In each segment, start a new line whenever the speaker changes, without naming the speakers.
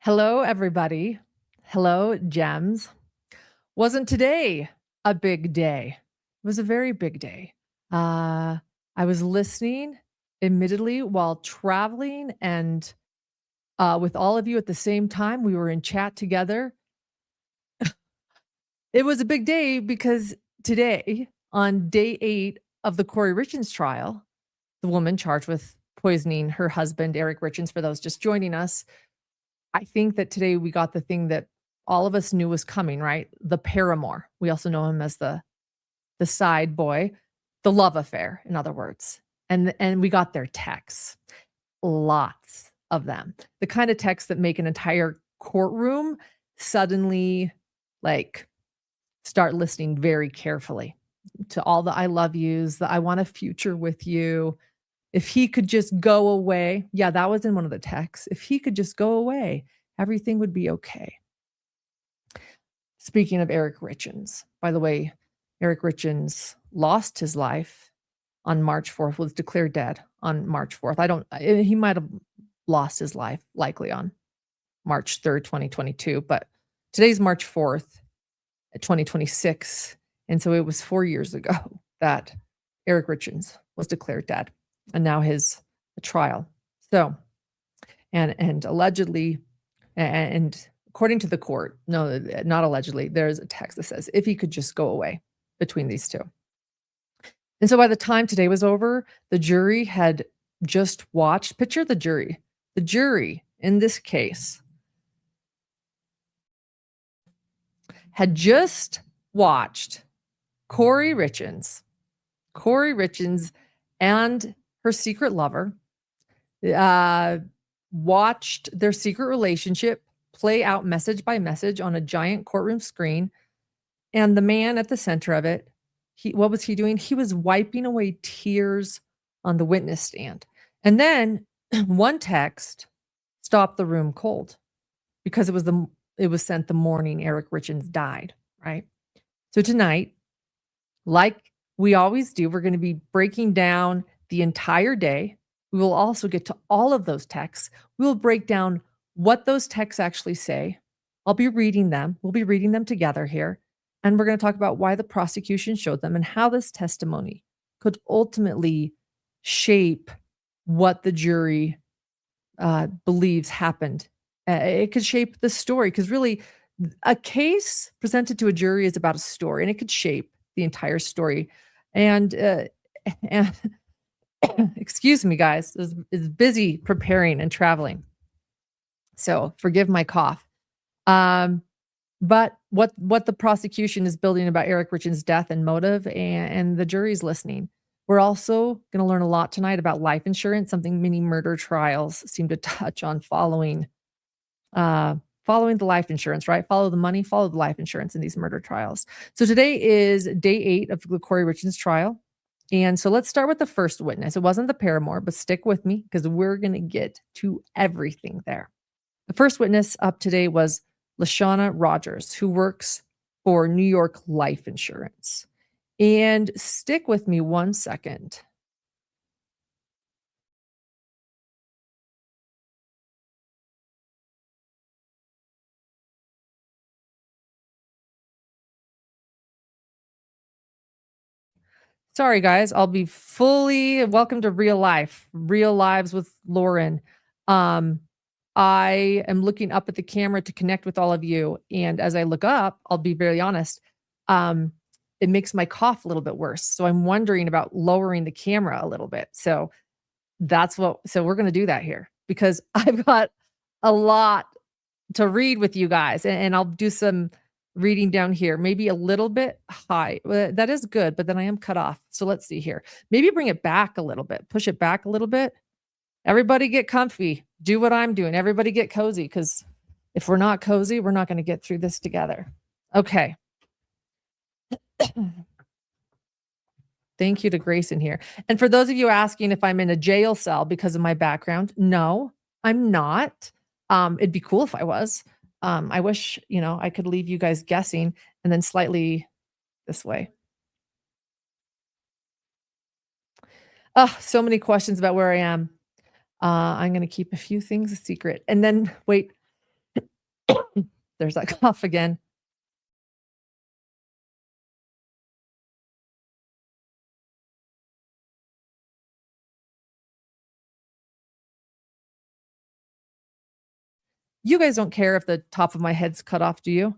Hello, everybody. Hello, gems. Wasn't today a big day? It was a very big day. Uh, I was listening, admittedly, while traveling and with all of you at the same time. We were in chat together. It was a big day because today, on day 8 of the Kouri Richins trial, the woman charged with poisoning her husband, Eric Richins, for those just joining us, I think that today we got the thing that all of us knew was coming, right? The paramour. We also know him as the side boy, the love affair, in other words. And we got their texts. Lots of them. The kind of texts that make an entire courtroom suddenly like start listening very carefully to all the I love yous, the I want a future with you. If he could just go away. Yeah, that was in one of the texts. If he could just go away, everything would be okay. Speaking of Eric Richins, by the way, Eric Richins lost his life on March 4th, was declared dead on March 4th. He might have lost his life likely on March 3rd, 2022, but today's March 4th, 2026. And so it was 4 years ago that Eric Richins was declared dead, and now his trial. So, and allegedly, and according to the court, no, not allegedly, there's a text that says if he could just go away between these two. And so by the time today was over, the jury had just watched, picture the jury. The jury in this case had just watched Kouri Richins and her secret lover watched their secret relationship play out message by message on a giant courtroom screen. And the man at the center of it, what was he doing? He was wiping away tears on the witness stand. And then one text stopped the room cold because it was sent the morning Eric Richins died, right? So tonight, like we always do, we're going to be breaking down the entire day. We will also get to all of those texts. We will break down what those texts actually say. I'll be reading them. We'll be reading them together here. And we're going to talk about why the prosecution showed them and how this testimony could ultimately shape what the jury believes happened. It could shape the story, because really a case presented to a jury is about a story, and it could shape the entire story. And excuse me, guys, is busy preparing and traveling, so forgive my cough. But what the prosecution is building about Eric Richins' death and motive, and the jury's listening. We're also going to learn a lot tonight about life insurance, something many murder trials seem to touch on following the life insurance, right? Follow the money, follow the life insurance in these murder trials. So today is day 8 of the Kouri Richins trial. And so let's start with the first witness. It wasn't the paramour, but stick with me because we're going to get to everything there. The first witness up today was Lashana Rogers, who works for New York Life Insurance. And stick with me 1 second. Sorry, guys. I'll be fully welcome to real lives with Lauren. I am looking up at the camera to connect with all of you. And as I look up, I'll be very honest, it makes my cough a little bit worse. So I'm wondering about lowering the camera a little bit. So we're going to do that here because I've got a lot to read with you guys, and I'll do some reading down here, maybe a little bit high. That is good, but then I am cut off. So let's see here. Maybe bring it back a little bit, push it back a little bit. Everybody get comfy. Do what I'm doing. Everybody get cozy, because if we're not cozy, we're not going to get through this together. Okay. Thank you to Grace in here. And for those of you asking if I'm in a jail cell because of my background, no, I'm not. It'd be cool if I was. I wish, I could leave you guys guessing, and then slightly this way. Oh, so many questions about where I am. I'm going to keep a few things a secret. And then, wait, there's that cough again. You guys don't care if the top of my head's cut off, do you?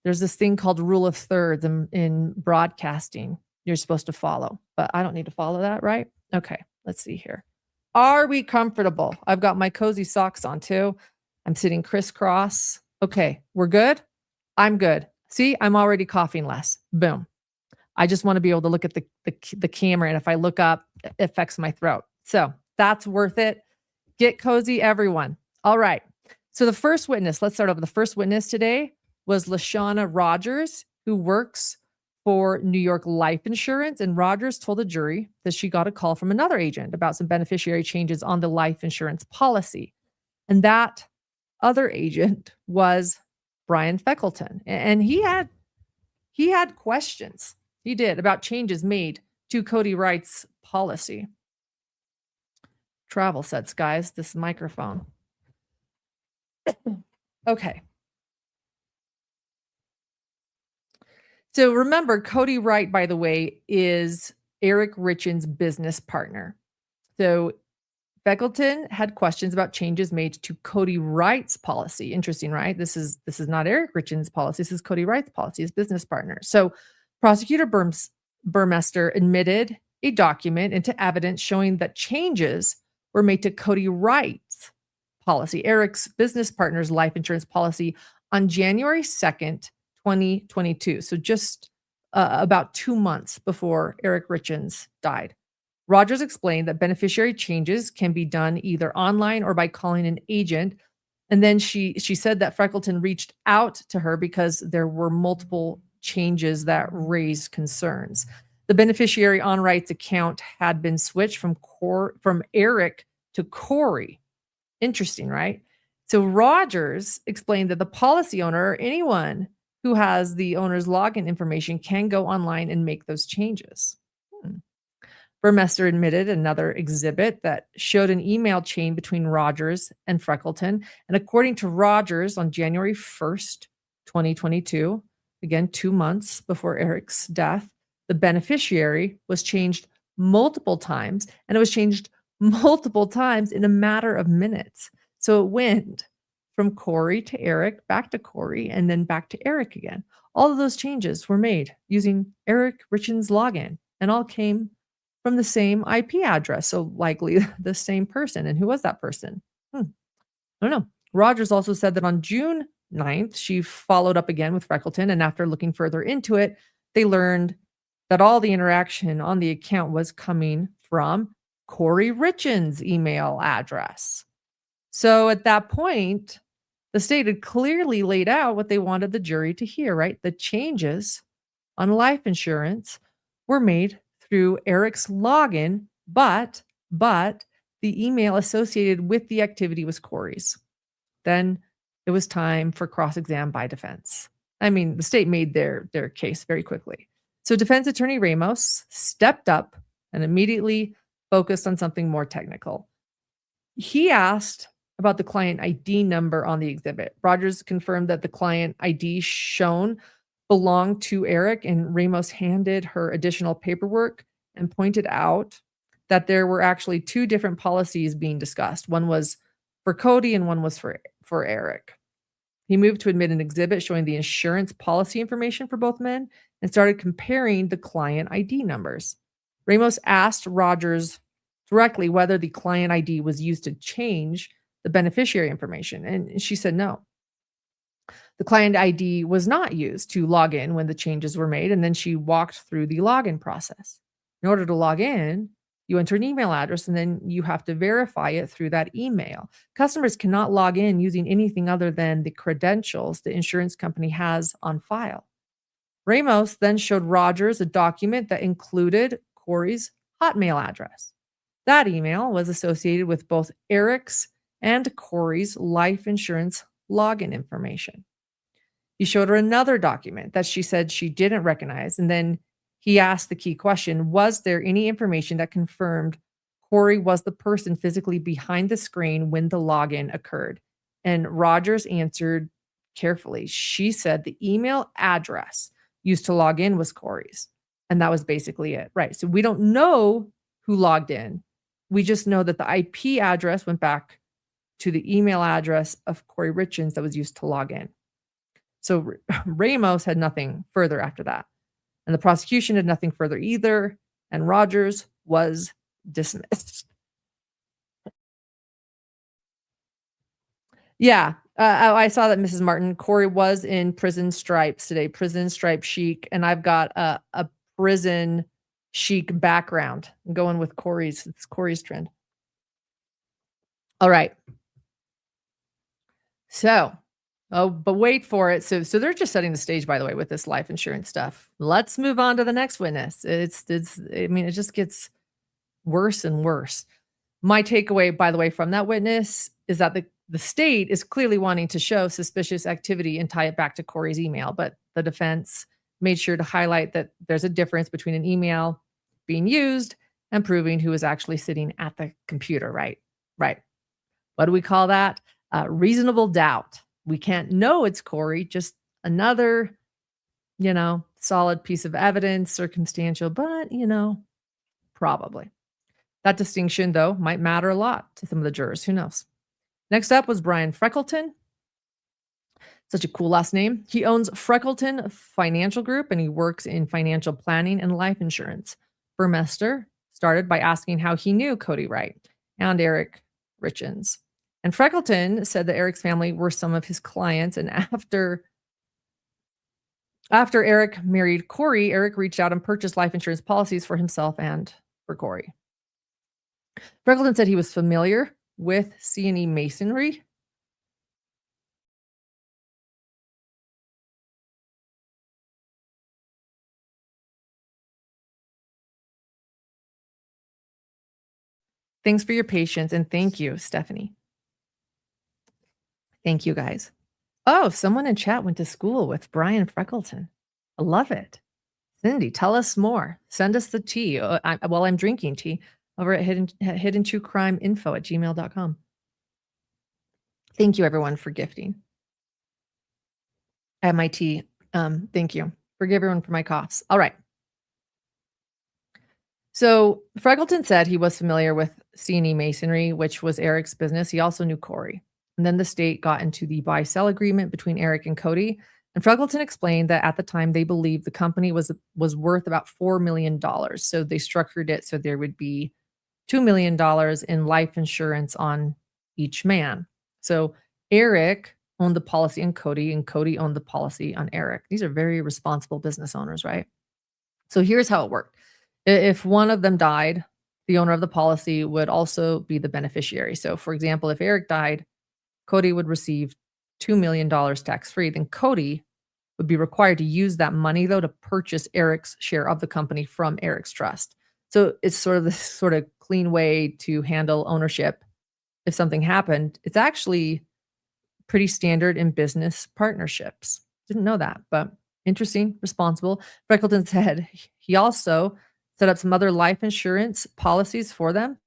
There's this thing called rule of thirds in broadcasting you're supposed to follow, but I don't need to follow that, right? Okay, let's see here. Are we comfortable? I've got my cozy socks on too. I'm sitting crisscross. Okay, we're good? I'm good. See, I'm already coughing less. Boom. I just want to be able to look at the camera, and if I look up, it affects my throat. So that's worth it. Get cozy, everyone. All right. So the first witness, let's start over. The first witness today was Lashana Rogers, who works for New York Life Insurance. And Rogers told the jury that she got a call from another agent about some beneficiary changes on the life insurance policy. And that other agent was Brian Feckleton. And he had questions. He did about changes made to Kouri Richins' policy. Travel sets, guys, this microphone. Okay. So remember, Kouri Richins, by the way, is Eric Richins' business partner. So Feckleton had questions about changes made to Kouri Richins' policy. Interesting, right? This is not Eric Richins' policy. This is Kouri Richins' policy, his business partner. So Prosecutor Burmester admitted a document into evidence showing that changes were made to Kouri Richins' policy, Eric's business partner's life insurance policy, on January 2nd, 2022. So just about 2 months before Eric Richins died. Rogers explained that beneficiary changes can be done either online or by calling an agent. And then she said that Feckleton reached out to her because there were multiple changes that raised concerns. The beneficiary on Richins' account had been switched from Eric to Kouri. Interesting, right? So Rogers explained that the policy owner or anyone who has the owner's login information can go online and make those changes. Burmester admitted another exhibit that showed an email chain between Rogers and Feckleton. And according to Rogers, on January 1st, 2022, again, 2 months before Eric's death, the beneficiary was changed multiple times, and it was changed multiple times in a matter of minutes. So it went from Kouri to Eric, back to Kouri, and then back to Eric again. All of those changes were made using Eric Richins' login, and all came from the same IP address, so likely the same person. And who was that person? I don't know. Rogers also said that on June 9th, she followed up again with Feckleton, and after looking further into it, they learned that all the interaction on the account was coming from Kouri Richins' email address. So at that point, the state had clearly laid out what they wanted the jury to hear, right? The changes on life insurance were made through Eric's login, but the email associated with the activity was Kouri's. Then it was time for cross-exam by defense. I mean, the state made their case very quickly. So defense attorney Ramos stepped up and immediately focused on something more technical. He asked about the client ID number on the exhibit. Rogers confirmed that the client ID shown belonged to Eric, and Ramos handed her additional paperwork and pointed out that there were actually 2 different policies being discussed. One was for Kouri and one was for Eric. He moved to admit an exhibit showing the insurance policy information for both men and started comparing the client ID numbers. Ramos asked Rogers directly whether the client ID was used to change the beneficiary information, and she said no. The client ID was not used to log in when the changes were made, and then she walked through the login process. In order to log in, you enter an email address, and then you have to verify it through that email. Customers cannot log in using anything other than the credentials the insurance company has on file. Ramos then showed Rogers a document that included Kouri's Hotmail address. That email was associated with both Eric's and Kouri's life insurance login information. He showed her another document that she said she didn't recognize, and then he asked the key question: was there any information that confirmed Kouri was the person physically behind the screen when the login occurred? And Rogers answered carefully. She said the email address used to log in was Kouri's, and that was basically it, right? So we don't know who logged in. We just know that the IP address went back to the email address of Kouri Richins that was used to log in. So Ramos had nothing further after that. And the prosecution had nothing further either. And Rogers was dismissed. Yeah. I saw that Mrs. Martin, Kouri was in prison stripes today, prison stripe chic. And I've got a prison chic background. I'm going with Kouri's. It's Kouri's trend. All right. So, oh, but wait for it. So they're just setting the stage, by the way, with this life insurance stuff. Let's move on to the next witness. I mean, it just gets worse and worse. My takeaway, by the way, from that witness is that the state is clearly wanting to show suspicious activity and tie it back to Kouri's email, but the defense made sure to highlight that there's a difference between an email being used and proving who was actually sitting at the computer, right? Right. What do we call that? Reasonable doubt. We can't know it's Kouri, just another, solid piece of evidence, circumstantial, but, probably. That distinction, though, might matter a lot to some of the jurors. Who knows? Next up was Brian Freckleton. Such a cool last name. He owns Freckleton Financial Group, and he works in financial planning and life insurance. Burmester started by asking how he knew Kouri Wright and Eric Richins. And Freckleton said that Eric's family were some of his clients, and after Eric married Kouri, Eric reached out and purchased life insurance policies for himself and for Kouri. Freckleton said he was familiar with C&E masonry. Thanks for your patience, and thank you, Stephanie. Thank you, guys. Oh, someone in chat went to school with Brian Freckleton. I love it. Cindy, tell us more. Send us the tea while I'm drinking tea over at hiddentruecrimeinfo@gmail.com. Thank you, everyone, for gifting. I have my tea. Thank you. Forgive everyone for my coughs. All right. So Freckleton said he was familiar with C&E masonry, which was Eric's business. He also knew Kouri. And then the state got into the buy-sell agreement between Eric and Kouri. And Freckleton explained that at the time they believed the company was worth about $4 million. So they structured it so there would be $2 million in life insurance on each man. So Eric owned the policy on Kouri, and Kouri owned the policy on Eric. These are very responsible business owners, right? So here's how it worked. If one of them died, the owner of the policy would also be the beneficiary. So for example, if Eric died, Kouri would receive $2 million tax-free. Then Kouri would be required to use that money, though, to purchase Eric's share of the company from Eric's trust. So it's sort of this sort of clean way to handle ownership. If something happened, it's actually pretty standard in business partnerships. Didn't know that, but interesting, responsible. Freckleton said he also set up some other life insurance policies for them.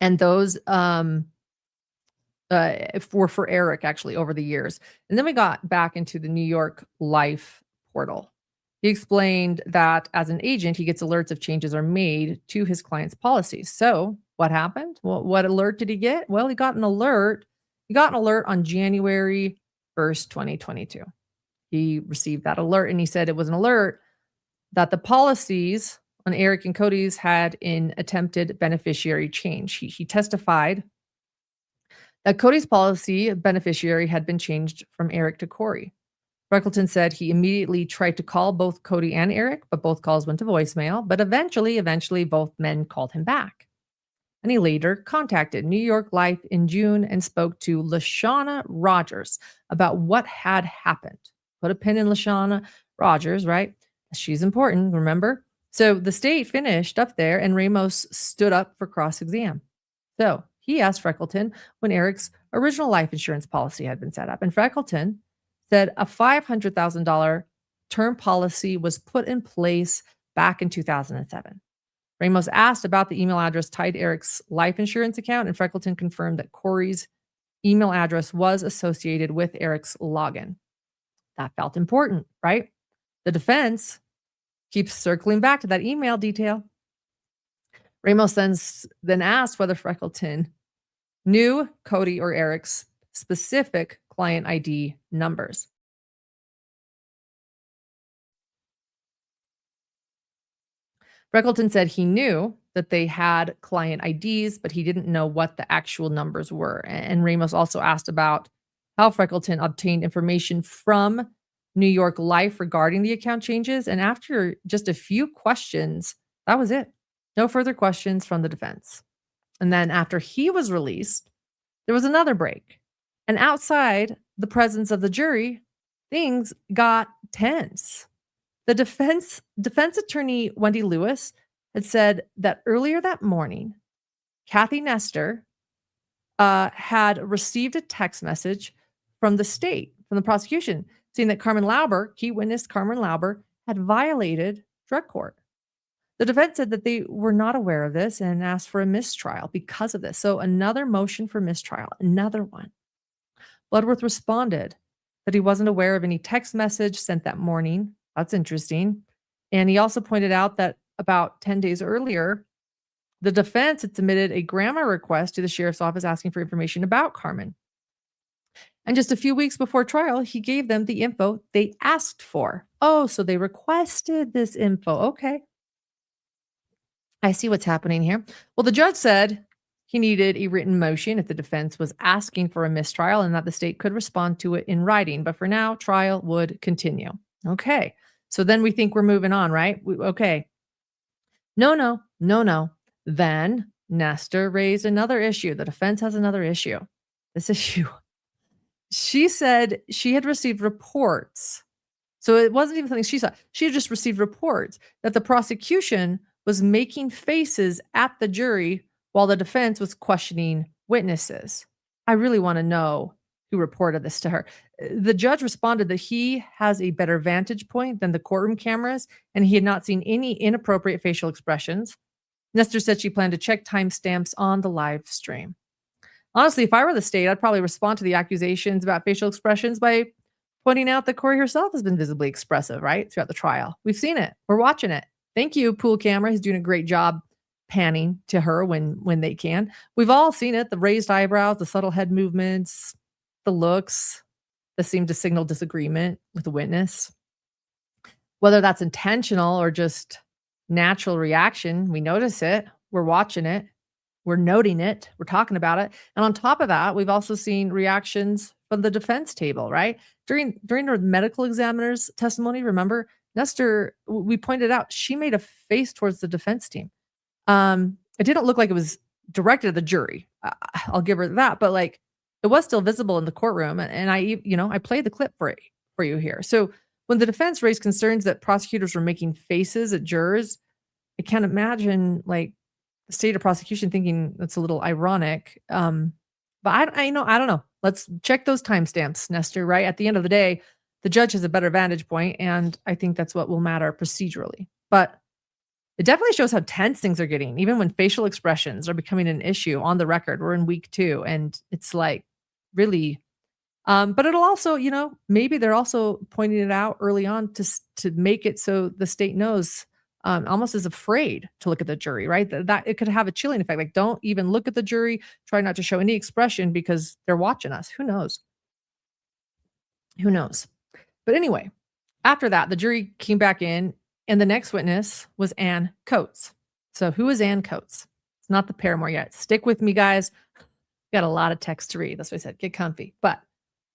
And those were for Eric, actually, over the years. And then we got back into the New York Life portal. He explained that as an agent, he gets alerts if changes are made to his client's policies. So what happened? Well, what alert did he get? Well, he got an alert. He got an alert on January 1st, 2022. He received that alert, and he said it was an alert that the policies on Eric and Kouri's had an attempted beneficiary change. He testified that Kouri's policy beneficiary had been changed from Eric to Kouri. Freckleton said he immediately tried to call both Kouri and Eric, but both calls went to voicemail. But eventually, both men called him back. And he later contacted New York Life in June and spoke to LaShawna Rogers about what had happened. Put a pin in LaShawna Rogers, right? She's important, remember? So the state finished up there, and Ramos stood up for cross-exam. So he asked Freckleton when Eric's original life insurance policy had been set up. And Freckleton said a $500,000 term policy was put in place back in 2007. Ramos asked about the email address tied to Eric's life insurance account, and Freckleton confirmed that Kouri's email address was associated with Eric's login. That felt important, right? The defense keeps circling back to that email detail. Ramos then asked whether Freckleton knew Cody or Eric's specific client ID numbers. Freckleton said he knew that they had client IDs, but he didn't know what the actual numbers were. And Ramos also asked about how Freckleton obtained information from New York Life regarding the account changes. And after just a few questions, that was it. No further questions from the defense. And then after he was released, there was another break. And outside the presence of the jury, things got tense. The defense attorney, Wendy Lewis, had said that earlier that morning, Kathy Nestor had received a text message from the state, from the prosecution, saying that Carmen Lauber, key witness Carmen Lauber, had violated drug court. The defense said that they were not aware of this and asked for a mistrial because of this. So another motion for mistrial, another one. Bloodworth responded that he wasn't aware of any text message sent that morning. That's interesting. And he also pointed out that about 10 days earlier, the defense had submitted a grammar request to the sheriff's office asking for information about Carmen. And just a few weeks before trial, he gave them the info they asked for. Oh, so they requested this info. Okay. I see what's happening here. Well, the judge said he needed a written motion if the defense was asking for a mistrial and that the state could respond to it in writing. But for now, trial would continue. Okay. So then we think we're moving on, right? Okay. No. Then Nestor raised another issue. The defense has another issue. This issue. She said she had received reports. So it wasn't even something she saw. She had just received reports that the prosecution was making faces at the jury while the defense was questioning witnesses. I really want to know who reported this to her. The judge responded that he has a better vantage point than the courtroom cameras, and he had not seen any inappropriate facial expressions. Nestor said she planned to check timestamps on the live stream. Honestly, if I were the state, I'd probably respond to the accusations about facial expressions by pointing out that Kouri herself has been visibly expressive, right, throughout the trial. We've seen it. We're watching it. Thank you, pool camera. He's doing a great job panning to her when they can. We've all seen it, the raised eyebrows, the subtle head movements, the looks that seem to signal disagreement with the witness. Whether that's intentional or just natural reaction, we notice it, we're watching it, we're noting it, we're talking about it. And on top of that, we've also seen reactions from the defense table, right? During the medical examiner's testimony, remember, Nestor, we pointed out, she made a face towards the defense team. It didn't look like it was directed at the jury. I'll give her that, but like it was still visible in the courtroom. And I played the clip for you here. So when the defense raised concerns that prosecutors were making faces at jurors, I can't imagine like the state of prosecution thinking that's a little ironic. But I don't know. Let's check those timestamps, Nestor, right? At the end of the day, the judge has a better vantage point, and I think that's what will matter procedurally. But it definitely shows how tense things are getting, even when facial expressions are becoming an issue on the record. We're in week 2, and it's like really. But it'll also, maybe they're also pointing it out early on to make it so the state knows, almost is afraid to look at the jury, right? That it could have a chilling effect. Like, don't even look at the jury. Try not to show any expression because they're watching us. Who knows? Who knows? But anyway, after that, the jury came back in, and the next witness was Ann Coates. So who is Ann Coates? It's not the paramour yet. Stick with me, guys. Got a lot of text to read. That's what I said. Get comfy. But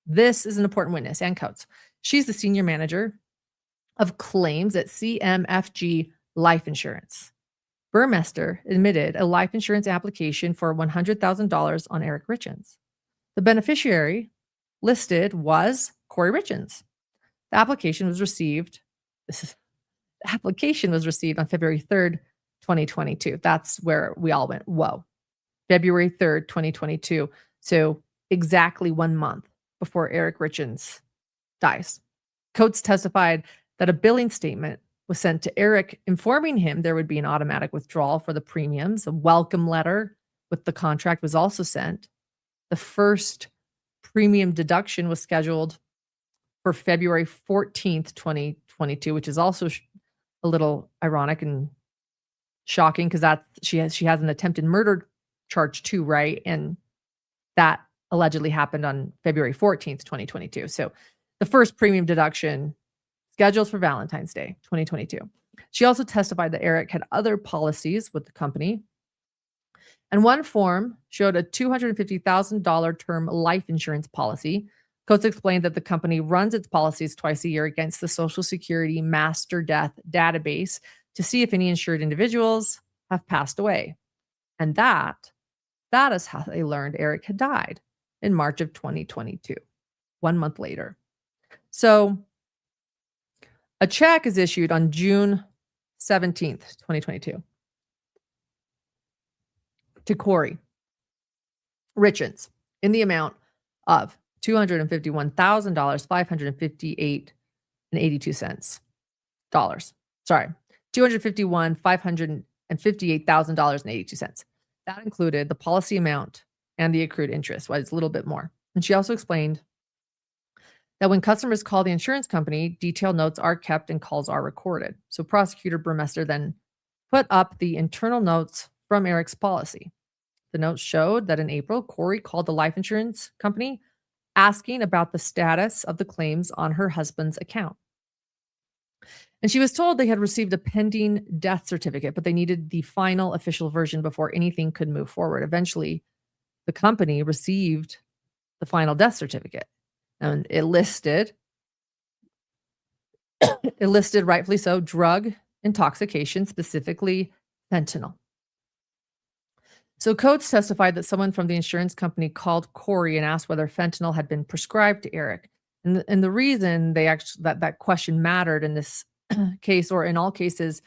this is an important witness, Ann Coates. She's the senior manager of claims at CMFG Life Insurance. Burmester admitted a life insurance application for $100,000 on Eric Richins. The beneficiary listed was Kouri Richins. The application was received on February 3rd, 2022. That's where we all went, whoa. February 3rd, 2022. So exactly 1 month before Eric Richins dies. Coates testified that a billing statement was sent to Eric informing him there would be an automatic withdrawal for the premiums. A welcome letter with the contract was also sent. The first premium deduction was scheduled for February 14th, 2022, which is also a little ironic and shocking because that she has an attempted murder charge too, right? And that allegedly happened on February 14th, 2022. So the first premium deduction scheduled for Valentine's Day, 2022. She also testified that Eric had other policies with the company. And one form showed a $250,000 term life insurance policy. Coates explained that the company runs its policies twice a year against the Social Security Master Death database to see if any insured individuals have passed away. And that is how they learned Eric had died in March of 2022, 1 month later. So a check is issued on June 17th, 2022 to Kouri Richins in the amount of $251,000, 558 and 82 cents. Sorry, $251,558,000 and 82 cents. That included the policy amount and the accrued interest, well, it's a little bit more. And she also explained that when customers call the insurance company, detailed notes are kept and calls are recorded. So Prosecutor Burmester then put up the internal notes from Eric's policy. The notes showed that in April, Kouri called the life insurance company asking about the status of the claims on her husband's account. And she was told they had received a pending death certificate, but they needed the final official version before anything could move forward. Eventually, the company received the final death certificate, and it listed rightfully so drug intoxication, specifically fentanyl. So Coates testified that someone from the insurance company called Kouri and asked whether fentanyl had been prescribed to Eric. And the reason they actually that question mattered in this case, or in all cases,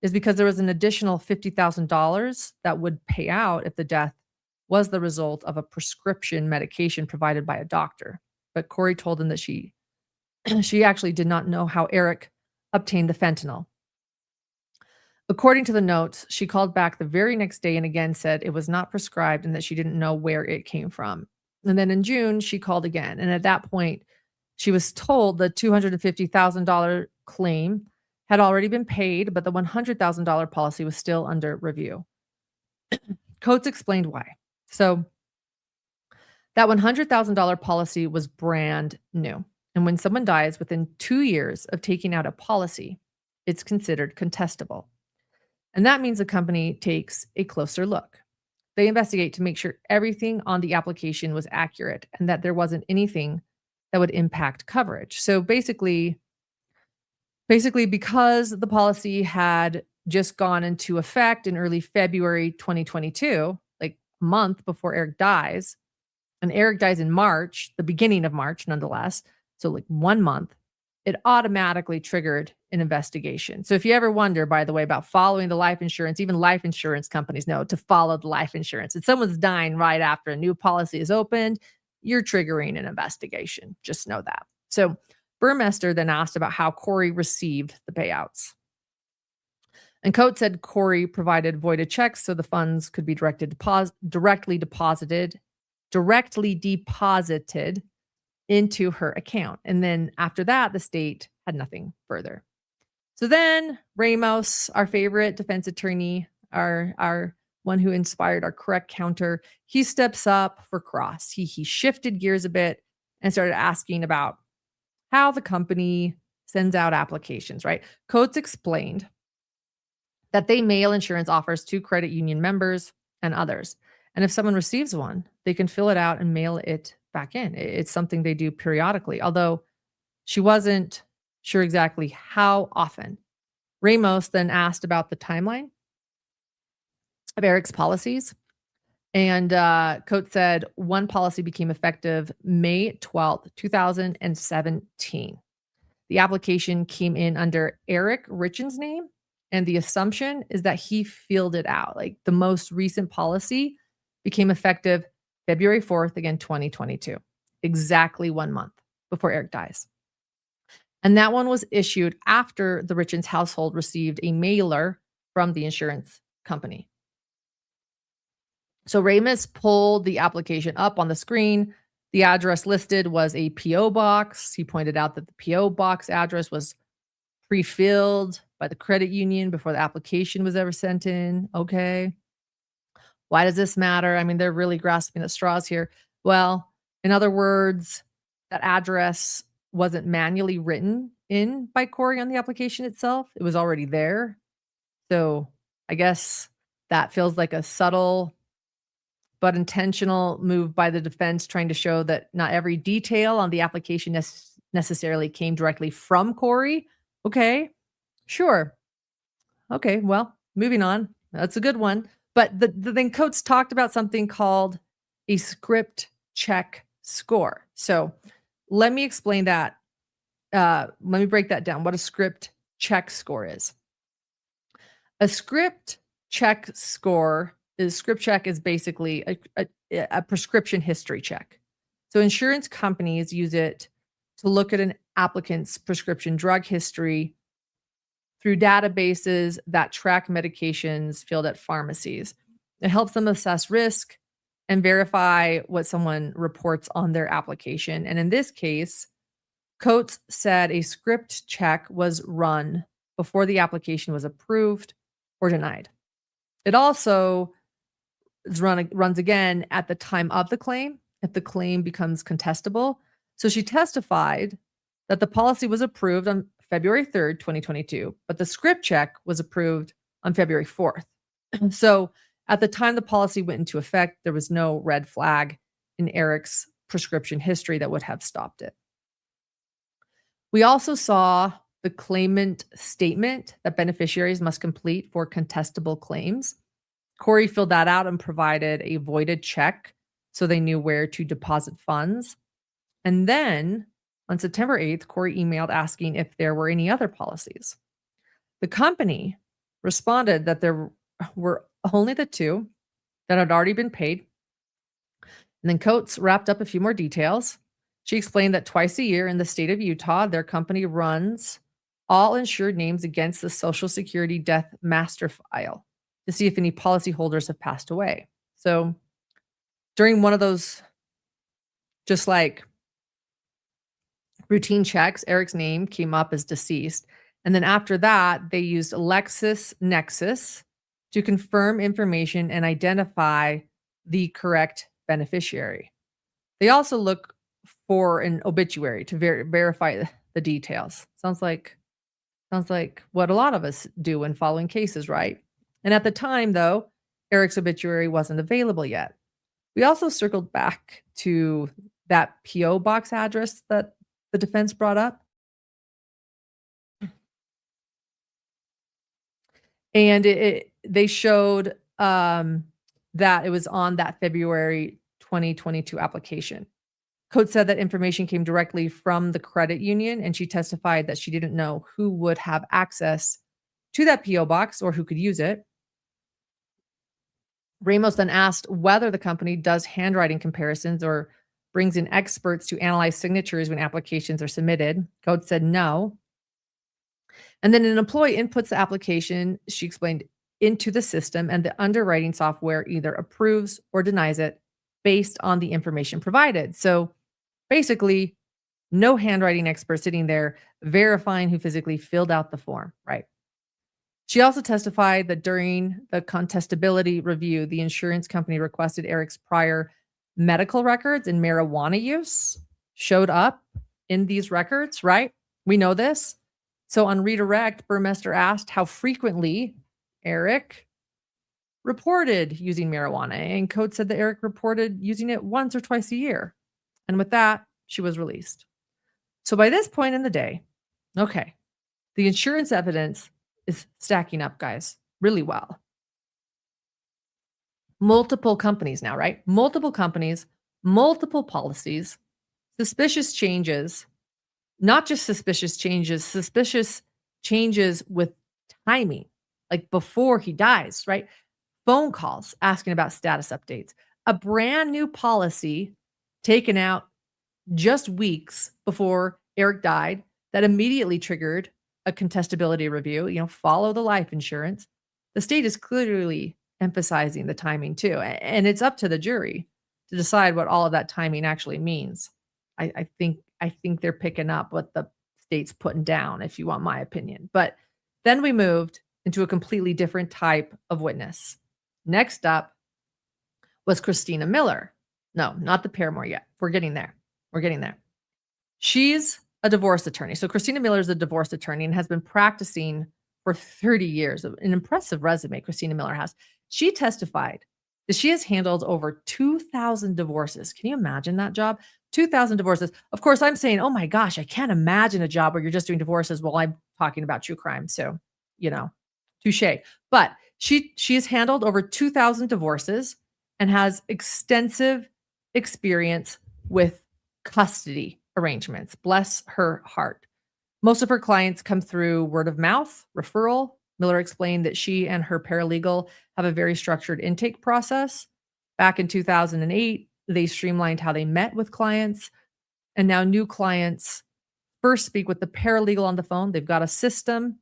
is because there was an additional $50,000 that would pay out if the death was the result of a prescription medication provided by a doctor. But Kouri told them that she actually did not know how Eric obtained the fentanyl. According to the notes, she called back the very next day and again said it was not prescribed and that she didn't know where it came from. And then in June, she called again. And at that point, she was told the $250,000 claim had already been paid, but the $100,000 policy was still under review. Coates explained why. So that $100,000 policy was brand new. And when someone dies within 2 years of taking out a policy, it's considered contestable. And that means the company takes a closer look. They investigate to make sure everything on the application was accurate and that there wasn't anything that would impact coverage. So basically, because the policy had just gone into effect in early February 2022, like a month before Eric dies, and Eric dies in March, the beginning of March, nonetheless, so like 1 month, it automatically triggered an investigation. So if you ever wonder, by the way, about following the life insurance, even life insurance companies know to follow the life insurance. If someone's dying right after a new policy is opened, you're triggering an investigation. Just know that. So Burmester then asked about how Kouri received the payouts. And Coates said Kouri provided voided checks so the funds could be directly deposited into her account. And then after that, the state had nothing further. So then Ramos, our favorite defense attorney, our one who inspired our correct counter, he steps up for cross. He shifted gears a bit and started asking about how the company sends out applications, right? Coates explained that they mail insurance offers to credit union members and others. And if someone receives one, they can fill it out and mail it back in. It's something they do periodically, although she wasn't sure exactly how often. Ramos then asked about the timeline of Eric's policies. And Coates said one policy became effective May 12th, 2017. The application came in under Eric Richins' name, and the assumption is that he filled it out. Like the most recent policy became effective February 4th, again, 2022, exactly 1 month before Eric dies. And that one was issued after the Richins household received a mailer from the insurance company. So Ramos pulled the application up on the screen The address listed was a P.O. box. He pointed out that the P.O. box address was pre-filled by the credit union before the application was ever sent in. Okay. Why does this matter? I mean, they're really grasping at straws here. Well, in other words, that address wasn't manually written in by Kouri on the application itself. It was already there. So I guess that feels like a subtle but intentional move by the defense trying to show that not every detail on the application necessarily came directly from Kouri. Okay, sure. Okay, well, moving on. That's a good one. But then Coates talked about something called a script check score. So let me explain that. Let me break that down. What a script check score is. A script check score is script check is basically a prescription history check. So insurance companies use it to look at an applicant's prescription drug history through databases that track medications filled at pharmacies. It helps them assess risk and verify what someone reports on their application. And in this case, Coates said a script check was run before the application was approved or denied. It also runs again at the time of the claim, if the claim becomes contestable. So she testified that the policy was approved on February 3rd, 2022, but the script check was approved on February 4th. So at the time the policy went into effect, there was no red flag in Eric's prescription history that would have stopped it. We also saw the claimant statement that beneficiaries must complete for contestable claims. Kouri filled that out and provided a voided check so they knew where to deposit funds. And then on September 8th, Kouri emailed asking if there were any other policies. The company responded that there were only the two that had already been paid. And then Coates wrapped up a few more details. She explained that twice a year in the state of Utah, their company runs all insured names against the Social Security death master file to see if any policyholders have passed away. So during one of those just like routine checks, Eric's name came up as deceased. And then after that, they used LexisNexis to confirm information and identify the correct beneficiary. They also look for an obituary to verify the details. Sounds like what a lot of us do when following cases, right? And at the time, though, Eric's obituary wasn't available yet. We also circled back to that P.O. box address that the defense brought up. And they showed that it was on that February 2022 application. Coates said that information came directly from the credit union, and she testified that she didn't know who would have access to that P.O. box or who could use it. Ramos then asked whether the company does handwriting comparisons or brings in experts to analyze signatures when applications are submitted. Coates said no. And then an employee inputs the application, she explained, into the system, and the underwriting software either approves or denies it based on the information provided. So basically, no handwriting expert sitting there verifying who physically filled out the form, right? She also testified that during the contestability review, the insurance company requested Eric's prior medical records and marijuana use showed up in these records, right? We know this. So on redirect, Burmester asked how frequently Eric reported using marijuana, and Coates said that Eric reported using it once or twice a year. And with that, she was released. So by this point in the day, okay, the insurance evidence is stacking up, guys, really well. Multiple companies now, right? Multiple companies, multiple policies, suspicious changes, not just suspicious changes with timing, like before he dies, right? Phone calls asking about status updates, a brand new policy taken out just weeks before Eric died that immediately triggered a contestability review, follow the life insurance. The state is clearly emphasizing the timing too. And it's up to the jury to decide what all of that timing actually means. I think they're picking up what the state's putting down, if you want my opinion. But then we moved into a completely different type of witness. Next up was Christina Miller. No, not the paramour yet. We're getting there. We're getting there. She's a divorce attorney. So Christina Miller is a divorce attorney and has been practicing for 30 years. An impressive resume Christina Miller has. She testified that she has handled over 2,000 divorces. Can you imagine that job? 2,000 divorces. Of course, I'm saying, oh my gosh, I can't imagine a job where you're just doing divorces while I'm talking about true crime. So, touche. But she has handled over 2,000 divorces and has extensive experience with custody arrangements. Bless her heart. Most of her clients come through word of mouth, referral. Miller explained that she and her paralegal have a very structured intake process. Back in 2008, they streamlined how they met with clients. And now new clients first speak with the paralegal on the phone. They've got a system,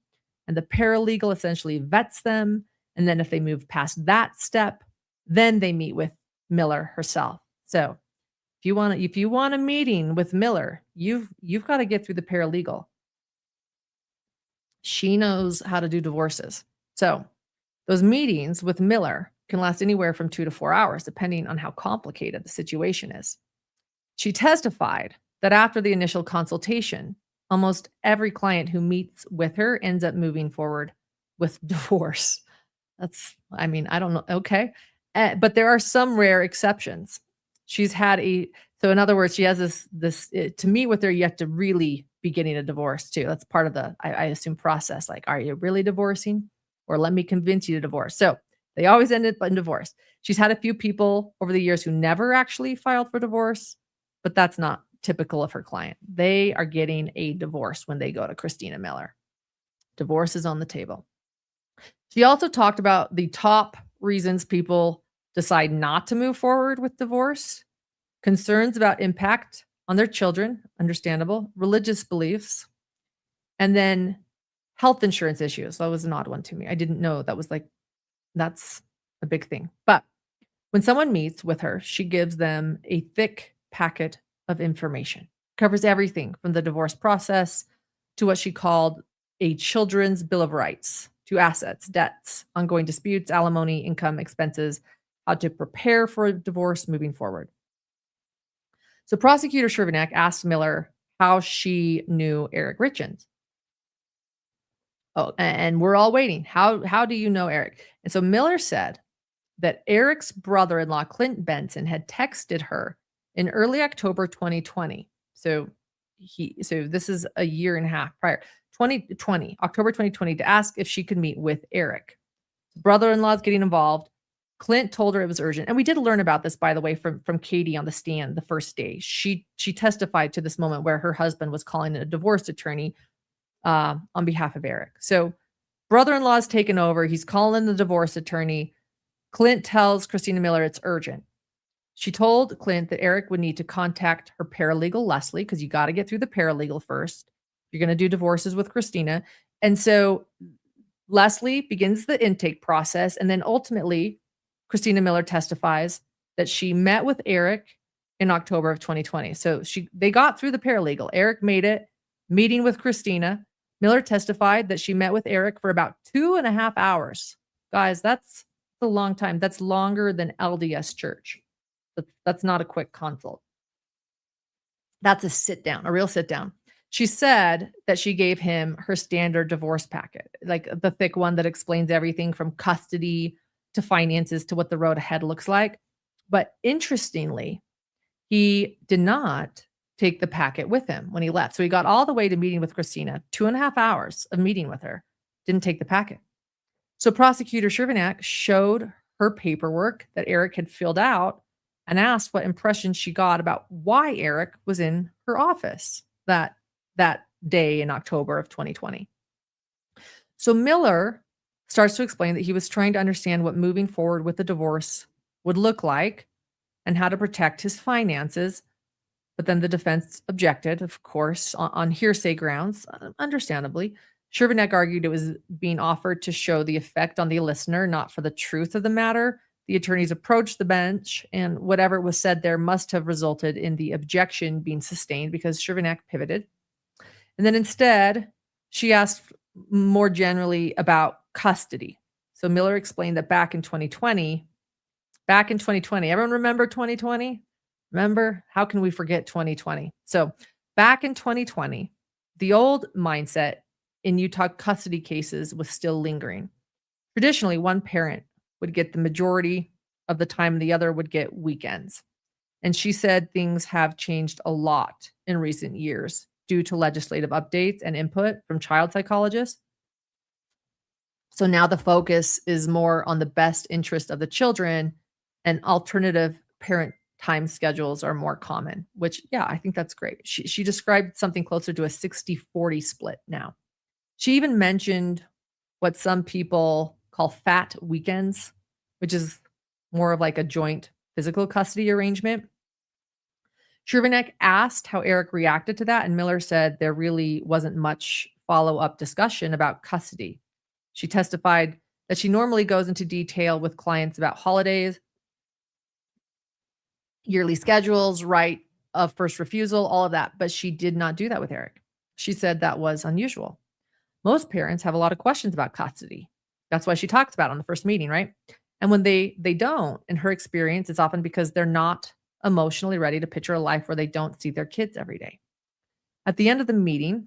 and the paralegal essentially vets them. And then if they move past that step, then they meet with Miller herself. So if you want a meeting with Miller, you've got to get through the paralegal. She knows how to do divorces. So those meetings with Miller can last anywhere from 2 to 4 hours, depending on how complicated the situation is. She testified that after the initial consultation, almost every client who meets with her ends up moving forward with divorce. I don't know. Okay. But there are some rare exceptions. She's had so in other words, she has this to meet with her, you have to really be getting a divorce too. That's part of the, I assume, process. Like, are you really divorcing? Or let me convince you to divorce. So they always end up in divorce. She's had a few people over the years who never actually filed for divorce, but that's not typical of her client. They are getting a divorce when they go to Christina Miller. Divorce is on the table. She also talked about the top reasons people decide not to move forward with divorce: concerns about impact on their children, understandable, religious beliefs, and then health insurance issues. That was an odd one to me. I didn't know that's a big thing. But when someone meets with her, she gives them a thick packet of information. Covers everything from the divorce process to what she called a children's bill of rights, to assets, debts, ongoing disputes, alimony, income, expenses, how to prepare for a divorce moving forward. So Prosecutor Chervenak asked Miller how she knew Eric Richins. Oh, and we're all waiting. How do you know Eric? And so Miller said that Eric's brother-in-law, Clint Benson, had texted her in early October 2020. So this is a year and a half prior, October 2020, to ask if she could meet with Eric. Brother-in-law's getting involved. Clint told her it was urgent. And we did learn about this, by the way, from Katie on the stand the first day. She testified to this moment where her husband was calling a divorce attorney on behalf of Eric. So brother-in-law's taken over. He's calling the divorce attorney. Clint tells Christina Miller it's urgent. She told Clint that Eric would need to contact her paralegal, Leslie, because you got to get through the paralegal first. You're going to do divorces with Christina. And so Leslie begins the intake process. And then ultimately, Christina Miller testifies that she met with Eric in October of 2020. So they got through the paralegal. Eric made it, meeting with Christina. Miller testified that she met with Eric for about 2.5 hours. Guys, that's a long time. That's longer than LDS church. That's not a quick consult. That's a sit down, a real sit down. She said that she gave him her standard divorce packet, like the thick one that explains everything from custody to finances to what the road ahead looks like. But interestingly, he did not take the packet with him when he left. So he got all the way to meeting with Christina, 2.5 hours of meeting with her, didn't take the packet. So Prosecutor Chervenak showed her paperwork that Eric had filled out and asked what impression she got about why Eric was in her office that day in October of 2020. So Miller starts to explain that he was trying to understand what moving forward with the divorce would look like and how to protect his finances. But then the defense objected, of course, on hearsay grounds, understandably. Chervenak argued it was being offered to show the effect on the listener, not for the truth of the matter. The attorneys approached the bench, and whatever was said there must have resulted in the objection being sustained because Chervenak pivoted. And then instead, she asked more generally about custody. So Miller explained that back in 2020, everyone remember 2020? Remember? How can we forget 2020? So back in 2020, the old mindset in Utah custody cases was still lingering. Traditionally, one parent would get the majority of the time, and the other would get weekends. And she said things have changed a lot in recent years due to legislative updates and input from child psychologists. So now the focus is more on the best interest of the children, and alternative parent time schedules are more common, which, yeah, I think that's great. She described something closer to a 60-40 split now. She even mentioned what some people call fat weekends, which is more of like a joint physical custody arrangement. Chervenak asked how Eric reacted to that, and Miller said there really wasn't much follow-up discussion about custody. She testified that she normally goes into detail with clients about holidays, yearly schedules, right of first refusal, all of that, but she did not do that with Eric. She said that was unusual. Most parents have a lot of questions about custody. That's why she talks about it on the first meeting, right? And when they don't, in her experience, it's often because they're not emotionally ready to picture a life where they don't see their kids every day. At the end of the meeting,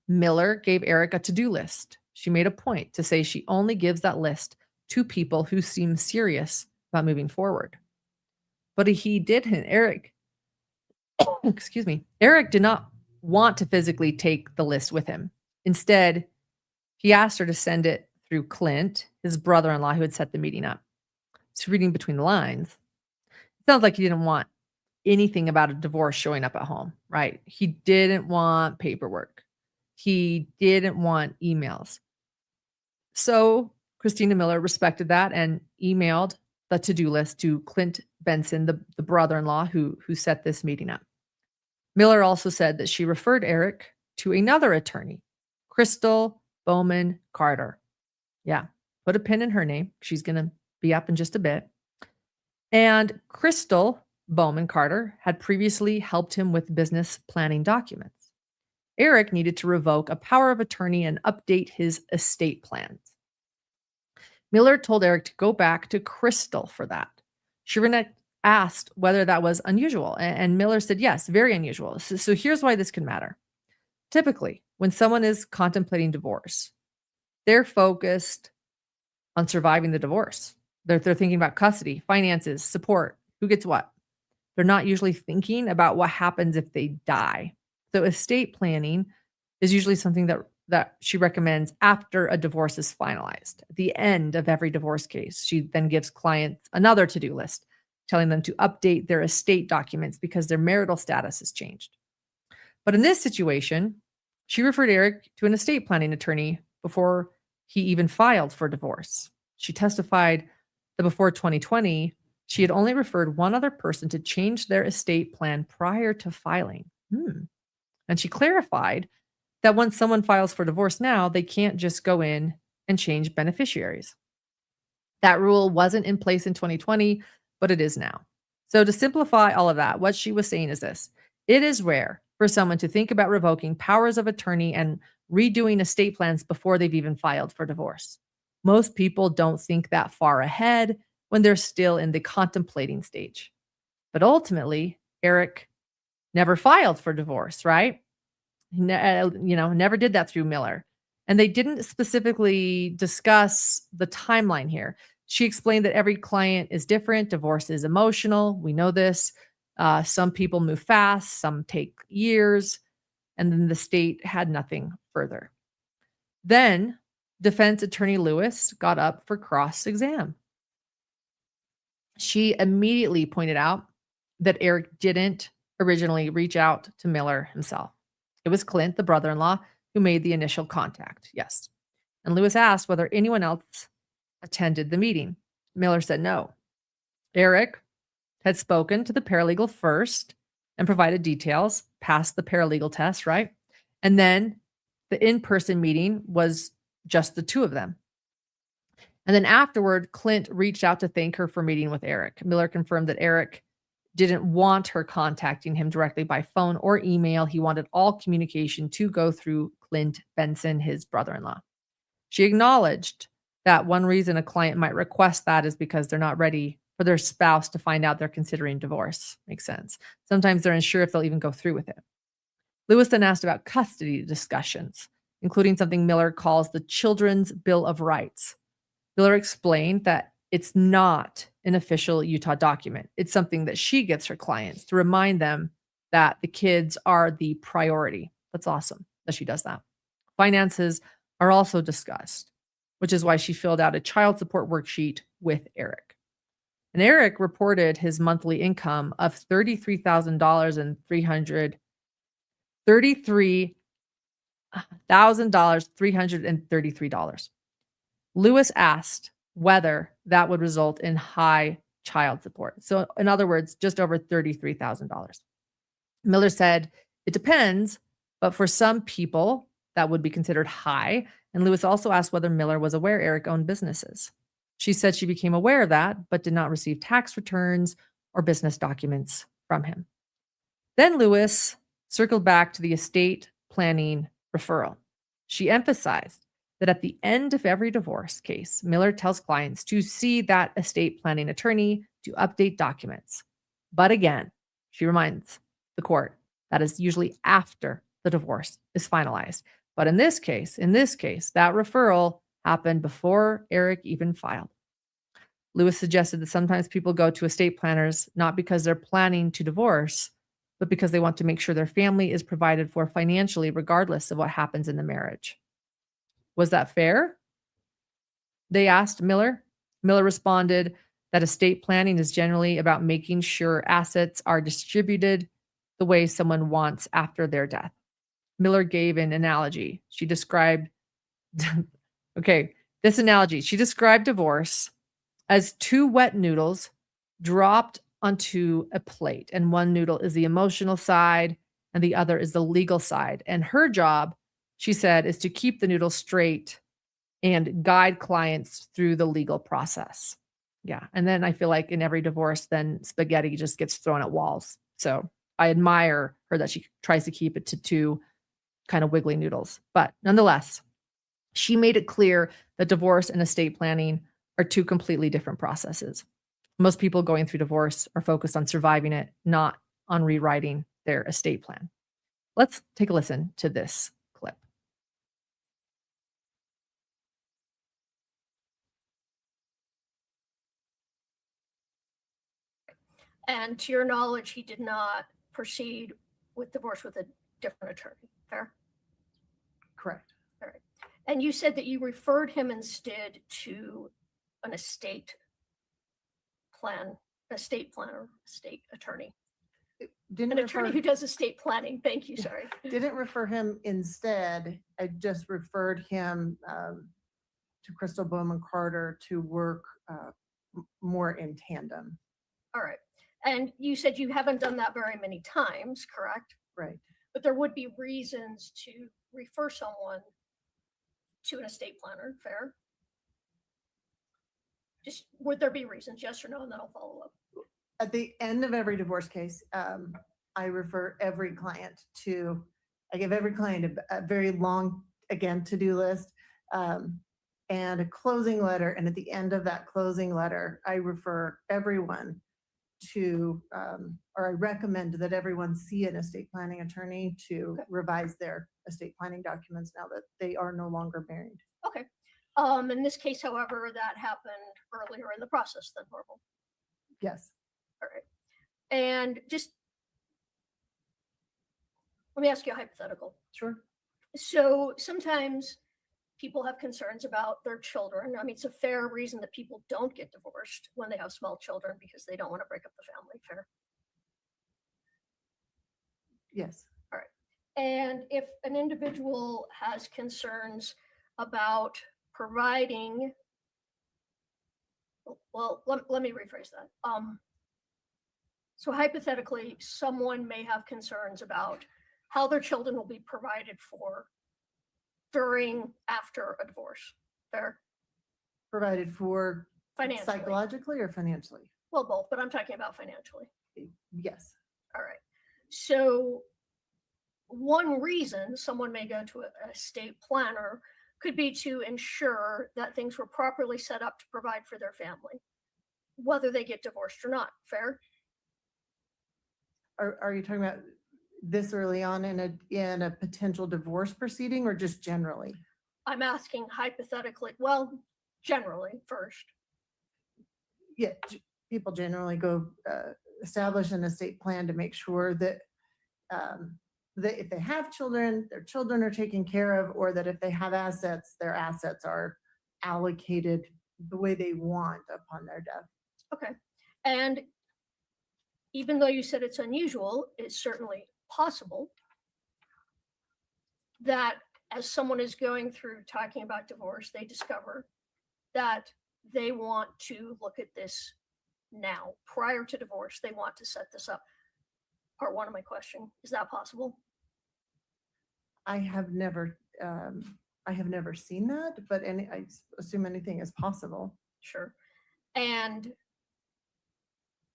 Miller gave Eric a to-do list. She made a point to say she only gives that list to people who seem serious about moving forward. But he didn't. Eric, excuse me, Eric did not want to physically take the list with him. Instead, he asked her to send it through Clint, his brother-in-law, who had set the meeting up. So reading between the lines, it sounds like he didn't want anything about a divorce showing up at home, right? He didn't want paperwork. He didn't want emails. So Christina Miller respected that and emailed the to-do list to Clint Benson, the brother-in-law who set this meeting up. Miller also said that she referred Eric to another attorney, Crystal Bowman Carter. Yeah, put a pin in her name. She's going to be up in just a bit. And Crystal Bowman Carter had previously helped him with business planning documents. Eric needed to revoke a power of attorney and update his estate plans. Miller told Eric to go back to Crystal for that. Chervenak asked whether that was unusual, and Miller said yes, very unusual. So here's why this can matter. Typically, when someone is contemplating divorce, they're focused on surviving the divorce. They're thinking about custody, finances, support, who gets what. They're not usually thinking about what happens if they die. So estate planning is usually something that she recommends after a divorce is finalized. At the end of every divorce case, she then gives clients another to-do list, telling them to update their estate documents because their marital status has changed. But in this situation, she referred Eric to an estate planning attorney before he even filed for divorce. She testified that before 2020, she had only referred one other person to change their estate plan prior to filing. And she clarified that once someone files for divorce now, they can't just go in and change beneficiaries. That rule wasn't in place in 2020, but it is now. So to simplify all of that, what she was saying is this: it is rare for someone to think about revoking powers of attorney and redoing estate plans before they've even filed for divorce. Most people don't think that far ahead when they're still in the contemplating stage. But ultimately, Eric never filed for divorce, right? Never did that through Miller. And they didn't specifically discuss the timeline here. She explained that every client is different. Divorce is emotional. We know this. Some people move fast, some take years, and then the state had nothing further. Then defense attorney Lewis got up for cross-exam. She immediately pointed out that Eric didn't originally reach out to Miller himself. It was Clint, the brother-in-law, who made the initial contact. Yes. And Lewis asked whether anyone else attended the meeting. Miller said no. Eric had spoken to the paralegal first and provided details, passed the paralegal test, right? And then the in-person meeting was just the two of them. And then afterward, Clint reached out to thank her for meeting with Eric. Miller confirmed that Eric didn't want her contacting him directly by phone or email. He wanted all communication to go through Clint Benson, his brother-in-law. She acknowledged that one reason a client might request that is because they're not ready for their spouse to find out they're considering divorce. Makes sense. Sometimes they're unsure if they'll even go through with it. Lewis then asked about custody discussions, including something Miller calls the Children's Bill of Rights. Miller explained that it's not an official Utah document. It's something that she gives her clients to remind them that the kids are the priority. That's awesome that she does that. Finances are also discussed, which is why she filled out a child support worksheet with Eric. And Eric reported his monthly income of $33,000 and $333. Lewis asked whether that would result in high child support. So, in other words, just over $33,000. Miller said, it depends, but for some people, that would be considered high. And Lewis also asked whether Miller was aware Eric owned businesses. She said she became aware of that, but did not receive tax returns or business documents from him. Then Lewis circled back to the estate planning referral. She emphasized that at the end of every divorce case, Miller tells clients to see that estate planning attorney to update documents. But again, she reminds the court that is usually after the divorce is finalized. But in this case, that referral happened before Eric even filed. Lewis suggested that sometimes people go to estate planners not because they're planning to divorce, but because they want to make sure their family is provided for financially, regardless of what happens in the marriage. Was that fair? They asked Miller. Miller responded that estate planning is generally about making sure assets are distributed the way someone wants after their death. Miller gave an analogy. She described, this analogy. She described divorce as two wet noodles dropped onto a plate, and one noodle is the emotional side and the other is the legal side. And her job, she said, is to keep the noodle straight and guide clients through the legal process. Yeah. And then I feel like in every divorce, then spaghetti just gets thrown at walls. So I admire her that she tries to keep it to two kind of wiggly noodles. But nonetheless, she made it clear that divorce and estate planning are two completely different processes. Most people going through divorce are focused on surviving it, not on rewriting their estate plan. Let's take a listen to this clip.
And to your knowledge, he did not proceed with divorce with a different attorney. Fair?
Correct.
All right. And you said that you referred him instead to an estate planner, estate attorney. An attorney who does estate planning. Thank you. Sorry.
Didn't refer him instead. I just referred him to Crystal Bowman Carter to work more in tandem.
All right. And you said you haven't done that very many times, correct?
Right.
But there would be reasons to refer someone to an estate planner. Fair? Just would there be reasons? Yes or no? And then I'll follow up.
At the end of every divorce case, I refer every client to, I give every client a very long, again, to-do list and a closing letter. And at the end of that closing letter, I refer everyone to, or I recommend that everyone see an estate planning attorney to revise their estate planning documents now that they are no longer married.
Okay. In this case, however, that happened earlier in the process than normal.
Yes.
All right. And just let me ask you a hypothetical.
Sure.
So sometimes people have concerns about their children. I mean, it's a fair reason that people don't get divorced when they have small children because they don't want to break up the family. Fair?
Yes.
All right. And if an individual has concerns about providing, well, let me rephrase that. So hypothetically, someone may have concerns about how their children will be provided for after a divorce. Fair?
provided for
financially?
psychologically or financially?
Well, both, but I'm talking about financially.
Yes.
All right. So one reason someone may go to a estate planner could be to ensure that things were properly set up to provide for their family, whether they get divorced or not. Fair?
Are you talking about this early on in a potential divorce proceeding or just generally?
I'm asking hypothetically, well, generally first.
Yeah, people generally go establish an estate plan to make sure that that if they have children, their children are taken care of, or that if they have assets, their assets are allocated the way they want upon their death.
Okay. And even though you said it's unusual, it's certainly possible that as someone is going through talking about divorce, they discover that they want to look at this now. Prior to divorce, they want to set this up. Part one of my question, is that possible?
I have never seen that, but I assume anything is possible.
Sure. And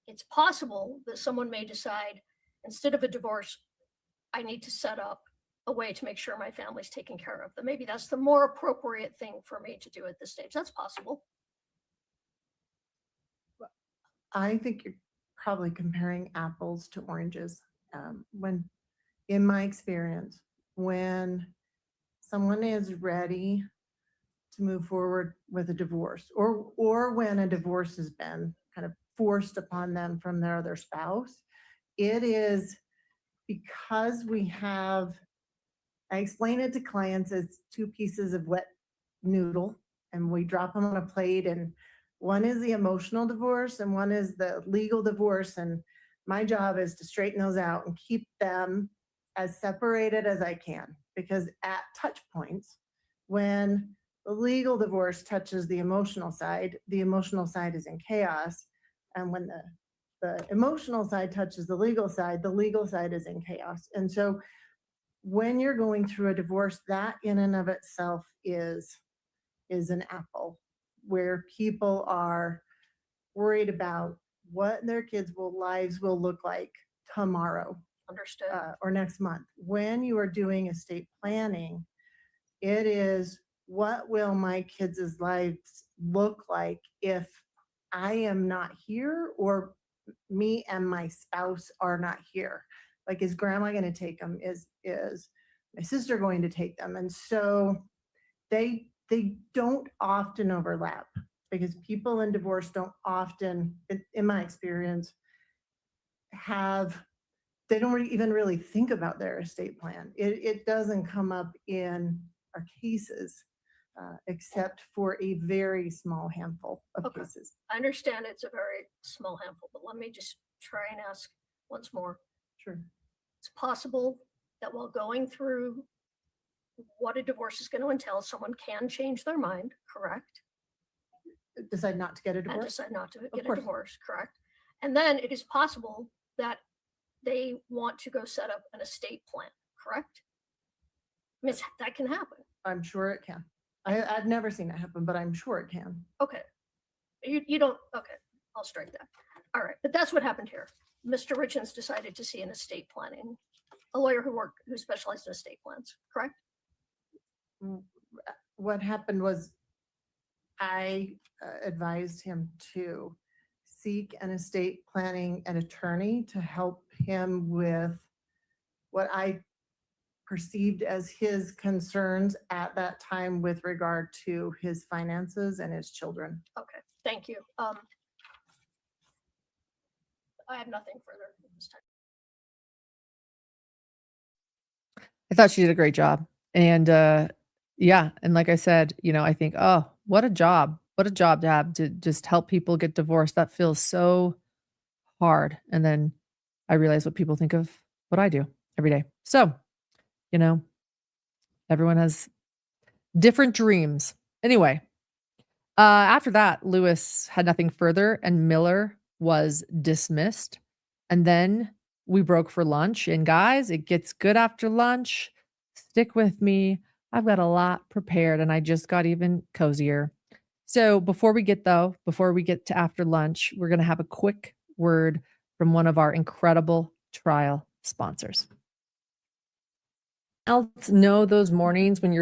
it's possible that someone may decide, instead of a divorce, I need to set up a way to make sure my family's taken care of. That maybe that's the more appropriate thing for me to do at this stage. That's possible.
I think you're probably comparing apples to oranges. When, in my experience, when someone is ready to move forward with a divorce, or when a divorce has been kind of forced upon them from their other spouse, it is because we have, I explain it to clients as two pieces of wet noodle, and we drop them on a plate, and one is the emotional divorce and one is the legal divorce. And my job is to straighten those out and keep them as separated as I can, because at touch points, when the legal divorce touches the emotional side is in chaos. And when the emotional side touches the legal side is in chaos. And so when you're going through a divorce, that in and of itself is an apple, where people are worried about what their kids' lives will look like tomorrow.
Understood.
Or next month. When you are doing estate planning, it is, what will my kids' lives look like if I am not here, or me and my spouse are not here? Like, is grandma going to take them? Is my sister going to take them? And so they don't often overlap, because people in divorce don't often, in my experience, they don't even really think about their estate plan. It doesn't come up in our cases, except for a very small handful of cases.
I understand it's a very small handful, but let me just try and ask once more.
Sure.
It's possible that while going through what a divorce is going to entail, someone can change their mind, correct?
Decide not to get a
And
divorce?
decide not to get a
course.
divorce, correct? And then it is possible that they want to go set up an estate plan, correct? I mean, that can happen.
I'm sure it can. I've never seen it happen, but I'm sure it can.
Okay. You don't, okay, I'll strike that. All right, but that's what happened here. Mr. Richins decided to see an estate planning, a lawyer who specialized in estate plans, correct?
What happened was, I advised him to seek an estate planning and attorney to help him with what I perceived as his concerns at that time with regard to his finances and his children.
Okay, thank you. I have nothing further at this time.
I thought she did a great job. And yeah, and like I said, I think, oh, what a job. What a job to have to just help people get divorced. That feels so hard. And then I realize what people think of what I do every day. So, everyone has different dreams. Anyway, after that, Lewis had nothing further and Miller was dismissed. And then we broke for lunch. And guys, it gets good after lunch. Stick with me. I've got a lot prepared and I just got even cozier. So before we get to after lunch, we're going to have a quick word from one of our incredible trial sponsors. Anyone else know those mornings when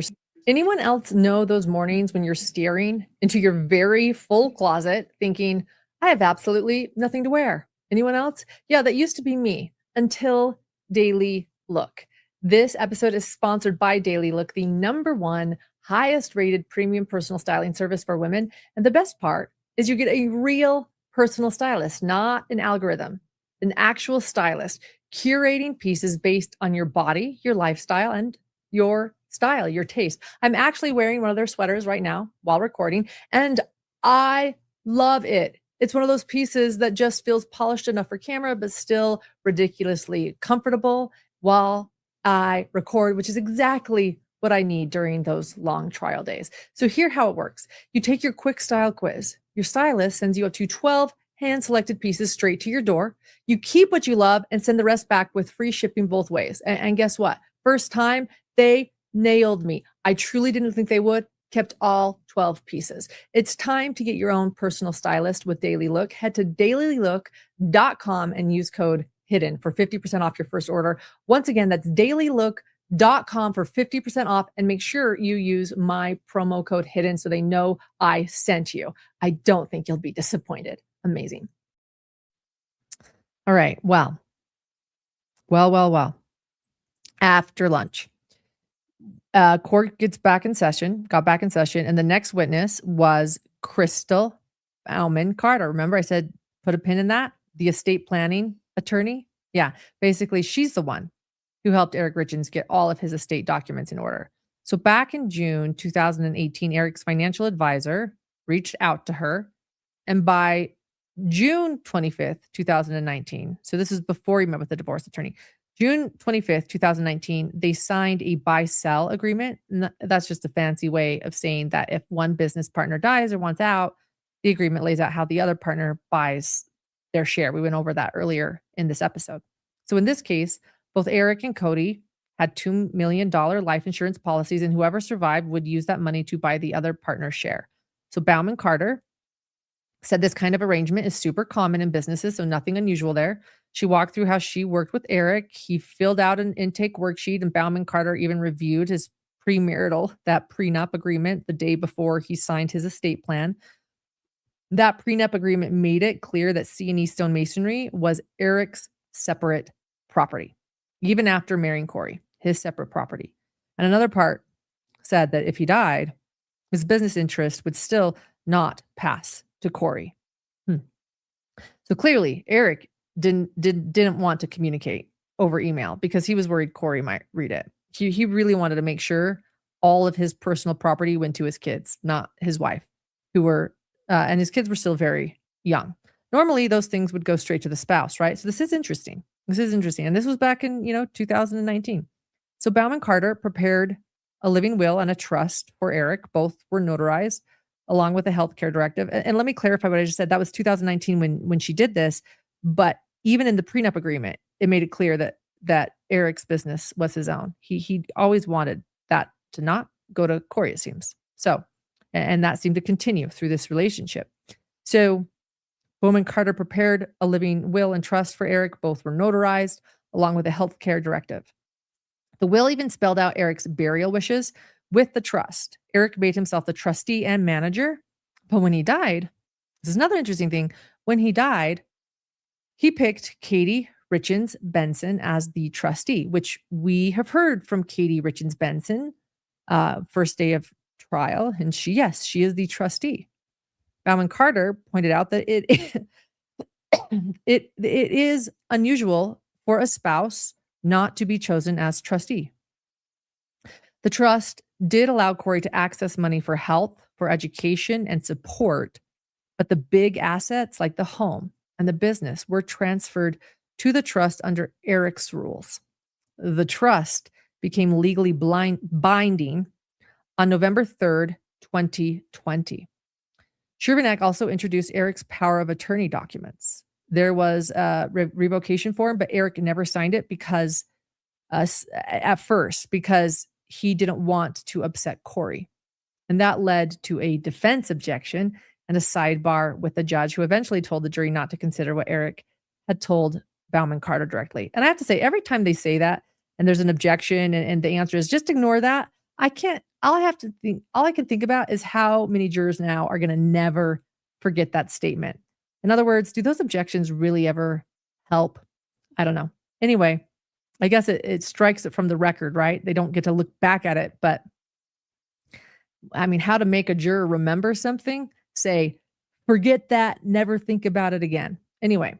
you're staring into your very full closet thinking, I have absolutely nothing to wear? Anyone else? Yeah, that used to be me until Daily Look. This episode is sponsored by Daily Look, the #1 highest rated premium personal styling service for women. And the best part is you get a real personal stylist, not an algorithm, an actual stylist curating pieces based on your body, your lifestyle, and your style, your taste. I'm actually wearing one of their sweaters right now while recording, and I love it. It's one of those pieces that just feels polished enough for camera, but still ridiculously comfortable while I record, which is exactly what I need during those long trial days. So here's how it works. You take your quick style quiz. Your stylist sends you up to 12 hand-selected pieces straight to your door. You keep what you love and send the rest back with free shipping both ways. And guess what? First time, they nailed me. I truly didn't think they would. Kept all 12 pieces. It's time to get your own personal stylist with Daily Look. Head to dailylook.com and use code HIDDEN for 50% off your first order. Once again, that's dailylook.com for 50% off, and make sure you use my promo code HIDDEN so they know I sent you. I don't think you'll be disappointed. Amazing. All right. Well. After lunch, court got back in session, and the next witness was Crystal Bauman Carter. Remember I said put a pin in that? The estate planning attorney? Yeah, basically she's the one who helped Eric Richins get all of his estate documents in order. So back in June 2018, Eric's financial advisor reached out to her, and by June 25th, 2019, so this is before he met with the divorce attorney, June 25th, 2019, they signed a buy-sell agreement. That's just a fancy way of saying that if one business partner dies or wants out, the agreement lays out how the other partner buys their share. We went over that earlier in this episode. So in this case, both Eric and Cody had $2 million life insurance policies, and whoever survived would use that money to buy the other partner's share. So Bauman Carter said this kind of arrangement is super common in businesses, so nothing unusual there. She walked through how she worked with Eric. He filled out an intake worksheet, and Bauman Carter even reviewed his that prenup agreement the day before he signed his estate plan. That prenup agreement made it clear that C&E Stone Masonry was Eric's separate property, even after marrying Kouri, his separate property. And another part said that if he died, his business interest would still not pass to Kouri. So clearly, Eric didn't want to communicate over email because he was worried Kouri might read it. He really wanted to make sure all of his personal property went to his kids, not his wife, who were and his kids were still very young. Normally, those things would go straight to the spouse, right? So this is interesting. And this was back in 2019. So Bauman Carter prepared a living will and a trust for Eric. Both were notarized, along with a healthcare directive. And let me clarify what I just said. That was 2019 when she did this. But even in the prenup agreement, it made it clear that Eric's business was his own. He always wanted that to not go to Kouri, it seems. So, and that seemed to continue through this relationship. So Bauman Carter prepared a living will and trust for Eric. Both were notarized, along with a healthcare directive. The will even spelled out Eric's burial wishes with the trust. Eric made himself the trustee and manager. But when he died, this is another interesting thing. When he died, he picked Kouri Richins Benson as the trustee, which we have heard from Kouri Richins Benson, first day of trial. And she is the trustee. Bauman Carter pointed out that it is unusual for a spouse not to be chosen as trustee. The trust did allow Kouri to access money for health, for education, and support, but the big assets like the home and the business were transferred to the trust under Eric's rules. The trust became legally binding on November 3rd, 2020. Shervinack also introduced Eric's power of attorney documents. There was a revocation form, but Eric never signed it because he didn't want to upset Kouri. And that led to a defense objection and a sidebar with the judge, who eventually told the jury not to consider what Eric had told Bauman Carter directly. And I have to say, every time they say that and there's an objection and the answer is just ignore that, all I can think about is how many jurors now are going to never forget that statement. In other words, do those objections really ever help? I don't know. Anyway, I guess it strikes it from the record, right? They don't get to look back at it. But I mean, how to make a juror remember something? Say, forget that, never think about it again. Anyway,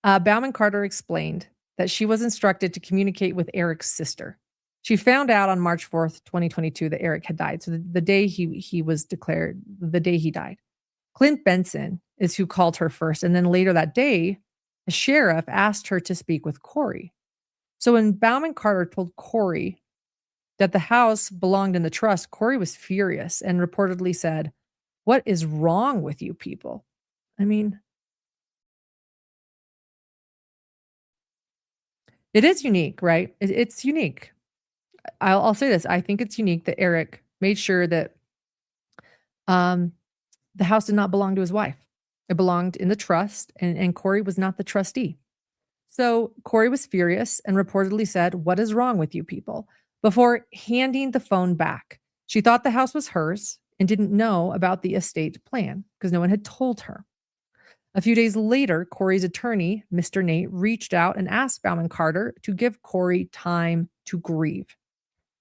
Bauman Carter explained that she was instructed to communicate with Eric's sister. She found out on March 4th, 2022, that Eric had died. So the day he was declared, the day he died. Clint Benson is who called her first. And then later that day, a sheriff asked her to speak with Kouri. So when Bauman Carter told Kouri that the house belonged in the trust, Kouri was furious and reportedly said, "What is wrong with you people?" I mean, it is unique, right? It's unique. I'll say this. I think it's unique that Eric made sure that the house did not belong to his wife. It belonged in the trust, and Kouri was not the trustee. So Kouri was furious and reportedly said, "What is wrong with you people?" before handing the phone back. She thought the house was hers and didn't know about the estate plan because no one had told her. A few days later, Kouri's attorney, Mr. Nate, reached out and asked Bauman Carter to give Kouri time to grieve.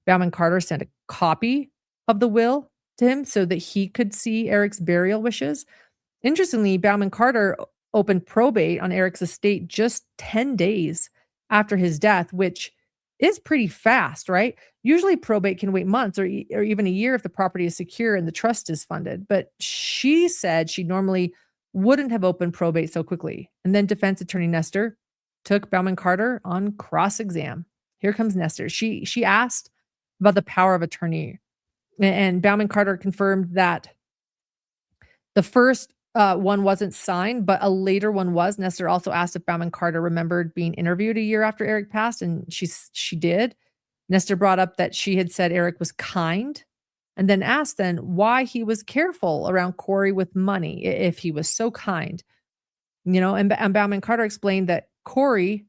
Bauman Carter sent a copy of the will to him so that he could see Eric's burial wishes. Interestingly, Bauman Carter opened probate on Eric's estate just 10 days after his death, which is pretty fast, right? Usually probate can wait months or even a year if the property is secure and the trust is funded. But she said she normally wouldn't have opened probate so quickly. And then defense attorney Nestor took Bauman Carter on cross-exam. Here comes Nestor. She asked about the power of attorney. And Bauman Carter confirmed that the first one wasn't signed, but a later one was. Nestor also asked if Bauman Carter remembered being interviewed a year after Eric passed, and she did. Nestor brought up that she had said Eric was kind, and then asked then why he was careful around Kouri with money if he was so kind. And Bauman Carter explained that Kouri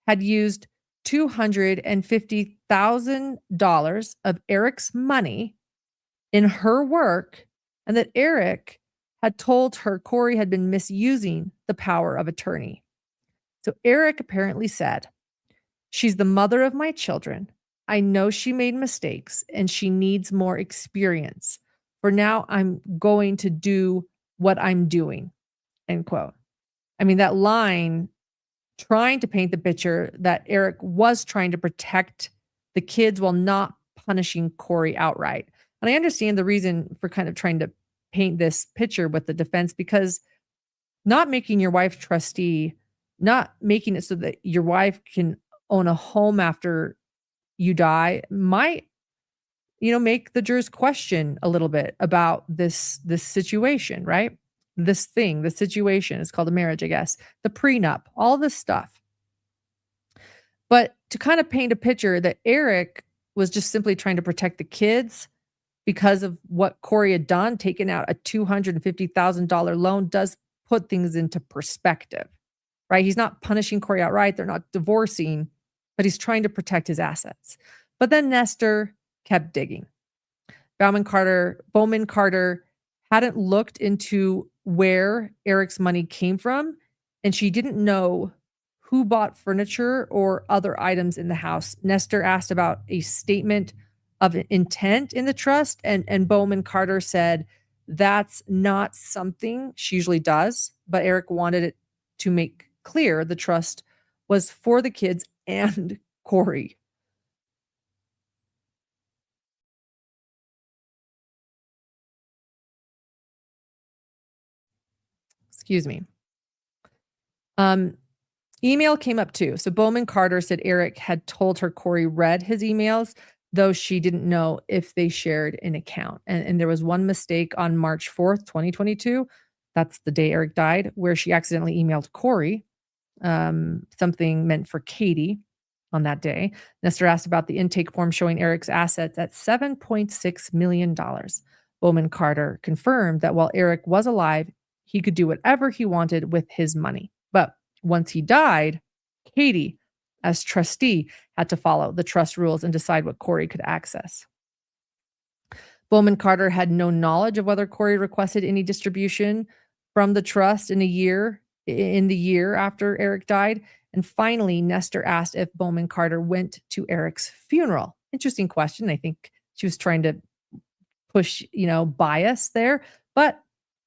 had used $250,000 of Eric's money in her work, and that Eric had told her Kouri had been misusing the power of attorney. So Eric apparently said, "She's the mother of my children. I know she made mistakes and she needs more experience. For now, I'm going to do what I'm doing," end quote. I mean, that line trying to paint the picture that Eric was trying to protect the kids while not punishing Kouri outright. And I understand the reason for kind of trying to paint this picture with the defense, because not making your wife trustee, not making it so that your wife can own a home after you die might, make the jurors question a little bit about this situation, right? The situation is called a marriage, I guess, the prenup, all this stuff. But to kind of paint a picture that Eric was just simply trying to protect the kids because of what Kouri had done, taking out a $250,000 loan, does put things into perspective, right? He's not punishing Kouri outright. They're not divorcing, but he's trying to protect his assets. But then Nestor kept digging. Bauman Carter hadn't looked into where Eric's money came from, and she didn't know who bought furniture or other items in the house. Nestor asked about a statement of intent in the trust, and Bauman Carter said that's not something she usually does, but Eric wanted it to make clear the trust was for the kids and Kouri. Excuse me. Email came up too. So Bauman Carter said Eric had told her Kouri read his emails, though she didn't know if they shared an account. And there was one mistake on March 4th, 2022. That's the day Eric died, where she accidentally emailed Kouri something meant for Katie on that day. Nestor asked about the intake form showing Eric's assets at $7.6 million. Bowman Carter confirmed that while Eric was alive, he could do whatever he wanted with his money. But once he died, Katie, as trustee, had to follow the trust rules and decide what Kouri could access. Bowman Carter had no knowledge of whether Kouri requested any distribution from the trust in the year after Eric died. And finally, Nestor asked if Bowman Carter went to Eric's funeral. Interesting question. I think she was trying to push, bias there. But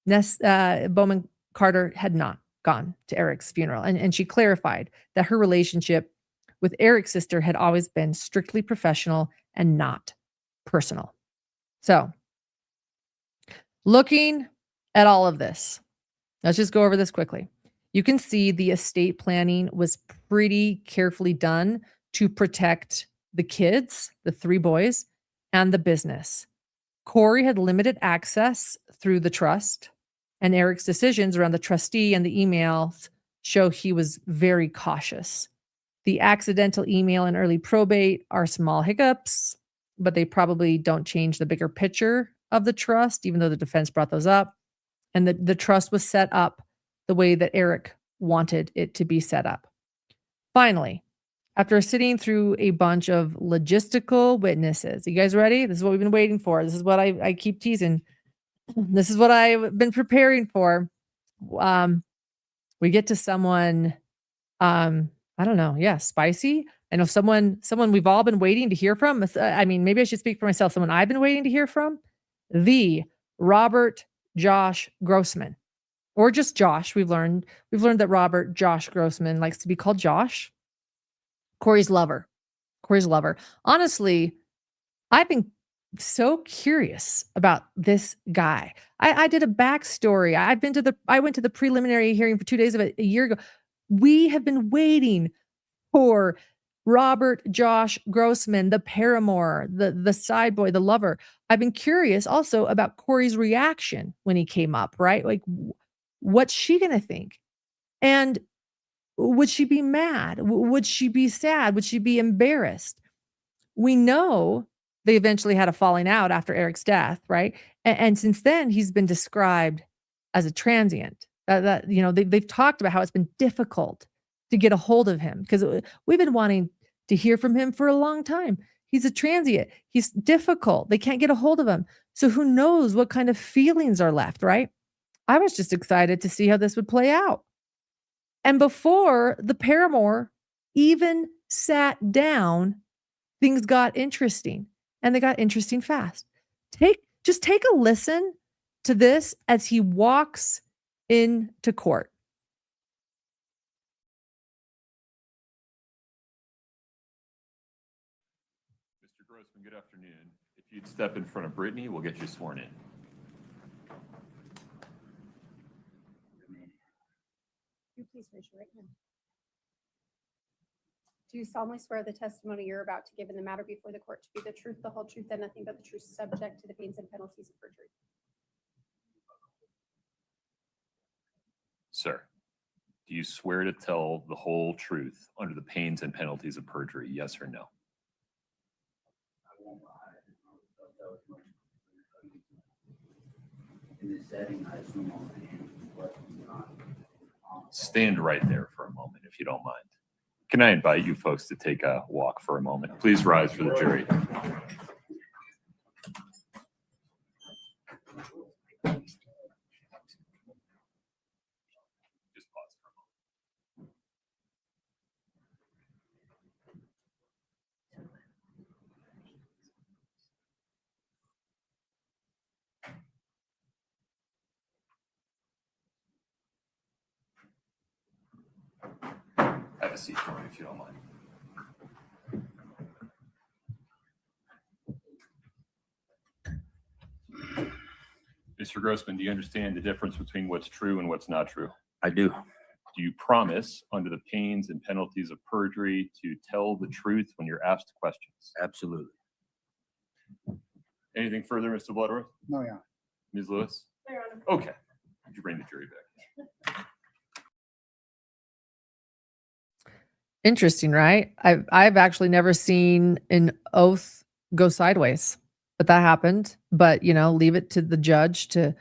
Bowman Carter had not gone to Eric's funeral. And she clarified that her relationship with Eric's sister had always been strictly professional and not personal. So, looking at all of this, let's just go over this quickly. You can see the estate planning was pretty carefully done to protect the kids, the 3 boys, and the business. Kouri had limited access through the trust, and Eric's decisions around the trustee and the emails show he was very cautious. The accidental email and early probate are small hiccups, but they probably don't change the bigger picture of the trust, even though the defense brought those up. And the trust was set up the way that Eric wanted it to be set up. Finally, after sitting through a bunch of logistical witnesses, you guys ready? This is what we've been waiting for. This is what I keep teasing. This is what I've been preparing for. We get to someone, I don't know. Yeah, spicy. I know someone we've all been waiting to hear from. I mean, maybe I should speak for myself. Someone I've been waiting to hear from, the Robert Josh Grossman, or just Josh. We've learned that Robert Josh Grossman likes to be called Josh. Kouri's lover. Honestly, I've been so curious about this guy. I did a backstory. I went to the preliminary hearing for 2 days of it a year ago. We have been waiting for Robert Josh Grossman, the paramour, the side boy, the lover. I've been curious also about Kouri's reaction when he came up, right? Like, what's she going to think? And would she be mad? Would she be sad? Would she be embarrassed? We know they eventually had a falling out after Eric's death, right? And since then, he's been described as a transient. They've talked about how it's been difficult to get a hold of him because we've been wanting to hear from him for a long time. He's a transient. He's difficult. They can't get a hold of him. So who knows what kind of feelings are left, right? I was just excited to see how this would play out. And before the paramour even sat down, things got interesting, and they got interesting fast. Just take a listen to this as he walks into court.
Mr. Grossman, good afternoon. If you'd step in front of Brittany, we'll get you sworn in.
Please raise your right hand. Do you solemnly swear the testimony you're about to give in the matter before the court to be the truth, the whole truth, and nothing but the truth, subject to the pains and penalties of perjury?
Sir, do you swear to tell the whole truth under the pains and penalties of perjury, yes or no?
I won't lie. I'll tell as much in this setting. I assume all the answers to questions not.
Stand right there for a moment, if you don't mind. Can I invite you folks to take a walk for a moment? Please rise for the jury. Just pause for a moment. Have a seat for me if you don't mind. Mr. Grossman, do you understand the difference between what's true and what's not true?
I do.
Do you promise, under the pains and penalties of perjury, to tell the truth when you're asked questions?
Absolutely.
Anything further, Mr. Bloodworth?
No, yeah.
Ms. Lewis?
No, Your Honor.
Okay. Would you bring the jury back?
Interesting, right? I've actually never seen an oath go sideways. but that happened. But, leave it to the judge to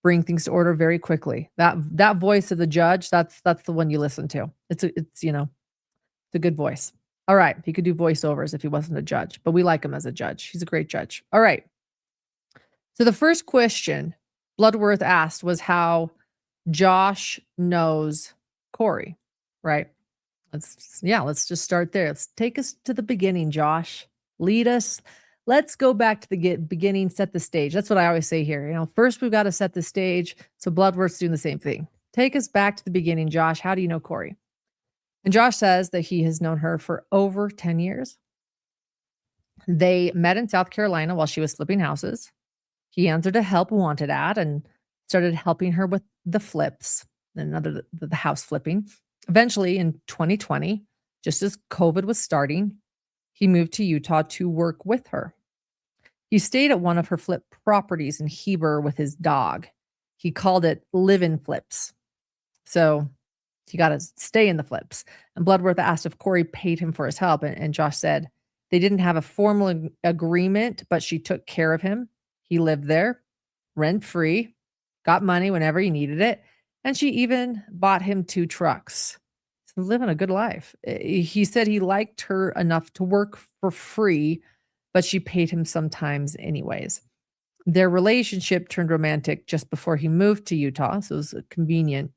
bring things to order very quickly. That voice of the judge, that's the one you listen to. It's a good voice. All right. He could do voiceovers if he wasn't a judge, but we like him as a judge. He's a great judge. All right. So the first question Bloodworth asked was how Josh knows Kouri, right? Let's just start there. Let's take us to the beginning, Josh. Lead us. Let's go back to the beginning, set the stage. That's what I always say here. First we've got to set the stage. So Bloodworth's doing the same thing. Take us back to the beginning, Josh. How do you know Kouri? And Josh says that he has known her for over 10 years. They met in South Carolina while she was flipping houses. He answered a help wanted ad and started helping her with the flips, the house flipping. Eventually, in 2020, just as COVID was starting, he moved to Utah to work with her. He stayed at one of her flip properties in Heber with his dog. He called it live-in flips. So you got to stay in the flips. And Bloodworth asked if Kouri paid him for his help. And Josh said they didn't have a formal agreement, but she took care of him. He lived there rent-free, got money whenever he needed it. And she even bought him 2 trucks. So living a good life. He said he liked her enough to work for free, but she paid him sometimes anyways. Their relationship turned romantic just before he moved to Utah. So it was a convenient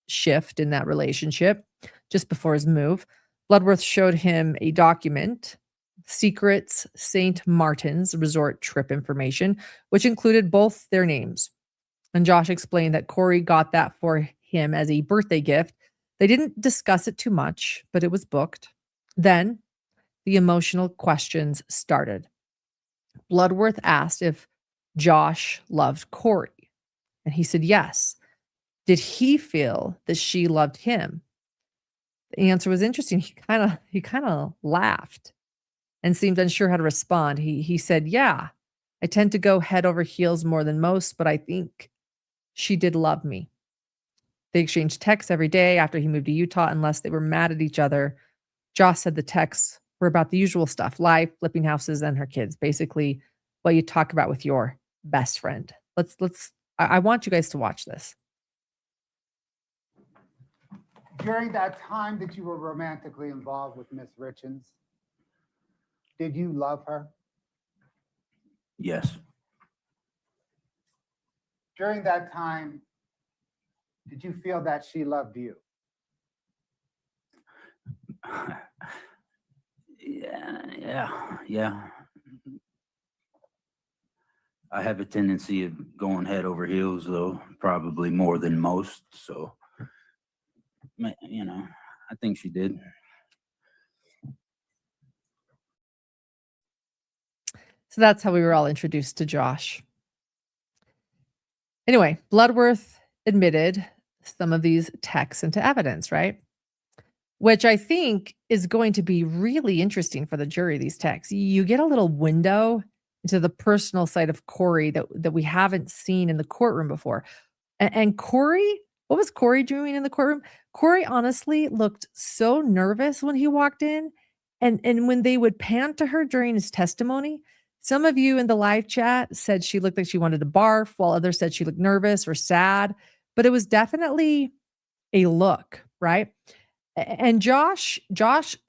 shift in that relationship just before his move. Bloodworth showed him a document, Secrets St. Martin's resort trip information, which included both their names. And Josh explained that Kouri got that for him as a birthday gift. They didn't discuss it too much, but it was booked. Then the emotional questions started. Bloodworth asked if Josh loved Kouri, and he said yes. Did he feel that she loved him? The answer was interesting. He kind of laughed and seemed unsure how to respond. He said, "Yeah, I tend to go head over heels more than most, but I think she did love me." They exchanged texts every day after he moved to Utah, unless they were mad at each other. Josh said the texts were about the usual stuff, life, flipping houses, and her kids. Basically, what you talk about with your best friend. I want you guys to watch this.
During that time that you were romantically involved with Miss Richins, did you love her?
Yes.
During that time, did you feel that she loved you?
Yeah. I have a tendency of going head over heels, though, probably more than most. So, I think she did.
So that's how we were all introduced to Josh. Anyway, Bloodworth admitted some of these texts into evidence, right? Which I think is going to be really interesting for the jury, these texts. You get a little window into the personal side of Kouri that we haven't seen in the courtroom before. And Kouri, what was Kouri doing in the courtroom? Kouri honestly looked so nervous when he walked in. And when they would pan to her during his testimony, some of you in the live chat said she looked like she wanted to barf, while others said she looked nervous or sad. But it was definitely a look, right? And Josh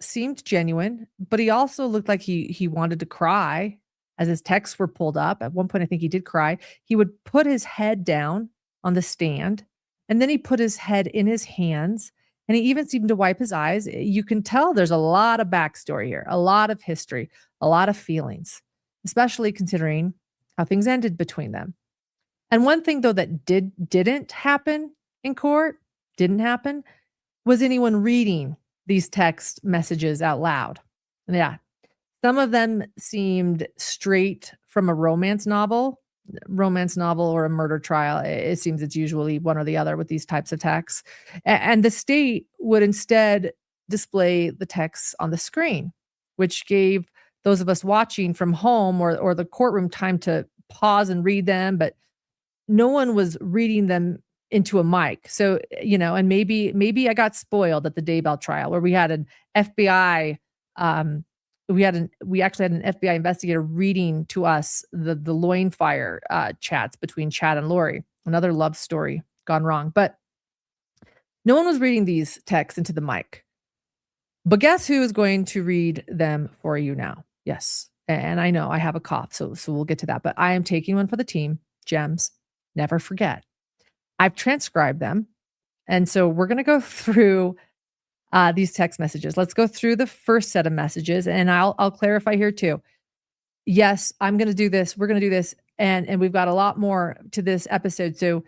seemed genuine, but he also looked like he wanted to cry as his texts were pulled up. At one point, I think he did cry. He would put his head down on the stand, and then he put his head in his hands, and he even seemed to wipe his eyes. You can tell there's a lot of backstory here, a lot of history, a lot of feelings, especially considering how things ended between them. And one thing, though, that didn't happen in court, was anyone reading these text messages out loud. Yeah. Some of them seemed straight from a romance novel or a murder trial. It seems it's usually one or the other with these types of texts. And the state would instead display the texts on the screen, which gave those of us watching from home or the courtroom time to pause and read them, but no one was reading them into a mic. So, and maybe I got spoiled at the Daybell trial where we had an FBI, it we actually had an FBI investigator reading to us the loin fire chats between Chad and Lori. Another love story gone wrong. But no one was reading these texts into the mic. But guess who is going to read them for you now? Yes. And I know I have a cough, so we'll get to that. But I am taking one for the team. Gems, never forget. I've transcribed them. And so we're going to go through these text messages. Let's go through the first set of messages, and I'll clarify here too. Yes, I'm going to do this. We're going to do this. And we've got a lot more to this episode. So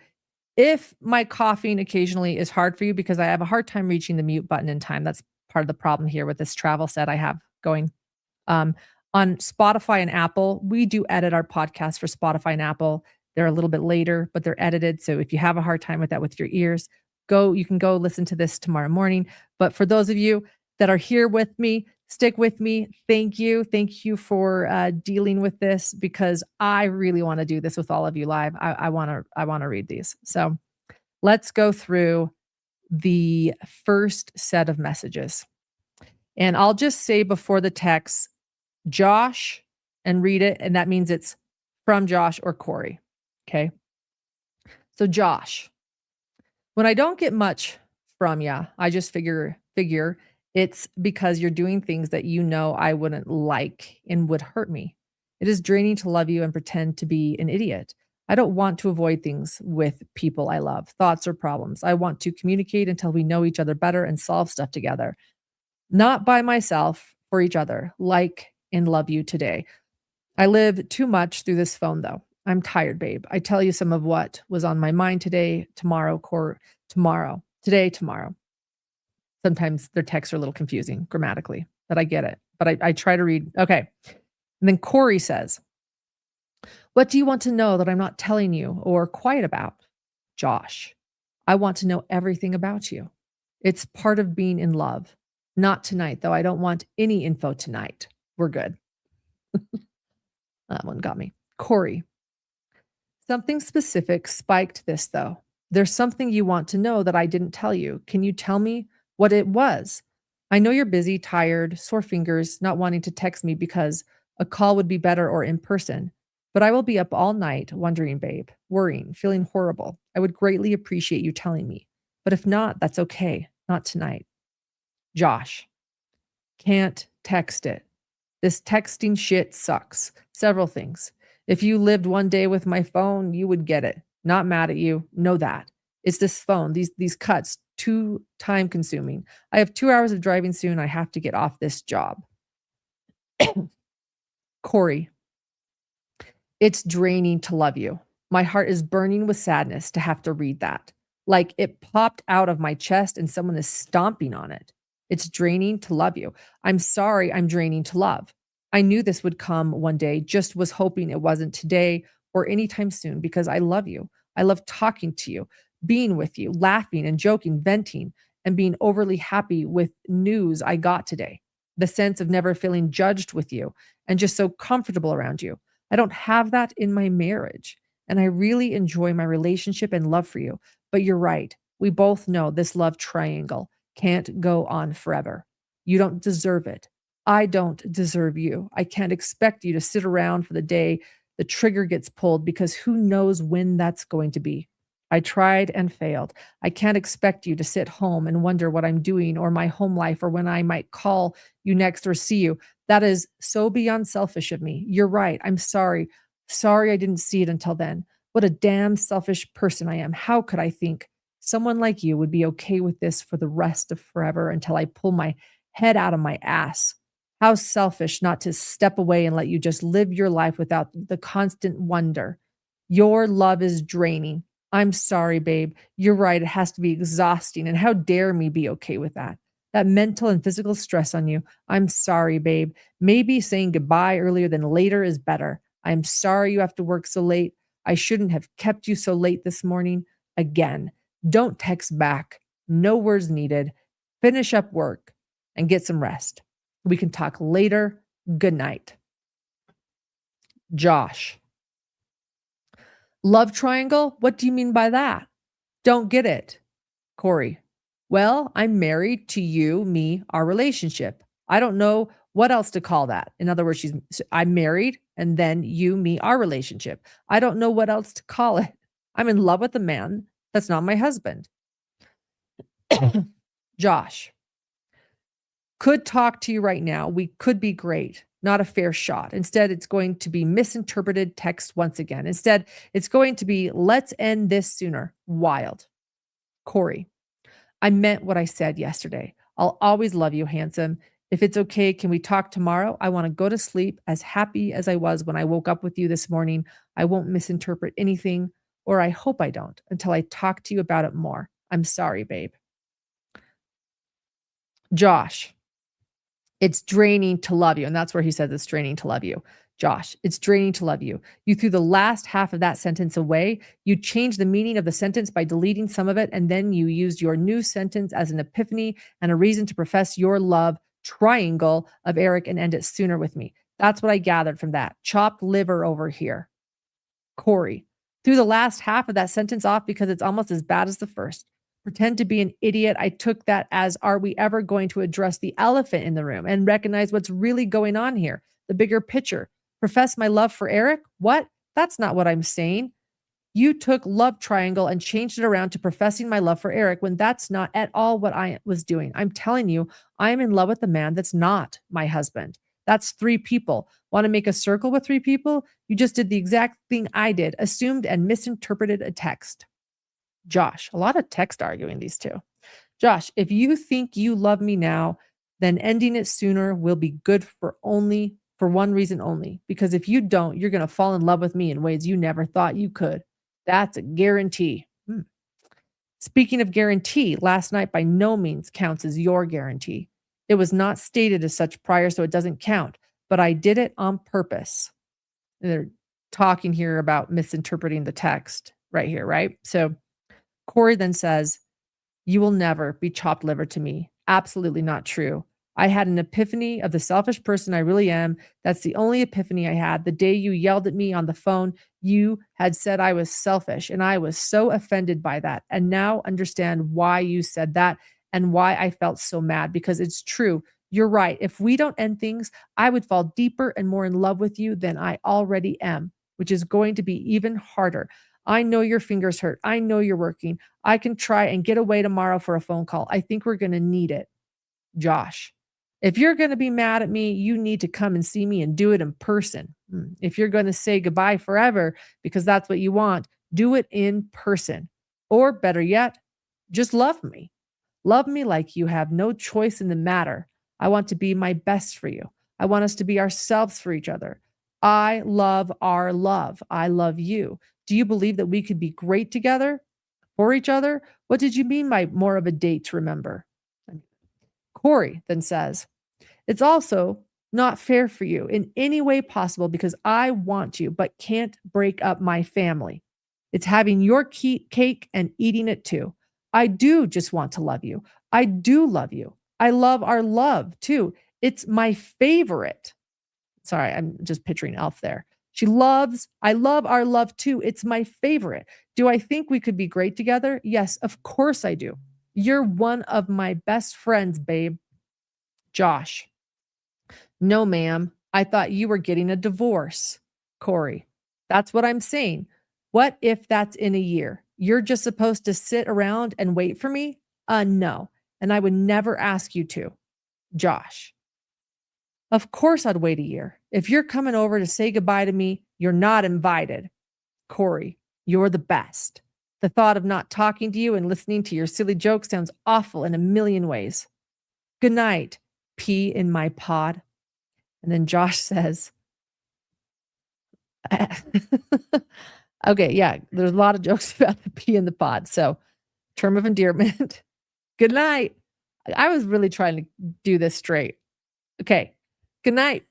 if my coughing occasionally is hard for you because I have a hard time reaching the mute button in time, that's part of the problem here with this travel set I have going. On Spotify and Apple, we do edit our podcast for Spotify and Apple. They're a little bit later, but they're edited. So if you have a hard time with that with your ears, you can go listen to this tomorrow morning. But for those of you that are here with me, stick with me. Thank you. Thank you for dealing with this, because I really want to do this with all of you live. I want to read these. So let's go through the first set of messages. And I'll just say before the text, Josh, and read it. And that means it's from Josh or Kouri. Okay. So Josh, when I don't get much from you, I just figure it's because you're doing things that you know I wouldn't like and would hurt me. It is draining to love you and pretend to be an idiot. I don't want to avoid things with people I love, thoughts or problems. I want to communicate until we know each other better and solve stuff together. Not by myself, for each other, like and love you today. I live too much through this phone though. I'm tired, babe. I tell you some of what was on my mind today, tomorrow. Sometimes their texts are a little confusing grammatically, but I get it. But I try to read. Okay. And then Kouri says, what do you want to know that I'm not telling you or quiet about? Josh, I want to know everything about you. It's part of being in love. Not tonight, though. I don't want any info tonight. We're good. That one got me. Kouri, something specific spiked this, though. There's something you want to know that I didn't tell you. Can you tell me what it was? I know you're busy, tired, sore fingers, not wanting to text me because a call would be better or in person. But I will be up all night wondering, babe, worrying, feeling horrible. I would greatly appreciate you telling me. But if not, that's okay. Not tonight. Josh, can't text it. This texting shit sucks. Several things. If you lived one day with my phone, you would get it. Not mad at you. Know that. It's this phone, these cuts, too time consuming. I have 2 hours of driving soon. I have to get off this job. Kouri, it's draining to love you. My heart is burning with sadness to have to read that. Like it popped out of my chest and someone is stomping on it. It's draining to love you. I'm sorry I'm draining to love. I knew this would come one day, just was hoping it wasn't today or anytime soon because I love you. I love talking to you, being with you, laughing and joking, venting, and being overly happy with news I got today. The sense of never feeling judged with you and just so comfortable around you. I don't have that in my marriage, and I really enjoy my relationship and love for you. But you're right. We both know this love triangle can't go on forever. You don't deserve it. I don't deserve you. I can't expect you to sit around for the day the trigger gets pulled because who knows when that's going to be. I tried and failed. I can't expect you to sit home and wonder what I'm doing or my home life or when I might call you next or see you. That is so beyond selfish of me. You're right. I'm sorry. Sorry I didn't see it until then. What a damn selfish person I am. How could I think someone like you would be okay with this for the rest of forever until I pull my head out of my ass? How selfish not to step away and let you just live your life without the constant wonder. Your love is draining. I'm sorry, babe. You're right. It has to be exhausting. And how dare me be okay with that? That mental and physical stress on you. I'm sorry, babe. Maybe saying goodbye earlier than later is better. I'm sorry you have to work so late. I shouldn't have kept you so late this morning. Again, don't text back. No words needed. Finish up work and get some rest. We can talk later. Good night. Josh. Love triangle? What do you mean by that? Don't get it. Kouri. Well, I'm married to you, me, our relationship. I don't know What else to call that? In other words, I'm married and then you, me, our relationship. I don't know what else to call it. I'm in love with a man that's not my husband. Josh, could talk to you right now. We could be great. Not a fair shot. Instead, it's going to be misinterpreted text once again. Instead, it's going to be, let's end this sooner. Wild. Kouri, I meant what I said yesterday. I'll always love you, handsome. If it's okay, can we talk tomorrow? I want to go to sleep as happy as I was when I woke up with you this morning. I won't misinterpret anything, or I hope I don't, until I talk to you about it more. I'm sorry, babe. Josh, it's draining to love you. And that's where he says it's draining to love you. Josh, it's draining to love you. You threw the last half of that sentence away. You changed the meaning of the sentence by deleting some of it. And then you used your new sentence as an epiphany and a reason to profess your love triangle of Eric and end it sooner with me. That's what I gathered from that. Chopped liver over here. Kouri, threw the last half of that sentence off because it's almost as bad as the first. Pretend to be an idiot. I took that as, are we ever going to address the elephant in the room and recognize what's really going on here? The bigger picture. Profess my love for Eric? What? That's not what I'm saying. You took love triangle and changed it around to professing my love for Eric when that's not at all what I was doing. I'm telling you, I'm in love with a man that's not my husband. That's 3 people. Want to make a circle with 3 people? You just did the exact thing I did, assumed and misinterpreted a text. Josh, a lot of text arguing these two. Josh, if you think you love me now, then ending it sooner will be good for one reason only. Because if you don't, you're going to fall in love with me in ways you never thought you could. That's a guarantee. Speaking of guarantee, last night by no means counts as your guarantee. It was not stated as such prior, so it doesn't count. But I did it on purpose. And they're talking here about misinterpreting the text right here, right? So Kouri then says, you will never be chopped liver to me. Absolutely not true. I had an epiphany of the selfish person I really am. That's the only epiphany I had. The day you yelled at me on the phone, you had said I was selfish, and I was so offended by that. And now understand why you said that and why I felt so mad, because it's true. You're right. If we don't end things, I would fall deeper and more in love with you than I already am, which is going to be even harder. I know your fingers hurt. I know you're working. I can try and get away tomorrow for a phone call. I think we're going to need it. Josh, if you're going to be mad at me, you need to come and see me and do it in person. If you're going to say goodbye forever because that's what you want, do it in person. Or better yet, just love me. Love me like you have no choice in the matter. I want to be my best for you. I want us to be ourselves for each other. I love our love. I love you. Do you believe that we could be great together for each other? What did you mean by more of a date to remember? Kouri then says, it's also not fair for you in any way possible because I want you, but can't break up my family. It's having your cake and eating it too. I do just want to love you. I do love you. I love our love too. It's my favorite. Sorry, I'm just picturing Elf there. I love our love too. It's my favorite. Do I think we could be great together? Yes, of course I do. You're one of my best friends, babe. Josh. No, ma'am. I thought you were getting a divorce. Kouri. That's what I'm saying. What if that's in a year? You're just supposed to sit around and wait for me? No. And I would never ask you to. Josh. Of course I'd wait a year. If you're coming over to say goodbye to me, you're not invited. Kouri, you're the best. The thought of not talking to you and listening to your silly jokes sounds awful in a million ways. Good night, pee in my pod. And then Josh says, okay, yeah, there's a lot of jokes about the pee in the pod. So term of endearment. Good night. I was really trying to do this straight. Okay. Good night.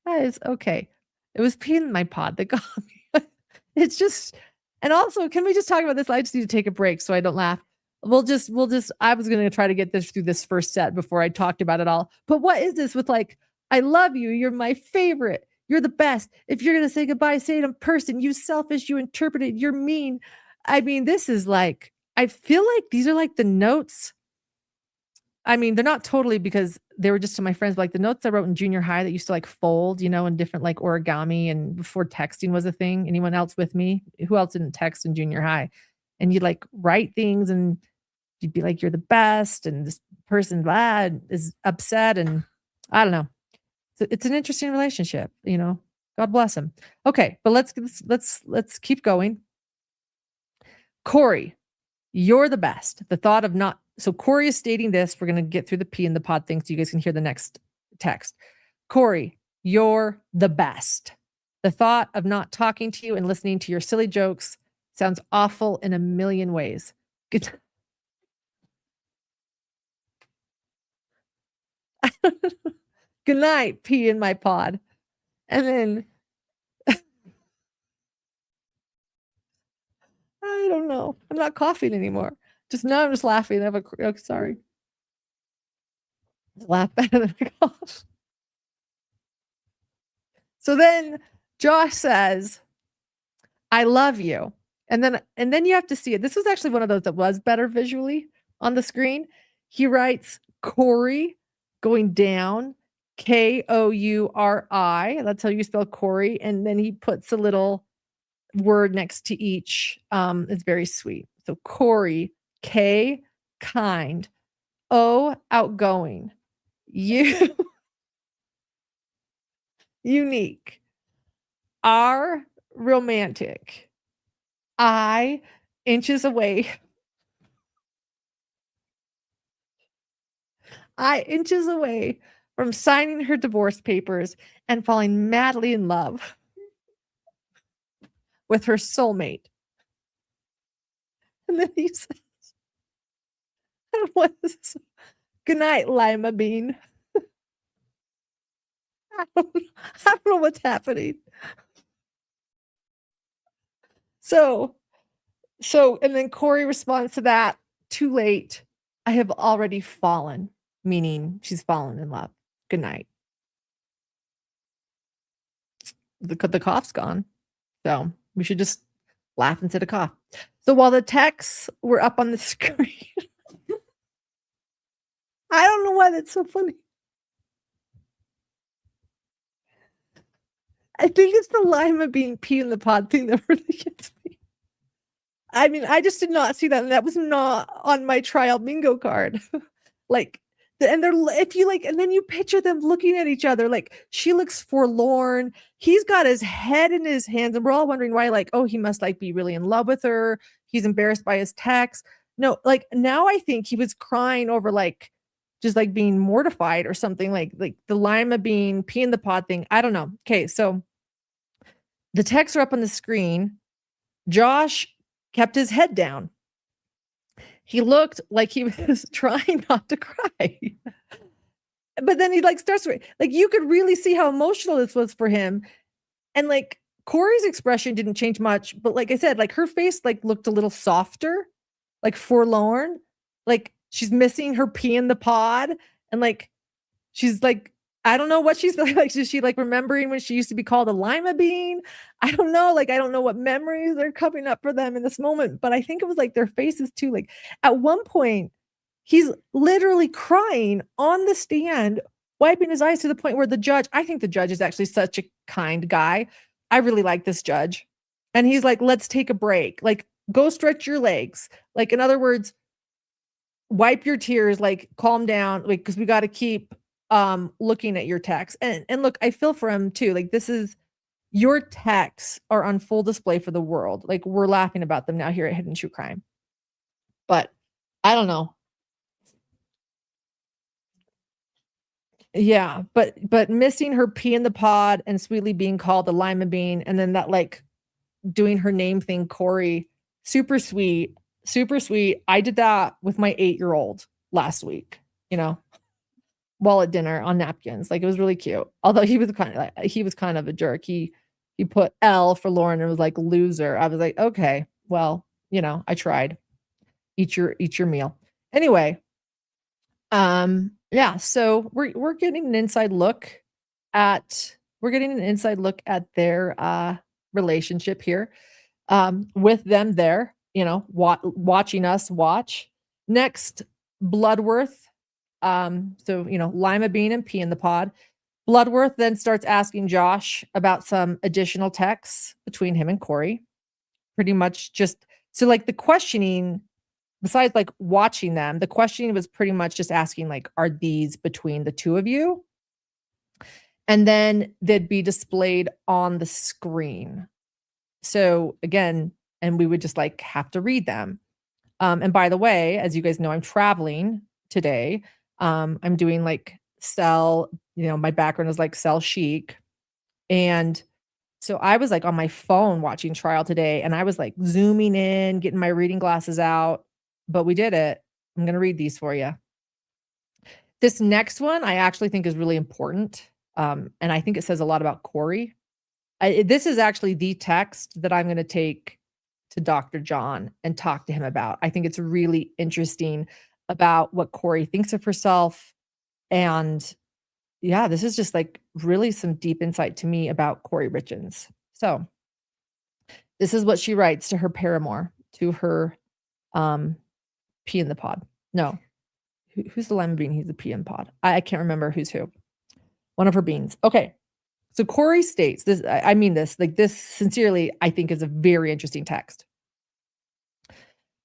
Guys, okay. It was pee in my pod that got me. It's just, and also, can we just talk about this? I just need to take a break so I don't laugh. We'll just, I was going to try to get this through this first set before I talked about it all. But what is this with like, I love you. You're my favorite. You're the best. If you're going to say goodbye, say it in person. You selfish. You interpret it. You're mean. I mean, this is like, I feel like these are like the notes I mean, they're not totally because they were just to my friends, but like the notes I wrote in junior high that used to like fold, in different like origami and before texting was a thing. Anyone else with me? Who else didn't text in junior high? And you'd like write things and you'd be like, you're the best. And this person blah, is upset. And I don't know. So it's an interesting relationship, God bless him. Okay, but let's keep going. Kouri, you're the best. The thought of not, so Kouri is stating this. We're going to get through the pee in the pod thing so you guys can hear the next text. Kouri, you're the best. The thought of not talking to you and listening to your silly jokes sounds awful in a million ways. Good night, pee in my pod. And then I don't know. I'm not coughing anymore. I'm just laughing. I have sorry. Laugh better than I cough. So then Josh says, I love you. And then you have to see it. This was actually one of those that was better visually on the screen. He writes Kouri going down, Kouri. That's how you spell Kouri. And then he puts a little word next to each. It's very sweet. So Kouri, K, kind, O, outgoing, U, unique, R, romantic, I, inches away. Inches away from signing her divorce papers and falling madly in love with her soulmate. And then he says, what is this? Good night, Lima Bean. I don't know what's happening. So, and then Kouri responds to that, too late. I have already fallen, meaning she's fallen in love. Good night. The cough's gone. So we should just laugh instead of cough. So while the texts were up on the screen, I don't know why that's so funny. I think it's the Lima being pee in the pod thing that really gets me. I mean, I just did not see that, and that was not on my trial bingo card. And then you picture them looking at each other, like she looks forlorn. He's got his head in his hands, and we're all wondering why, he must be really in love with her. He's embarrassed by his text. No, now I think he was crying over just being mortified or something, like the Lima being pee in the pod thing. I don't know. Okay, so the texts are up on the screen. Josh kept his head down. He looked like he was trying not to cry. But then he starts you could really see how emotional this was for him. And Kouri's expression didn't change much, but like I said, her face looked a little softer, forlorn, she's missing her pee in the pod, and she's I don't know what she's like. Is she remembering when she used to be called a Lima bean? I don't know. I don't know what memories are coming up for them in this moment, but I think it was their faces too. At one point, he's literally crying on the stand, wiping his eyes to the point where I think the judge is actually such a kind guy. I really like this judge. And he's let's take a break. Go stretch your legs. In other words, wipe your tears, calm down, because we got to keep looking at your text. And look, I feel for him too. This is your texts are on full display for the world. We're laughing about them now here at Hidden True Crime. But I don't know. Yeah, but missing her pee in the pod and sweetly being called a Lima bean, and then that doing her name thing, Kouri, super sweet, super sweet. I did that with my 8-year-old last week, while at dinner on napkins. It was really cute. Although he was kind of a jerk. He put L for Lauren and was loser. I was okay, well, I tried. Eat your meal. Anyway, yeah, so we're getting an inside look at their relationship here, with them there, watching us watch. Next, Bloodworth So, Lima bean and pea in the pod. Bloodworth then starts asking Josh about some additional texts between him and Kouri. Pretty much just, so like the questioning, besides like watching them, the questioning was pretty much just asking like, are these between the two of you? And then they'd be displayed on the screen. So again, and we would just like have to read them. And by the way, as you guys know, I'm traveling today. I'm doing like cell, my background is like cell chic. And so I was like on my phone watching trial today, and I was like zooming in, getting my reading glasses out, but we did it. I'm going to read these for you. This next one I actually think is really important. And I think it says a lot about Kouri. This is actually the text that I'm going to take to Dr. John and talk to him about. I think it's really interesting about what Kouri thinks of herself. And yeah, this is just like really some deep insight to me about Kouri Richins. So this is what she writes to her paramour, to her pea in the pod. No, who's the lima bean? He's the pea in the pod. I can't remember who's who. One of her beans. Okay. So Kouri states this, I mean this, like this sincerely, I think is a very interesting text.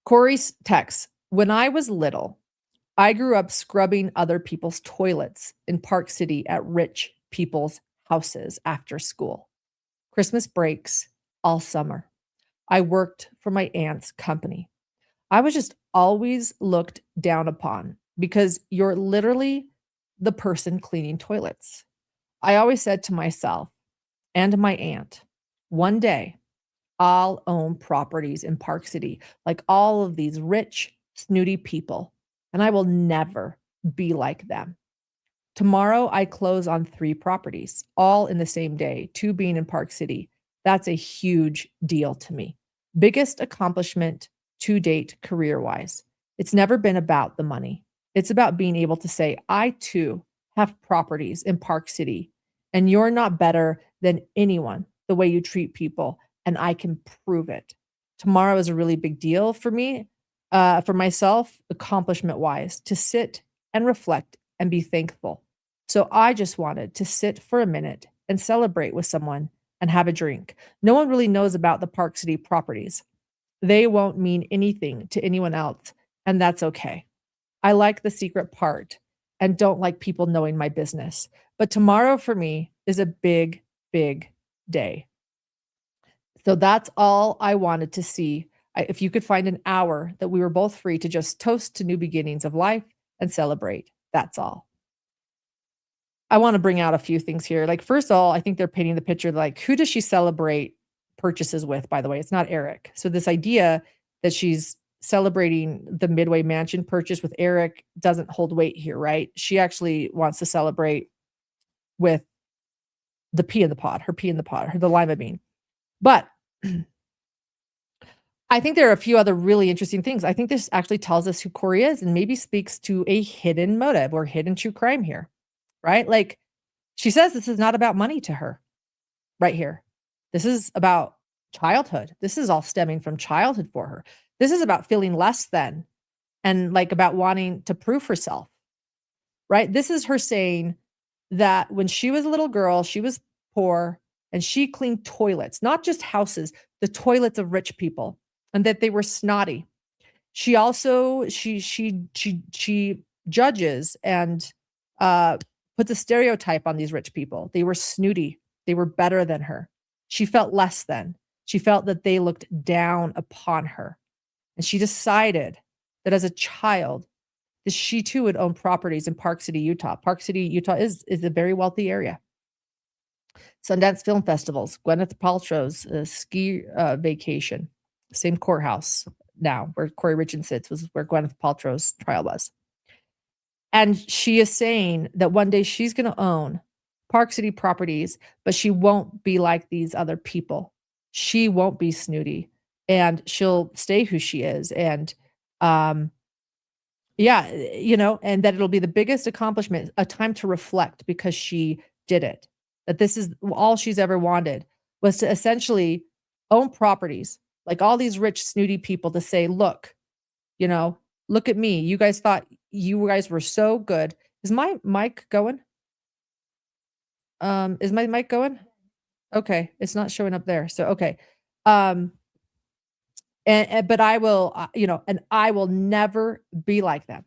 Kouri's text, when I was little, I grew up scrubbing other people's toilets in Park City at rich people's houses after school. Christmas breaks, all summer. I worked for my aunt's company. I was just always looked down upon because you're literally the person cleaning toilets. I always said to myself and my aunt, one day I'll own properties in Park City like all of these rich, snooty people, and I will never be like them. Tomorrow I close on 3 properties, all in the same day, 2 being in Park City. That's a huge deal to me. Biggest accomplishment to date career-wise. It's never been about the money. It's about being able to say, I too have properties in Park City, and you're not better than anyone the way you treat people, and I can prove it. Tomorrow is a really big deal for me, for myself, accomplishment-wise, to sit and reflect and be thankful. So I just wanted to sit for a minute and celebrate with someone and have a drink. No one really knows about the Park City properties. They won't mean anything to anyone else, and that's okay. I like the secret part and don't like people knowing my business. But tomorrow for me is a big, big day. So that's all I wanted to see. If you could find an hour that we were both free to just toast to new beginnings of life and celebrate, that's all. I want to bring out a few things here. Like, first of all, I think they're painting the picture like, who does she celebrate purchases with, by the way? It's not Eric. So this idea that she's celebrating the Midway Mansion purchase with Eric doesn't hold weight here, right? She actually wants to celebrate with the pea in the pod, her pea in the pod, the lima bean. But I think there are a few other really interesting things. I think this actually tells us who Kouri is and maybe speaks to a hidden motive or hidden true crime here, right? Like, she says this is not about money to her right here. This is about childhood. This is all stemming from childhood for her. This is about feeling less than and like about wanting to prove herself, right? This is her saying that when she was a little girl, she was poor and she cleaned toilets, not just houses, the toilets of rich people, and that they were snotty. She also, she judges and puts a stereotype on these rich people. They were snooty. They were better than her. She felt less than. She felt that they looked down upon her. And she decided that as a child, that she too would own properties in Park City, Utah. Park City, Utah is a very wealthy area. Sundance Film Festivals, Gwyneth Paltrow's ski vacation, same courthouse now where Kouri Richins sits was where Gwyneth Paltrow's trial was. And she is saying that one day she's going to own Park City properties, but she won't be like these other people. She won't be snooty and she'll stay who she is. And yeah, and that it'll be the biggest accomplishment, a time to reflect because she did it. That this is all she's ever wanted was to essentially own properties like all these rich, snooty people to say, look at me. You guys thought You guys were so good. Is my mic going? Is my mic going? Okay, it's not showing up there. So okay. Um, but I will, and I will never be like them.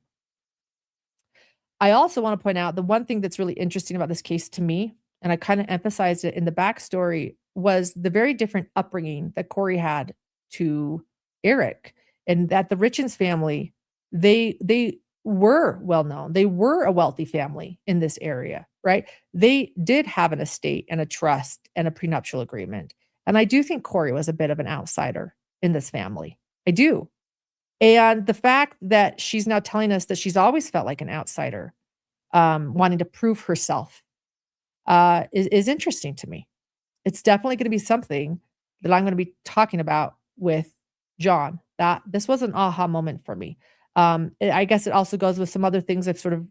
I also want to point out the one thing that's really interesting about this case to me, and I kind of emphasized it in the backstory, was the very different upbringing that Kouri had to Eric, and that the Richins family, they were well known. They were a wealthy family in this area, right? They did have an estate and a trust and a prenuptial agreement. And I do think Kouri was a bit of an outsider in this family. I do. And the fact that she's now telling us that she's always felt like an outsider, wanting to prove herself, is interesting to me. It's definitely going to be something that I'm going to be talking about with John. That this was an aha moment for me. I guess it also goes with some other things I've sort of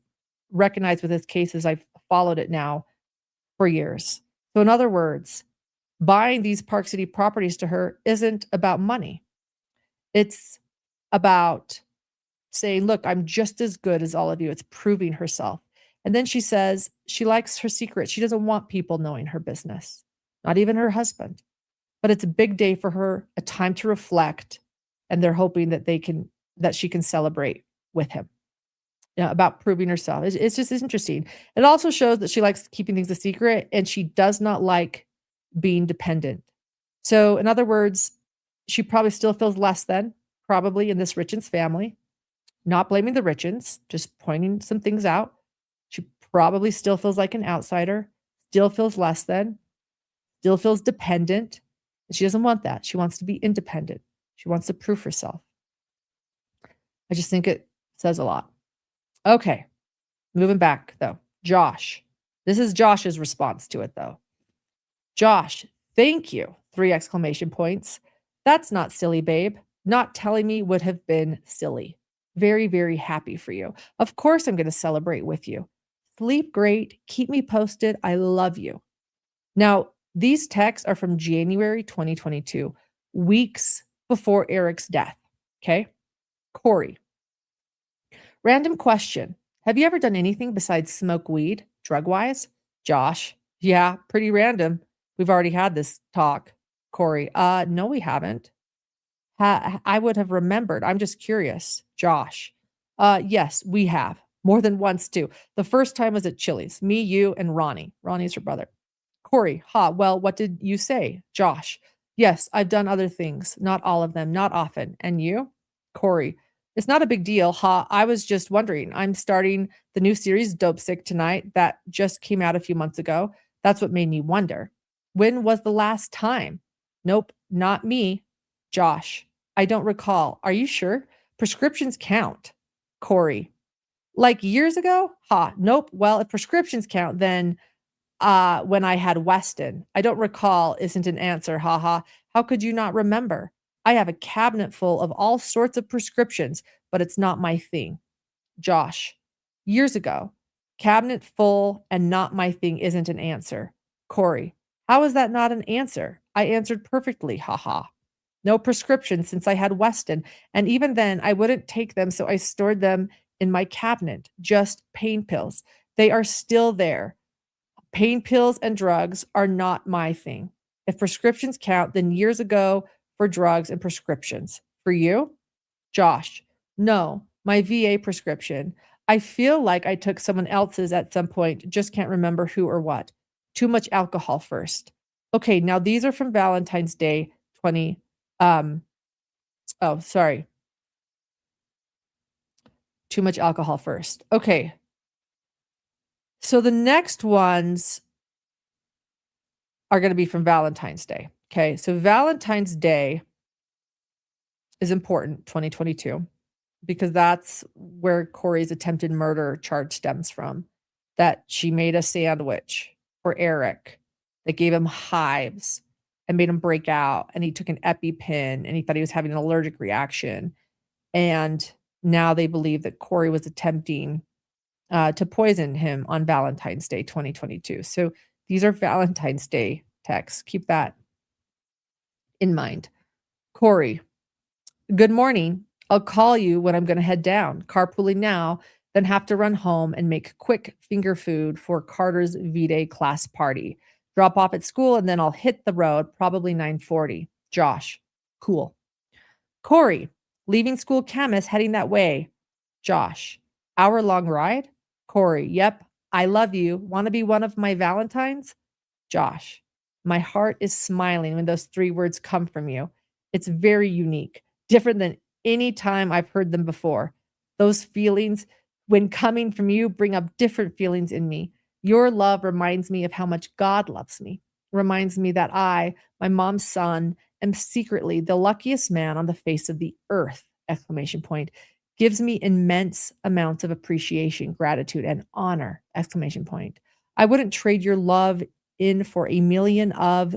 recognized with this case as I've followed it now for years. So in other words, buying these Park City properties to her isn't about money. It's about saying, look, I'm just as good as all of you. It's proving herself. And then she says she likes her secret. She doesn't want people knowing her business, not even her husband. But it's a big day for her, a time to reflect, and they're hoping that she can celebrate with him. About proving herself. It's just interesting. It also shows that she likes keeping things a secret, and she does not like being dependent. So in other words, she probably still feels less than, probably in this Richins family. Not blaming the Richins, just pointing some things out. She probably still feels like an outsider, still feels less than, still feels dependent. And she doesn't want that. She wants to be independent. She wants to prove herself. I just think it says a lot. Okay, moving back though. Josh. This is Josh's response to it though. Josh, thank you. 3 exclamation points. That's not silly, babe. Not telling me would have been silly. Very, very happy for you. Of course, I'm going to celebrate with you. Sleep great. Keep me posted. I love you. Now, these texts are from January 2022, weeks before Eric's death. Okay. Kouri. Random question. Have you ever done anything besides smoke weed, drug-wise? Josh. Yeah, pretty random. We've already had this talk. Kouri. No, we haven't. I would have remembered. I'm just curious. Josh. Yes, we have. More than once, too. The first time was at Chili's. Me, you, and Ronnie. Ronnie's her brother. Kouri. Well, what did you say? Josh. Yes, I've done other things. Not all of them. Not often. And you? Kouri. It's not a big deal. I was just wondering. I'm starting the new series, Dope Sick, tonight. That just came out a few months ago. That's what made me wonder. When was the last time? Nope, not me. Josh. I don't recall. Are you sure? Prescriptions count. Kouri. Like years ago? Nope. Well, if prescriptions count, then when I had Weston. I don't recall isn't an answer. How could you not remember? I have a cabinet full of all sorts of prescriptions, but it's not my thing. Josh. Years ago. Cabinet full and not my thing isn't an answer. Kouri. How is that not an answer? I answered perfectly. No prescription since I had Weston. And even then, I wouldn't take them, so I stored them in my cabinet. Just pain pills. They are still there. Pain pills and drugs are not my thing. If prescriptions count, then years ago for drugs and prescriptions. For you? Josh. No, my VA prescription. I feel like I took someone else's at some point. Just can't remember who or what. Too much alcohol first. Okay, now these are from Valentine's Day 20. Sorry. Too much alcohol first. Okay. So the next ones are going to be from Valentine's Day. Okay. So Valentine's Day is important, 2022, because that's where Kouri's attempted murder charge stems from. That she made a sandwich for Eric that gave him hives and made him break out. And he took an EpiPen and he thought he was having an allergic reaction. And now they believe that Kouri was attempting to poison him on Valentine's Day 2022. So these are Valentine's Day texts. Keep that in mind. Kouri, good morning. I'll call you when I'm going to head down. Carpooling now. then have to run home and make quick finger food for Carter's V-Day class party. Drop off at school, and then I'll hit the road, probably 9:40. Josh, cool. Kouri, leaving school chemist, heading that way. Josh, hour-long ride? Kouri, yep, I love you. Want to be one of my Valentines? Josh, my heart is smiling when those 3 words come from you. It's very unique, different than any time I've heard them before. Those feelings, when coming from you, bring up different feelings in me. Your love reminds me of how much God loves me, reminds me that I, my mom's son, am secretly the luckiest man on the face of the earth, exclamation point. Gives me immense amounts of appreciation, gratitude, and honor, exclamation point. I wouldn't trade your love in for a million of ...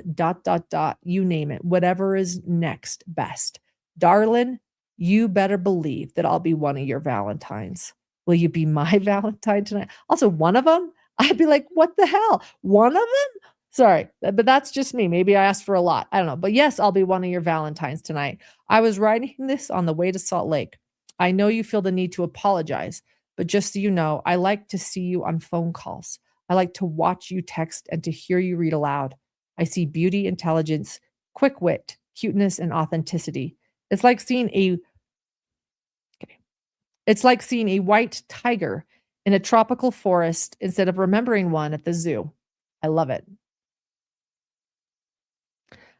you name it, whatever is next best. Darling, you better believe that I'll be one of your Valentines. Will you be my Valentine tonight? Also, one of them? I'd be like, what the hell? One of them? Sorry, but that's just me. Maybe I asked for a lot. I don't know. But yes, I'll be one of your Valentines tonight. I was writing this on the way to Salt Lake. I know you feel the need to apologize, but just so you know, I like to see you on phone calls. I like to watch you text and to hear you read aloud. I see beauty, intelligence, quick wit, cuteness, and authenticity. It's like seeing a white tiger in a tropical forest instead of remembering one at the zoo. I love it.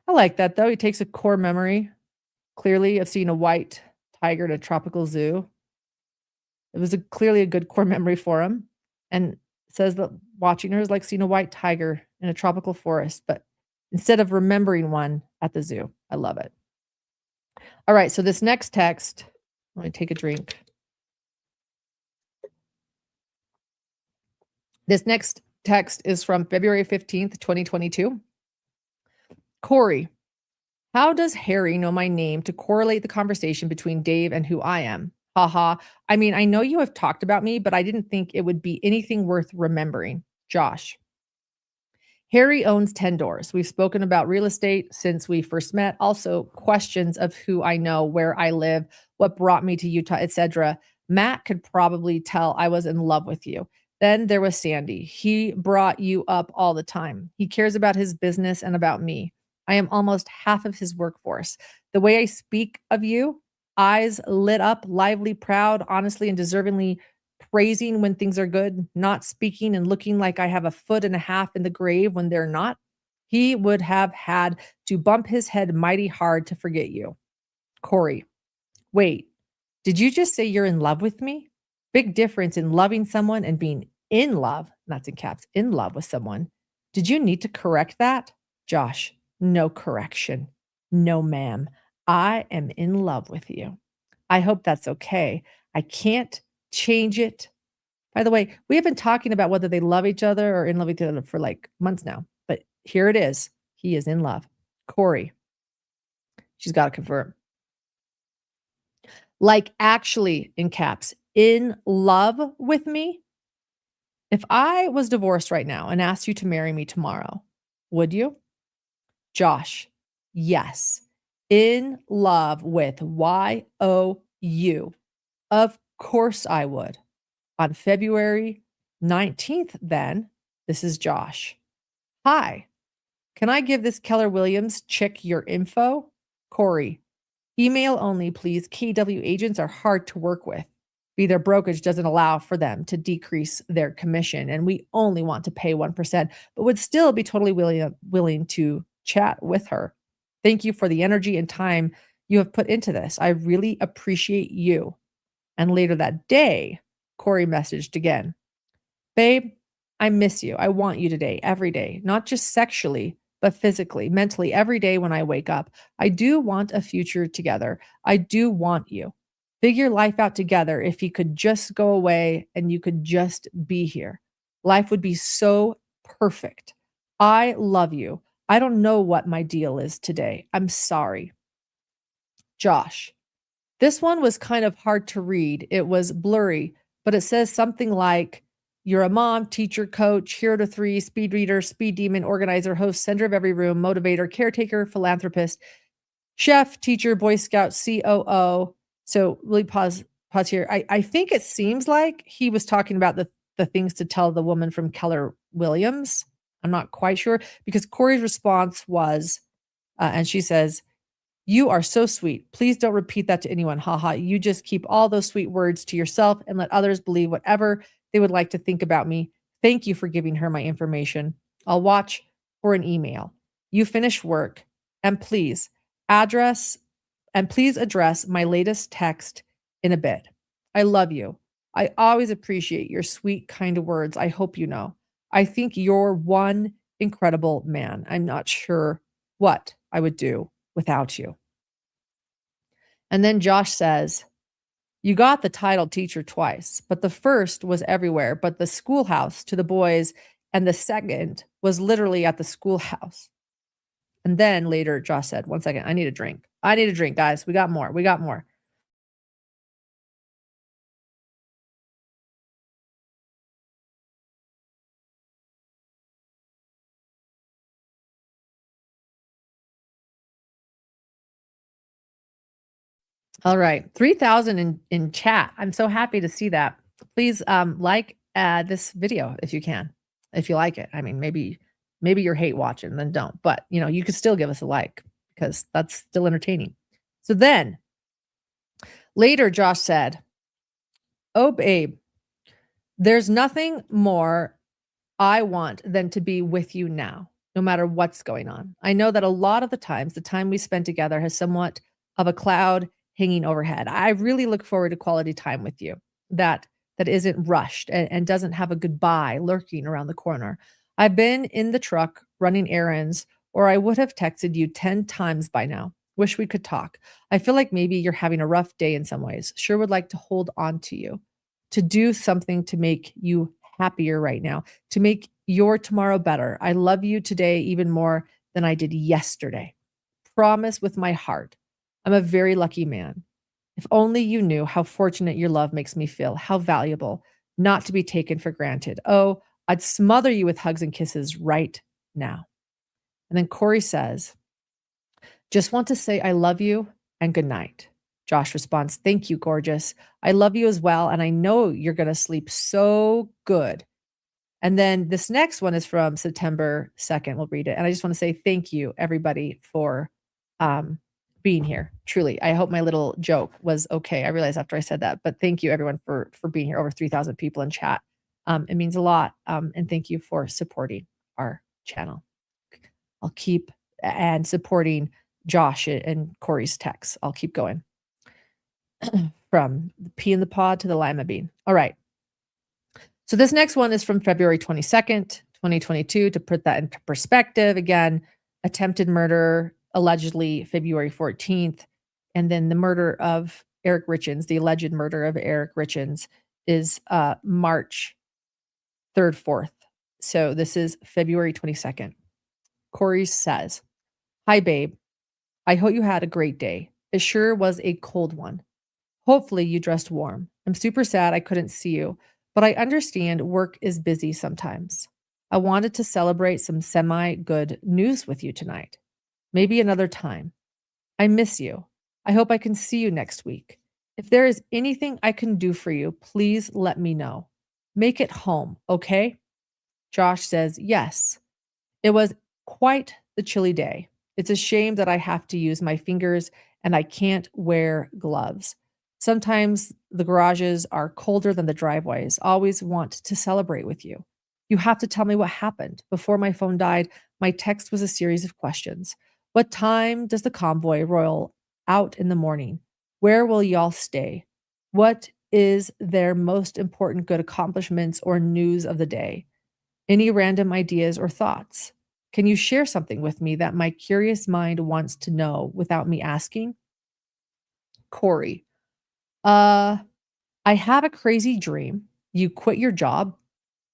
I like that, though. He takes a core memory, clearly, of seeing a white tiger in a tropical zoo. It was clearly a good core memory for him, and says that watching her is like seeing a white tiger in a tropical forest, but instead of remembering one at the zoo. I love it. All right, so this next text, let me take a drink. This next text is from February 15th, 2022. Kouri, how does Harry know my name to correlate the conversation between Dave and who I am? Haha. I mean, I know you have talked about me, but I didn't think it would be anything worth remembering. Josh. Harry owns 10 doors. We've spoken about real estate since we first met. Also, questions of who I know, where I live, what brought me to Utah, etc. Matt could probably tell I was in love with you. Then there was Sandy. He brought you up all the time. He cares about his business and about me. I am almost half of his workforce. The way I speak of you, eyes lit up, lively, proud, honestly, and deservingly praising when things are good, not speaking and looking like I have a foot and a half in the grave when they're not. He would have had to bump his head mighty hard to forget you. Kouri, wait, did you just say you're in love with me? Big difference in loving someone and being in love, that's in caps, in love with someone. Did you need to correct that? Josh, no correction. No, ma'am. I am in love with you. I hope that's okay. I can't change it. By the way, we have been talking about whether they love each other or in love with each other for like months now. But here it is. He is in love. Kouri. She's got to confirm. Like actually, in caps, in love with me? If I was divorced right now and asked you to marry me tomorrow, would you? Josh, yes. In love with Y-O-U. Of course I would. On February 19th, then, this is Josh. Hi, can I give this Keller Williams chick your info? Kouri, email only, please. KW agents are hard to work with. Their brokerage doesn't allow for them to decrease their commission, and we only want to pay 1%, but would still be totally willing to chat with her. Thank you for the energy and time you have put into this. I really appreciate you. And later that day, Kouri messaged again. Babe, I miss you. I want you today, every day, not just sexually, but physically, mentally, every day when I wake up. I do want a future together. I do want you. Figure life out together if you could just go away and you could just be here. Life would be so perfect. I love you. I don't know what my deal is today. I'm sorry. Josh. This one was kind of hard to read. It was blurry, but it says something like, you're a mom, teacher, coach, hero to 3, speed reader, speed demon, organizer, host, center of every room, motivator, caretaker, philanthropist, chef, teacher, Boy Scout, COO. So really pause pause here. I think it seems like he was talking about the things to tell the woman from Keller Williams. I'm not quite sure because Kouri's response was, and she says, "You are so sweet. Please don't repeat that to anyone. Haha. You just keep all those sweet words to yourself and let others believe whatever they would like to think about me. Thank you for giving her my information. I'll watch for an email. You finish work and please address my latest text in a bit. I love you. I always appreciate your sweet, kind words. I hope you know. I think you're one incredible man. I'm not sure what I would do without you." And then Josh says, "You got the title teacher twice, but the first was everywhere, but the schoolhouse to the boys, and the second was literally at the schoolhouse." And then later, Josh said, "One second, I need a drink. I need a drink, guys. We got more. We got more." All right. 3,000 in chat. I'm so happy to see that. Please like this video if you can, if you like it. I mean, maybe you're hate watching, then don't. But you could still give us a like because that's still entertaining. So then later, Josh said, "Oh, babe, there's nothing more I want than to be with you now, no matter what's going on. I know that a lot of the times, the time we spend together has somewhat of a cloud hanging overhead. I really look forward to quality time with you that isn't rushed and doesn't have a goodbye lurking around the corner. I've been in the truck running errands, or I would have texted you 10 times by now. Wish we could talk. I feel like maybe you're having a rough day in some ways. Sure would like to hold on to you, to do something to make you happier right now, to make your tomorrow better. I love you today even more than I did yesterday. Promise with my heart. I'm a very lucky man. If only you knew how fortunate your love makes me feel, how valuable, not to be taken for granted. Oh, I'd smother you with hugs and kisses right now." And then Kouri says, "Just want to say I love you and good night." Josh responds, "Thank you, gorgeous. I love you as well, and I know you're going to sleep so good." And then this next one is from September 2nd. We'll read it. And I just want to say thank you, everybody, for being here. Truly. I hope my little joke was okay. I realized after I said that, but thank you, everyone, for being here. Over 3,000 people in chat. It means a lot. And thank you for supporting our channel. I'll keep and supporting Josh and Kouri's texts. I'll keep going. From the pea in the pod to the lima bean. All right. So this next one is from February 22nd, 2022. To put that into perspective, again, attempted murder, allegedly February 14th. And then the murder of Eric Richins, the alleged murder of Eric Richins, is March 3rd, 4th. So this is February 22nd. Kouri says, "Hi, babe. I hope you had a great day. It sure was a cold one. Hopefully you dressed warm. I'm super sad I couldn't see you, but I understand work is busy sometimes. I wanted to celebrate some semi-good news with you tonight. Maybe another time. I miss you. I hope I can see you next week. If there is anything I can do for you, please let me know. Make it home, okay?" Josh says, "Yes. It was quite the chilly day. It's a shame that I have to use my fingers and I can't wear gloves. Sometimes the garages are colder than the driveways. Always want to celebrate with you. You have to tell me what happened. Before my phone died, my text was a series of questions. What time does the convoy roll out in the morning? Where will y'all stay? What is their most important good accomplishments or news of the day? Any random ideas or thoughts? Can you share something with me that my curious mind wants to know without me asking?" Kouri, I have a crazy dream. You quit your job,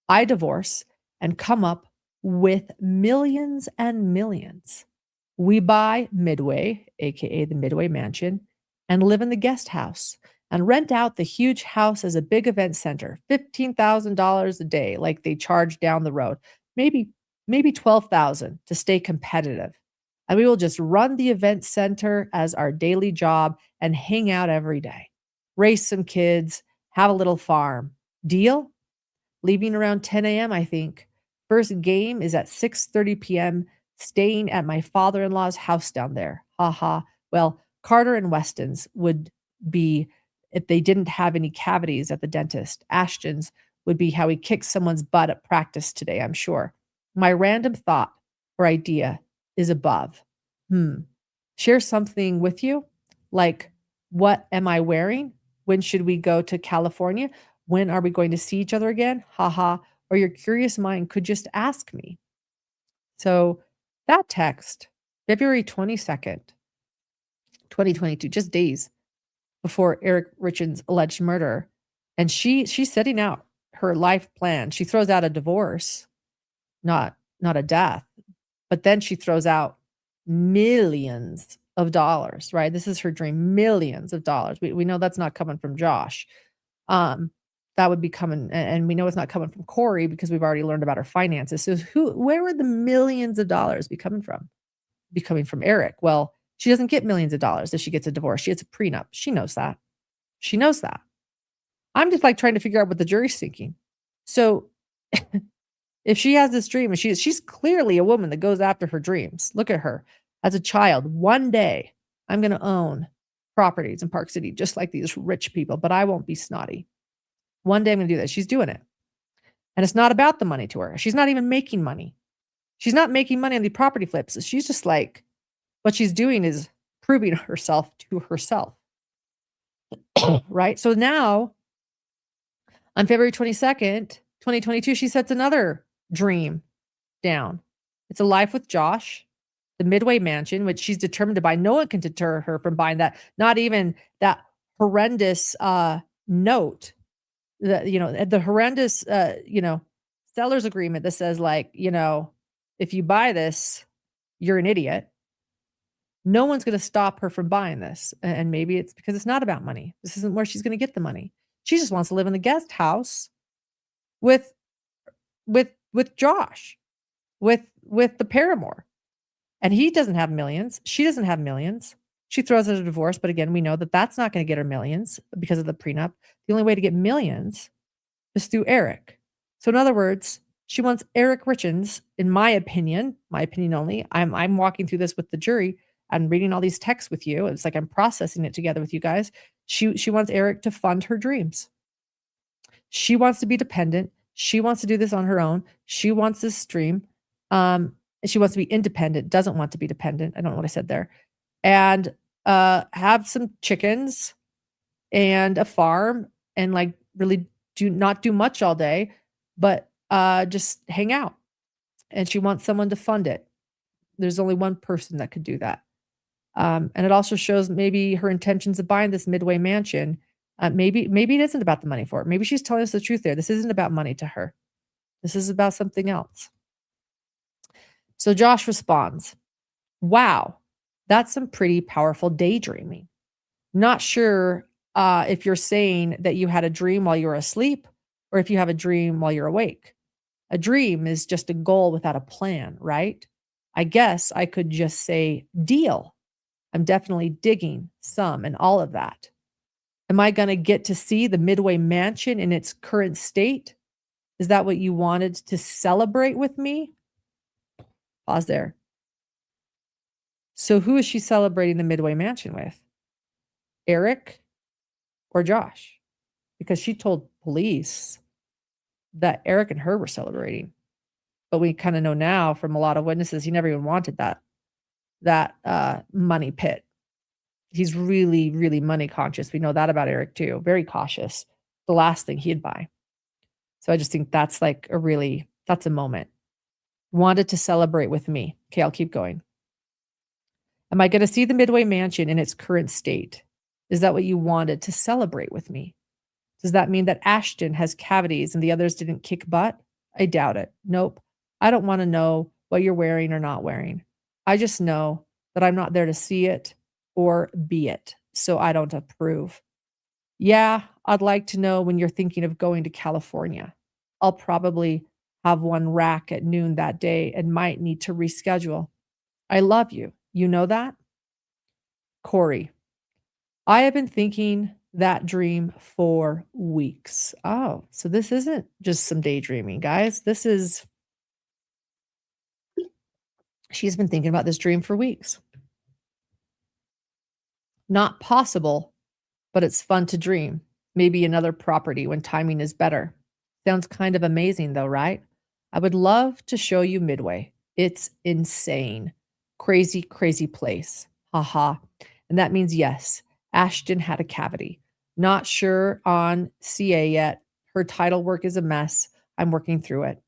I divorce, and come up with millions and millions. We buy Midway, aka the Midway Mansion, and live in the guest house and rent out the huge house as a big event center, $15,000 a day, like they charge down the road. Maybe 12,000 to stay competitive. And we will just run the event center as our daily job and hang out every day. raise some kids, have a little farm. Deal? Leaving around 10 a.m., I think. First game is at 6:30 p.m., staying at my father-in-law's house down there. Ha ha. Well, Carter and Weston's would be if they didn't have any cavities at the dentist. Ashton's would be how he kicked someone's butt at practice today, I'm sure. My random thought or idea is above. Share something with you, like, what am I wearing? When should we go to California? When are we going to see each other again? Haha. Or your curious mind could just ask me. So that text, February 22nd, 2022, just days before Eric Richins' alleged murder. And she's setting out her life plan. She throws out a divorce, not a death. But then she throws out millions of dollars, right? This is her dream, millions of dollars. We know that's not coming from Josh. That would be coming, and we know it's not coming from Kouri because we've already learned about her finances. So where would the millions of dollars be coming from? Be coming from Eric. Well, she doesn't get millions of dollars if she gets a divorce. She gets a prenup. She knows that. She knows that. I'm just like trying to figure out what the jury's thinking. So if she has this dream, and she's clearly a woman that goes after her dreams. Look at her. As a child, one day I'm going to own properties in Park City, just like these rich people, but I won't be snotty. One day I'm going to do that. She's doing it. And it's not about the money to her. She's not even making money. She's not making money on the property flips. She's just like, what she's doing is proving herself to herself. Right? So now, on February 22nd, 2022, she sets another dream down. It's a life with Josh, the Midway Mansion, which she's determined to buy. No one can deter her from buying that. Not even that horrendous note, the horrendous, seller's agreement that says, like, if you buy this, you're an idiot. No one's going to stop her from buying this. And maybe it's because it's not about money. This isn't where she's going to get the money. She just wants to live in the guest house with Josh, with the paramour. And he doesn't have millions. She doesn't have millions. She throws out a divorce. But again, we know that that's not going to get her millions because of the prenup. The only way to get millions is through Eric. So in other words, she wants Eric Richins, in my opinion only. I'm walking through this with the jury. I'm reading all these texts with you. It's like I'm processing it together with you guys. She wants Eric to fund her dreams. She wants to be dependent. She wants to do this on her own. She wants this dream. She wants to be independent, doesn't want to be dependent. I don't know what I said there. And have some chickens and a farm and like really not do much all day, but just hang out. And she wants someone to fund it. There's only one person that could do that. And it also shows maybe her intentions of buying this Midway Mansion. Maybe it isn't about the money for her. Maybe she's telling us the truth there. This isn't about money to her. This is about something else. So Josh responds, wow, that's some pretty powerful daydreaming. Not sure if you're saying that you had a dream while you were asleep or if you have a dream while you're awake. A dream is just a goal without a plan, right? I guess I could just say, deal. I'm definitely digging some and all of that. Am I going to get to see the Midway Mansion in its current state? Is that what you wanted to celebrate with me? Pause there. So who is she celebrating the Midway Mansion with? Eric or Josh? Because she told police that Eric and her were celebrating. But we kind of know now from a lot of witnesses, he never even wanted that money pit. He's really, really money conscious. We know that about Eric too. Very cautious. The last thing he'd buy. So I just think that's like that's a moment. Wanted to celebrate with me. Okay, I'll keep going. Am I going to see the Midway Mansion in its current state? Is that what you wanted to celebrate with me? Does that mean that Ashton has cavities and the others didn't kick butt? I doubt it. Nope. I don't want to know what you're wearing or not wearing. I just know that I'm not there to see it or be it, so I don't approve. Yeah, I'd like to know when you're thinking of going to California. I'll probably have one rack at noon that day and might need to reschedule. I love you. You know that? Kouri, I have been thinking that dream for weeks. Oh, so this isn't just some daydreaming, guys. She's been thinking about this dream for weeks. Not possible, but it's fun to dream. Maybe another property when timing is better. Sounds kind of amazing though, right? I would love to show you Midway. It's insane. Crazy, crazy place. Haha. And that means yes, Ashton had a cavity. Not sure on CA yet. Her title work is a mess. I'm working through it.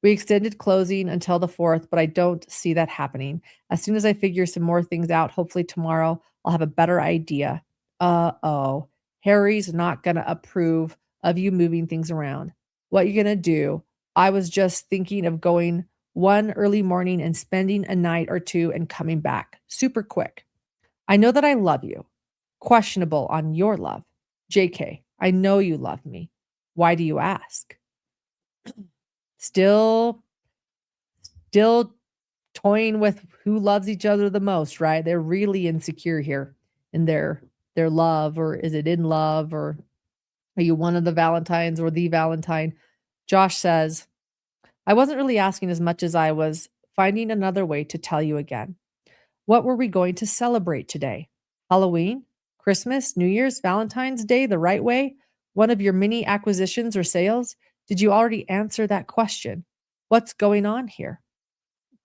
We extended closing until the 4th, but I don't see that happening. As soon as I figure some more things out, hopefully tomorrow, I'll have a better idea. Uh-oh. Harry's not going to approve of you moving things around. What you going to do? I was just thinking of going one early morning and spending a night or two and coming back. Super quick. I know that I love you. Questionable on your love. JK, I know you love me. Why do you ask? Still toying with who loves each other the most, right? They're really insecure here in their love, or is it in love, or are you one of the Valentines or the Valentine? Josh says, I wasn't really asking as much as I was finding another way to tell you again. What were we going to celebrate today? Halloween? Christmas? New Year's? Valentine's Day the right way? One of your many acquisitions or sales? Did you already answer that question? What's going on here?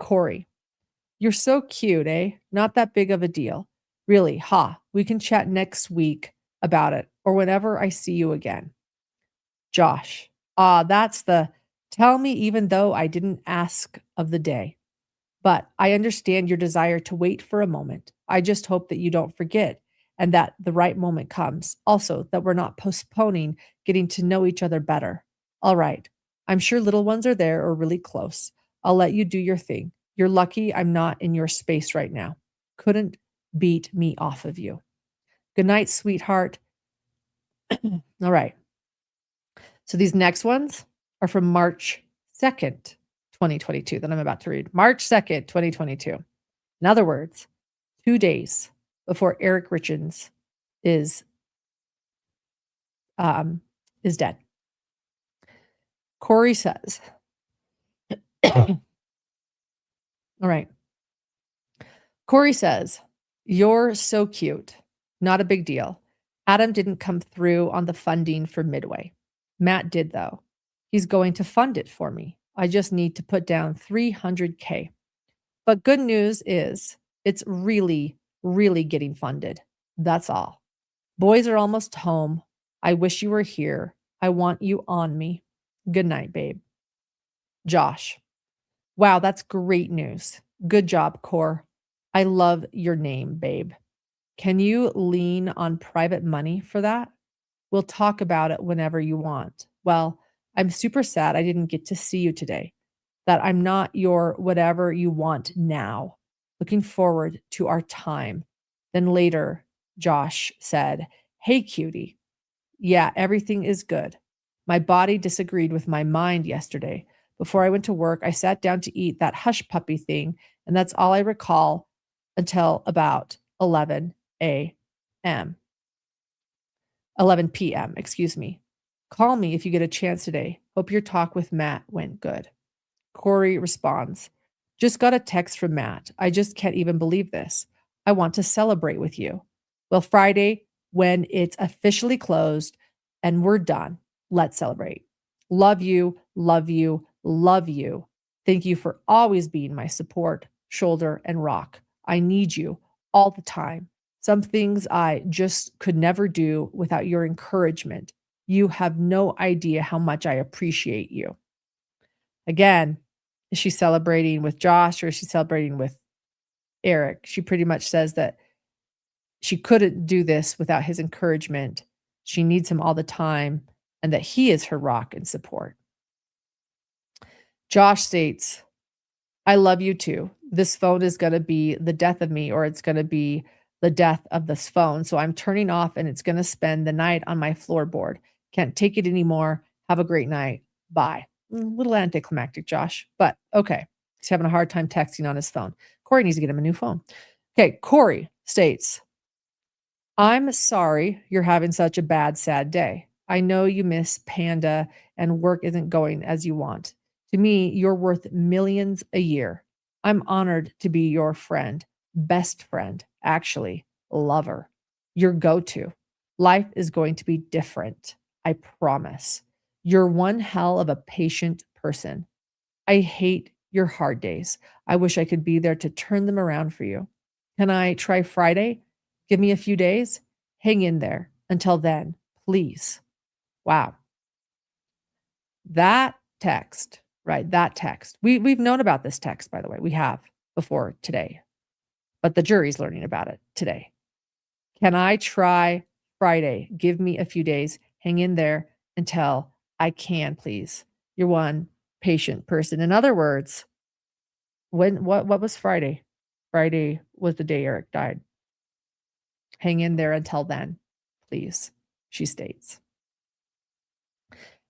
Kouri, you're so cute, eh? Not that big of a deal. Really, we can chat next week about it or whenever I see you again. Josh, that's the tell me even though I didn't ask of the day. But I understand your desire to wait for a moment. I just hope that you don't forget and that the right moment comes. Also, that we're not postponing getting to know each other better. All right. I'm sure little ones are there or really close. I'll let you do your thing. You're lucky I'm not in your space right now. Couldn't beat me off of you. Good night, sweetheart. All right. So these next ones are from March 2nd, 2022, that I'm about to read. March 2nd, 2022. In other words, 2 days before Eric Richins is dead. Kouri says, all right. Kouri says, you're so cute. Not a big deal. Adam didn't come through on the funding for Midway. Matt did, though. He's going to fund it for me. I just need to put down $300K. But good news is it's really, really getting funded. That's all. Boys are almost home. I wish you were here. I want you on me. Good night, babe. Josh. Wow, that's great news. Good job, Core. I love your name, babe. Can you lean on private money for that? We'll talk about it whenever you want. Well, I'm super sad I didn't get to see you today. That I'm not your whatever you want now. Looking forward to our time. Then later, Josh said, hey, cutie. Yeah, everything is good. My body disagreed with my mind yesterday. Before I went to work, I sat down to eat that hush puppy thing, and that's all I recall until about 11 p.m. Excuse me. Call me if you get a chance today. Hope your talk with Matt went good. Kouri responds, just got a text from Matt. I just can't even believe this. I want to celebrate with you. Well, Friday, when it's officially closed and we're done, let's celebrate. Love you, love you, love you. Thank you for always being my support, shoulder, and rock. I need you all the time. Some things I just could never do without your encouragement. You have no idea how much I appreciate you. Again, is she celebrating with Josh or is she celebrating with Eric? She pretty much says that she couldn't do this without his encouragement. She needs him all the time and that he is her rock and support. Josh states, I love you too. This phone is going to be the death of me, or it's going to be the death of this phone. So I'm turning off and it's going to spend the night on my floorboard. Can't take it anymore. Have a great night. Bye. A little anticlimactic, Josh, but okay. He's having a hard time texting on his phone. Kouri needs to get him a new phone. Okay. Kouri states, I'm sorry you're having such a bad, sad day. I know you miss Panda and work isn't going as you want. To me, you're worth millions a year. I'm honored to be your friend, best friend, actually, lover, your go to. Life is going to be different. I promise. You're one hell of a patient person. I hate your hard days. I wish I could be there to turn them around for you. Can I try Friday? Give me a few days. Hang in there. Until then, please. Wow. That text, right? That text. We've known about this text, by the way. We have before today, but the jury's learning about it today. Can I try Friday? Give me a few days. Hang in there until I can, please. You're one patient person. In other words, what was Friday? Friday was the day Eric died. Hang in there until then, please, she states.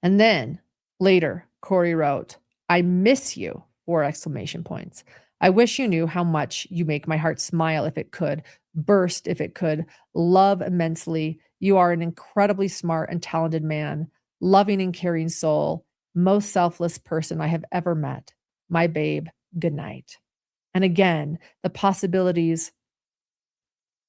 And then later, Kouri wrote, I miss you, 4 exclamation points. I wish you knew how much you make my heart smile if it could, burst if it could, love immensely. You are an incredibly smart and talented man, loving and caring soul, most selfless person I have ever met. My babe, good night. And again, the possibilities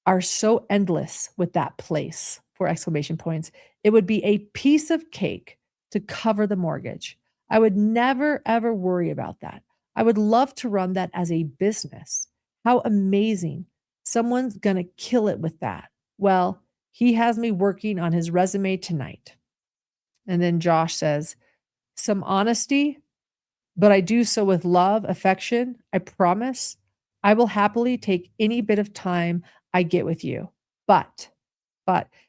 are so endless with that place, 4 exclamation points. It would be a piece of cake to cover the mortgage. I would never, ever worry about that. I would love to run that as a business. How amazing. Someone's going to kill it with that. Well, he has me working on his resume tonight. And then Josh says, some honesty, but I do so with love, affection. I promise I will happily take any bit of time I get with you. But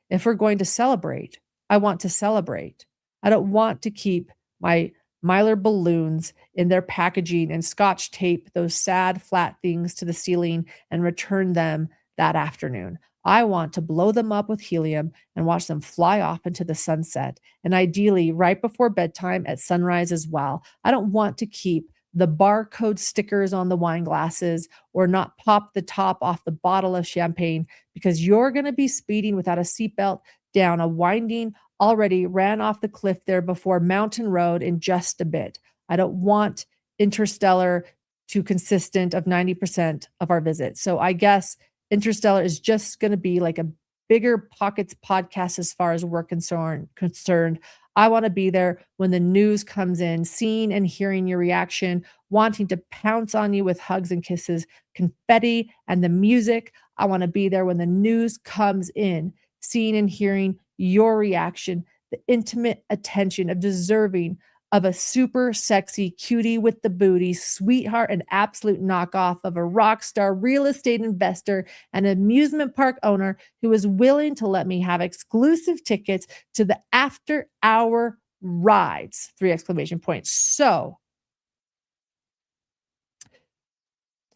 if we're going to celebrate, I want to celebrate. I don't want to keep my Mylar balloons in their packaging and scotch tape those sad flat things to the ceiling and return them that afternoon. I want to blow them up with helium and watch them fly off into the sunset, and ideally right before bedtime at sunrise as well. I don't want to keep the barcode stickers on the wine glasses or not pop the top off the bottle of champagne because you're going to be speeding without a seatbelt down a winding, already ran off the cliff there before Mountain Road in just a bit. I don't want Interstellar to consistent of 90% of our visit. So I guess Interstellar is just going to be like a bigger pockets podcast as far as we're concerned. I want to be there when the news comes in, seeing and hearing your reaction, wanting to pounce on you with hugs and kisses, confetti and the music. I want to be there when the news comes in, seeing and hearing your reaction, the intimate attention of deserving of a super sexy cutie with the booty, sweetheart, and absolute knockoff of a rock star real estate investor and amusement park owner who is willing to let me have exclusive tickets to the after hour rides, 3 exclamation points. So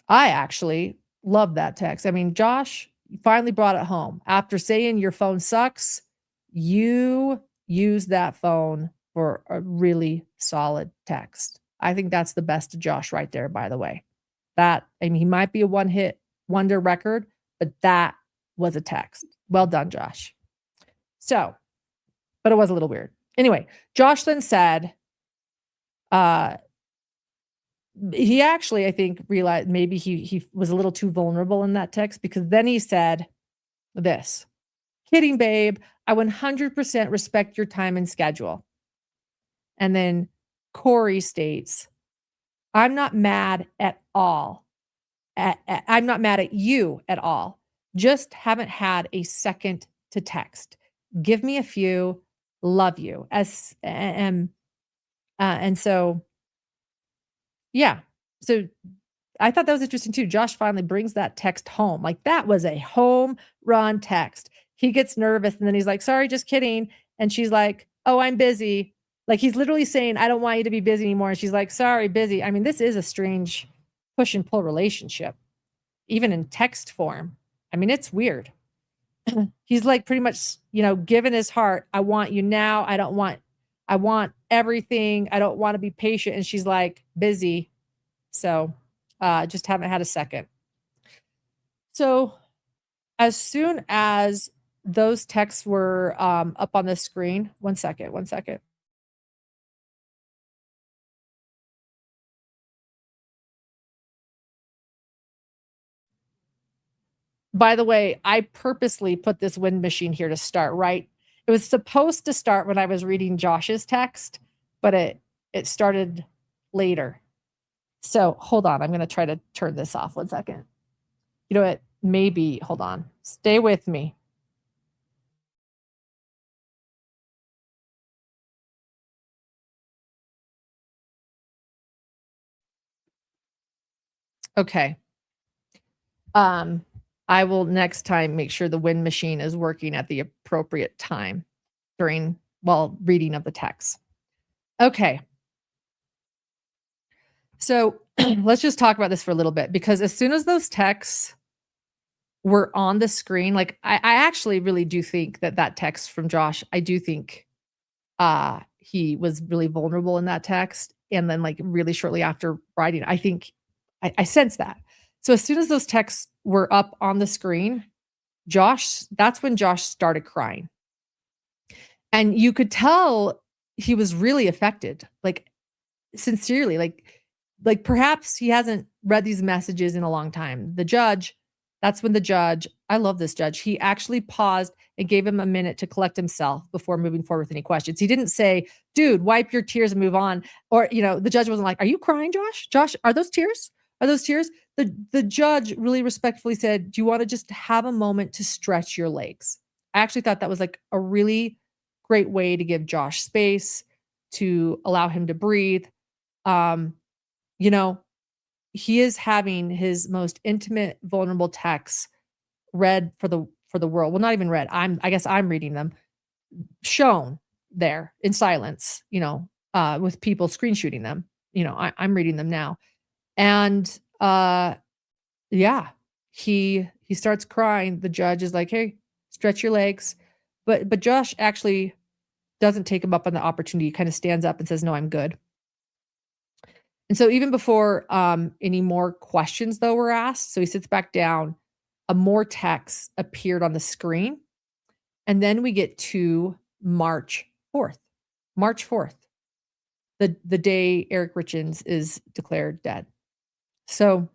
I actually love that text. I mean, Josh finally brought it home. After saying your phone sucks, you use that phone for a really solid text. I think that's the best of Josh right there, by the way. That, I mean, he might be a one-hit wonder record, but that was a text. Well done, Josh. So, but it was a little weird. Anyway, Josh then said, he actually, I think, realized maybe he was a little too vulnerable in that text because then he said this, kidding, babe. I 100% respect your time and schedule. And then Kouri states, I'm not mad at all. I'm not mad at you at all. Just haven't had a second to text. Give me a few. Love you. And so, yeah. So I thought that was interesting too. Josh finally brings that text home. Like that was a home run text. He gets nervous and then he's like, sorry, just kidding. And she's like, oh, I'm busy. Like he's literally saying, I don't want you to be busy anymore. And she's like, sorry, busy. I mean, this is a strange push and pull relationship, even in text form. I mean, it's weird. He's like pretty much, given his heart. I want you now. I want everything. I don't want to be patient. And she's like, busy. So just haven't had a second. So as soon as those texts were up on the screen. One second. By the way, I purposely put this wind machine here to start, right? It was supposed to start when I was reading Josh's text, but it started later. So hold on. I'm going to try to turn this off. 1 second. You know what? Maybe, hold on. Stay with me. Okay. I will next time make sure the wind machine is working at the appropriate time while reading of the text. Okay. So let's just talk about this for a little bit, because as soon as those texts were on the screen, like I actually really do think that text from Josh, I do think he was really vulnerable in that text. And then like really shortly after writing, I think I sense that. So as soon as those texts were up on the screen, that's when Josh started crying. And you could tell he was really affected, like sincerely, like perhaps he hasn't read these messages in a long time. That's when the judge, I love this judge. He actually paused and gave him a minute to collect himself before moving forward with any questions. He didn't say, dude, wipe your tears and move on. Or, the judge wasn't like, are you crying, Josh? Josh, are those tears? Are those tears? The judge really respectfully said, do you want to just have a moment to stretch your legs? I actually thought that was like a really great way to give Josh space, to allow him to breathe. He is having his most intimate, vulnerable texts read for the world. Well, not even read. I guess I'm reading them, shown there in silence, with people screen shooting them. I'm reading them now. And he starts crying. The judge is like, hey, stretch your legs. But Josh actually doesn't take him up on the opportunity. He kind of stands up and says, no, I'm good. And so even before any more questions, though, were asked, so he sits back down, more text appeared on the screen. And then we get to March 4th. March 4th, the day Eric Richins is declared dead. So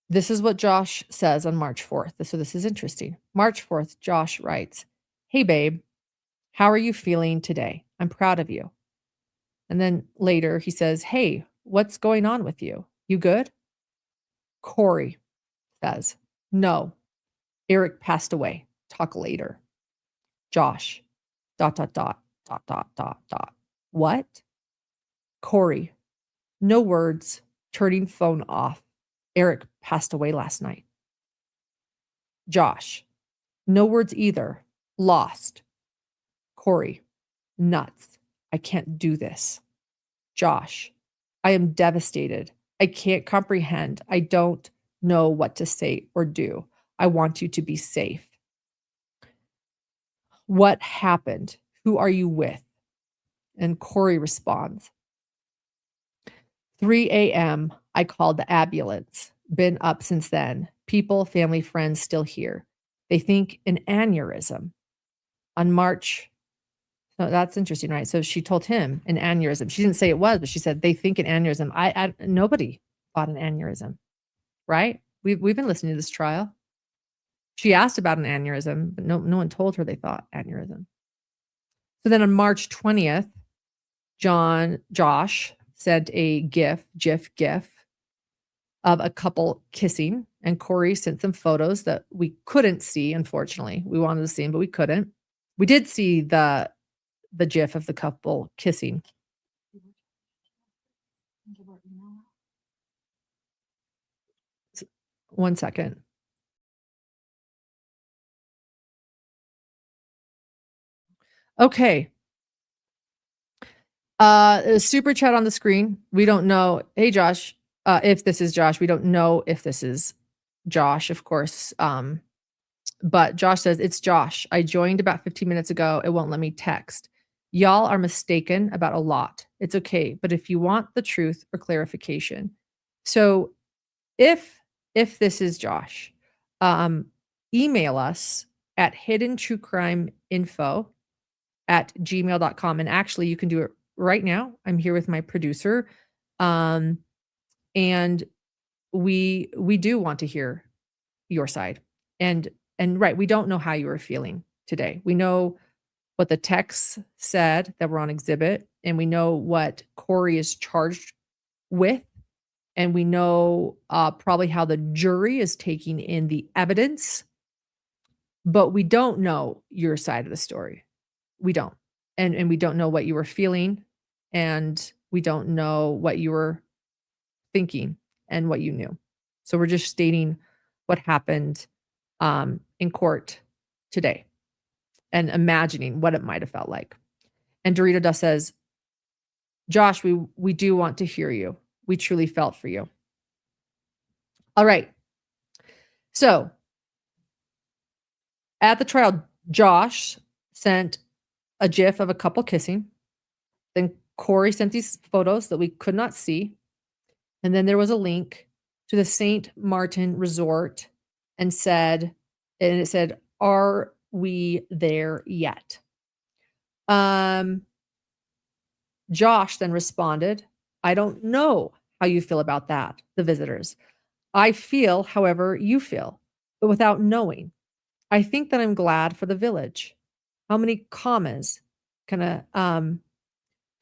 this is what Josh says on March 4th. So this is interesting. March 4th, Josh writes, hey, babe, how are you feeling today? I'm proud of you. And then later he says, hey, what's going on with you? You good? Kouri says, no, Eric passed away. Talk later. Josh, ... What? Kouri, no words, turning phone off. Eric passed away last night. Josh, no words either. Lost. Kouri, nuts. I can't do this. Josh, I am devastated. I can't comprehend. I don't know what to say or do. I want you to be safe. What happened? Who are you with? And Kouri responds, 3 a.m. I called the ambulance. Been up since then. People, family, friends still here. They think an aneurysm. On March, no, that's interesting, right? So she told him an aneurysm. She didn't say it was, but she said they think an aneurysm. Nobody thought an aneurysm, right? We've been listening to this trial. She asked about an aneurysm, but no one told her they thought aneurysm. So then on March 20th, Josh sent a GIF of a couple kissing, and Kouri sent some photos that we couldn't see, unfortunately. We wanted to see them, but we couldn't. We did see the GIF of the couple kissing. One second. Okay. Super chat on the screen. We don't know. Hey, Josh, if this is Josh, we don't know if this is Josh, of course. But Josh says, it's Josh. I joined about 15 minutes ago. It won't let me text. Y'all are mistaken about a lot. It's okay. But if you want the truth or clarification. So if this is Josh, email us at hiddentruecrimeinfo@gmail.com. And actually, you can do it right now. I'm here with my producer. And we do want to hear your side. And right, we don't know how you were feeling today. We know what the texts said that were on exhibit, and we know what Kouri is charged with, and we know probably how the jury is taking in the evidence, but we don't know your side of the story. We don't. And we don't know what you were feeling, and we don't know what you were thinking and what you knew. So we're just stating what happened in court today and imagining what it might have felt like. And Dorito Dust says, Josh, we do want to hear you. We truly felt for you. All right. So at the trial, Josh sent a GIF of a couple kissing. Then Kouri sent these photos that we could not see. And then there was a link to the St. Martin Resort and it said, are we there yet? Josh then responded, I don't know how you feel about that, the visitors. I feel however you feel, but without knowing. I think that I'm glad for the village. How many commas can a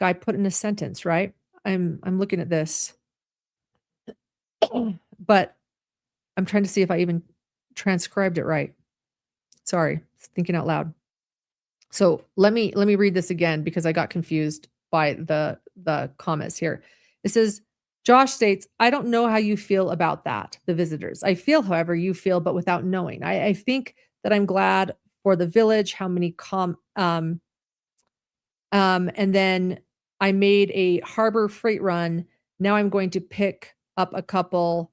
guy put in a sentence, right? I'm looking at this, but I'm trying to see if I even transcribed it right. Sorry, thinking out loud. So let me read this again because I got confused by the comments here. It says, Josh states, I don't know how you feel about that, the visitors. I feel, however, you feel, but without knowing. I think that I'm glad for the village, how many and then I made a harbor freight run. Now I'm going to pick up a couple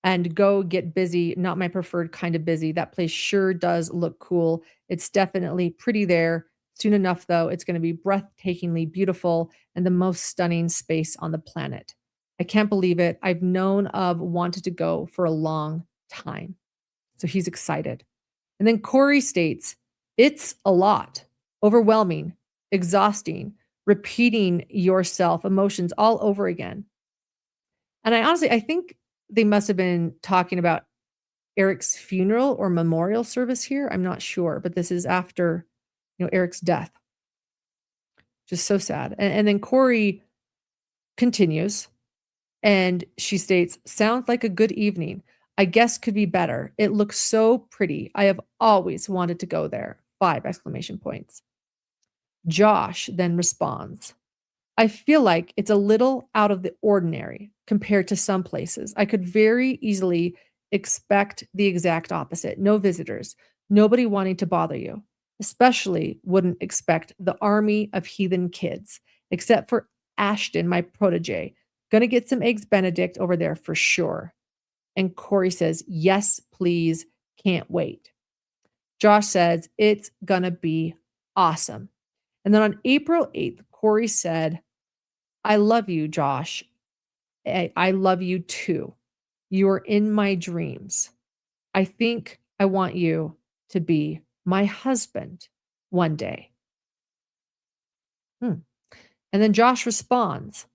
and go get busy. Not my preferred kind of busy. That place sure does look cool. It's definitely pretty there. Soon enough, though, it's going to be breathtakingly beautiful and the most stunning space on the planet. I can't believe it. I've wanted to go for a long time. So he's excited. And then Kouri states, it's a lot, overwhelming, exhausting, repeating yourself, emotions all over again. And I think they must have been talking about Eric's funeral or memorial service here. I'm not sure, but this is after, Eric's death. Just so sad. And then Kouri continues and she states, sounds like a good evening. I guess could be better. It looks so pretty. I have always wanted to go there. 5 exclamation points. Josh then responds, I feel like it's a little out of the ordinary compared to some places. I could very easily expect the exact opposite. No visitors, nobody wanting to bother you. Especially wouldn't expect the army of heathen kids, except for Ashton, my protege. Gonna get some eggs Benedict over there for sure. And Kouri says, yes, please, can't wait. Josh says, it's gonna be awesome. And then on April 8th, Kouri said, I love you, Josh. I love you too. You are in my dreams. I think I want you to be my husband one day. And then Josh responds.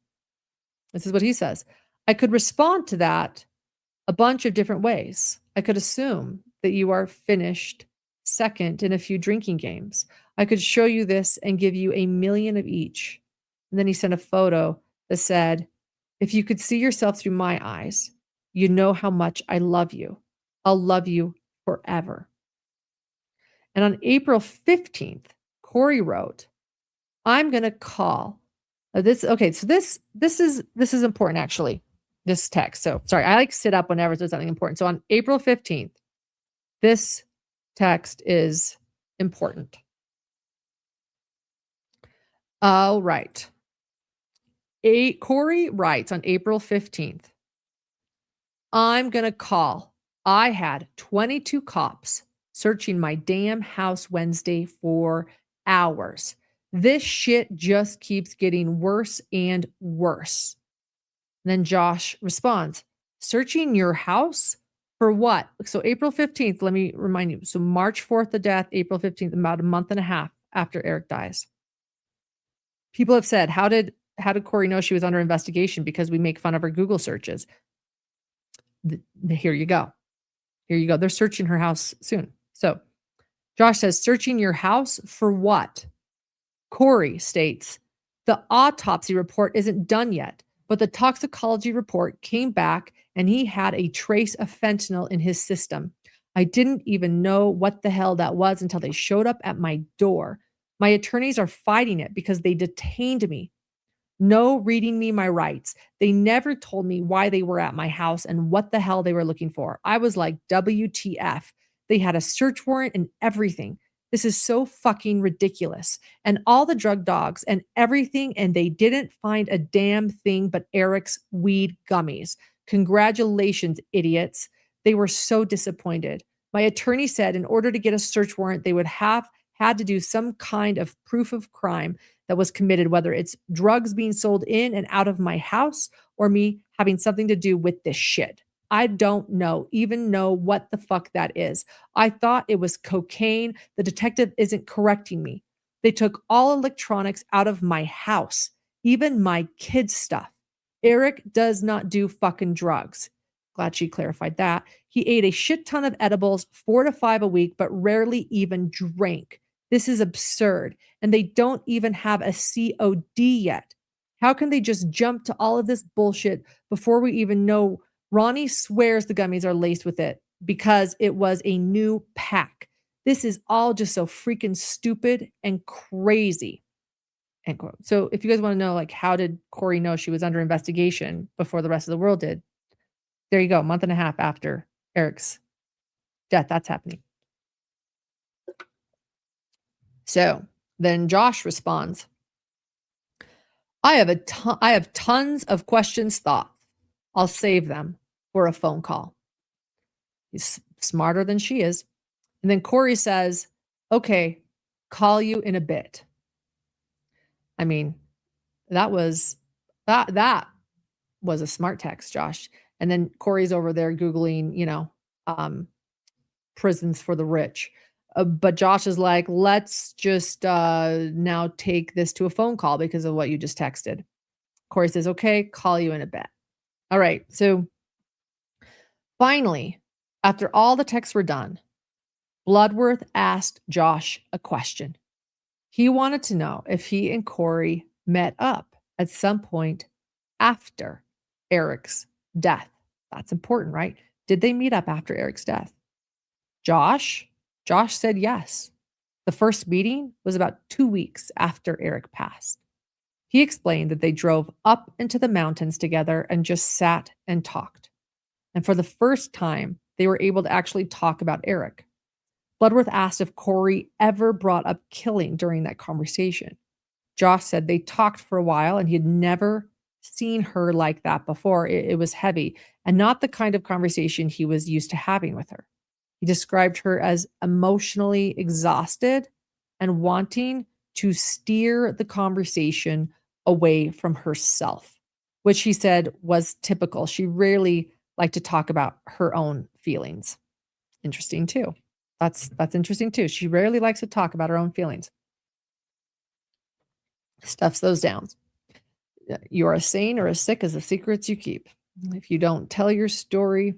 This is what he says. I could respond to that a bunch of different ways. I could assume that you are finished second in a few drinking games. I could show you this and give you 1,000,000 of each. And then he sent a photo that said, if you could see yourself through my eyes, you know how much I love you. I'll love you forever. And on April 15th, Kouri wrote, I'm going to call this. Okay. So this is important, actually, this text. So sorry, I sit up whenever there's something important. So on April 15th, this text is important. All right. Kouri writes on April 15th, I'm going to call. I had 22 cops searching my damn house Wednesday for hours. This shit just keeps getting worse and worse. And then Josh responds, searching your house? For what? So April 15th, let me remind you. So March 4th, the death, April 15th, about a month and a half after Eric dies. People have said, how did Kouri know she was under investigation? Because we make fun of her Google searches. Here you go. Here you go. They're searching her house soon. So Josh says, searching your house for what? Kouri states, the autopsy report isn't done yet, but the toxicology report came back and he had a trace of fentanyl in his system. I didn't even know what the hell that was until they showed up at my door. My attorneys are fighting it because they detained me. No reading me my rights. They never told me why they were at my house and what the hell they were looking for. I was like, WTF. They had a search warrant and everything. This is so fucking ridiculous. And all the drug dogs and everything, and they didn't find a damn thing but Eric's weed gummies. Congratulations, idiots. They were so disappointed. My attorney said in order to get a search warrant, they would have had to do some kind of proof of crime that was committed, whether it's drugs being sold in and out of my house or me having something to do with this shit. I don't even know what the fuck that is. I thought it was cocaine. The detective isn't correcting me. They took all electronics out of my house, even my kids' stuff. Eric does not do fucking drugs. Glad she clarified that. He ate a shit ton of edibles, 4 to 5 a week, but rarely even drank. This is absurd. And they don't even have a COD yet. How can they just jump to all of this bullshit before we even know? Ronnie swears the gummies are laced with it because it was a new pack. This is all just so freaking stupid and crazy. End quote. So if you guys want to know, like, how did Kouri know she was under investigation before the rest of the world did? There you go. A month and a half after Eric's death, that's happening. So then Josh responds, I have tons of questions, thoughts. I'll save them for a phone call. He's smarter than she is. And then Kouri says, okay, call you in a bit. I mean, that was a smart text, Josh. And then Kouri's over there Googling, prisons for the rich. But Josh is like, let's just now take this to a phone call because of what you just texted. Kouri says, okay, call you in a bit. All right. So finally, after all the texts were done, Bloodworth asked Josh a question. He wanted to know if he and Kouri met up at some point after Eric's death. That's important, right? Did they meet up after Eric's death? Josh said yes. The first meeting was about 2 weeks after Eric passed. He explained that they drove up into the mountains together and just sat and talked. And for the first time, they were able to actually talk about Eric. Bloodworth asked if Kouri ever brought up killing during that conversation. Josh said they talked for a while and he had never seen her like that before. It was heavy and not the kind of conversation he was used to having with her. He described her as emotionally exhausted and wanting to steer the conversation away from herself, which he said was typical. She rarely liked to talk about her own feelings. Interesting too. That's interesting too. She rarely likes to talk about her own feelings. Stuffs those down. You are as sane or as sick as the secrets you keep. If you don't tell your story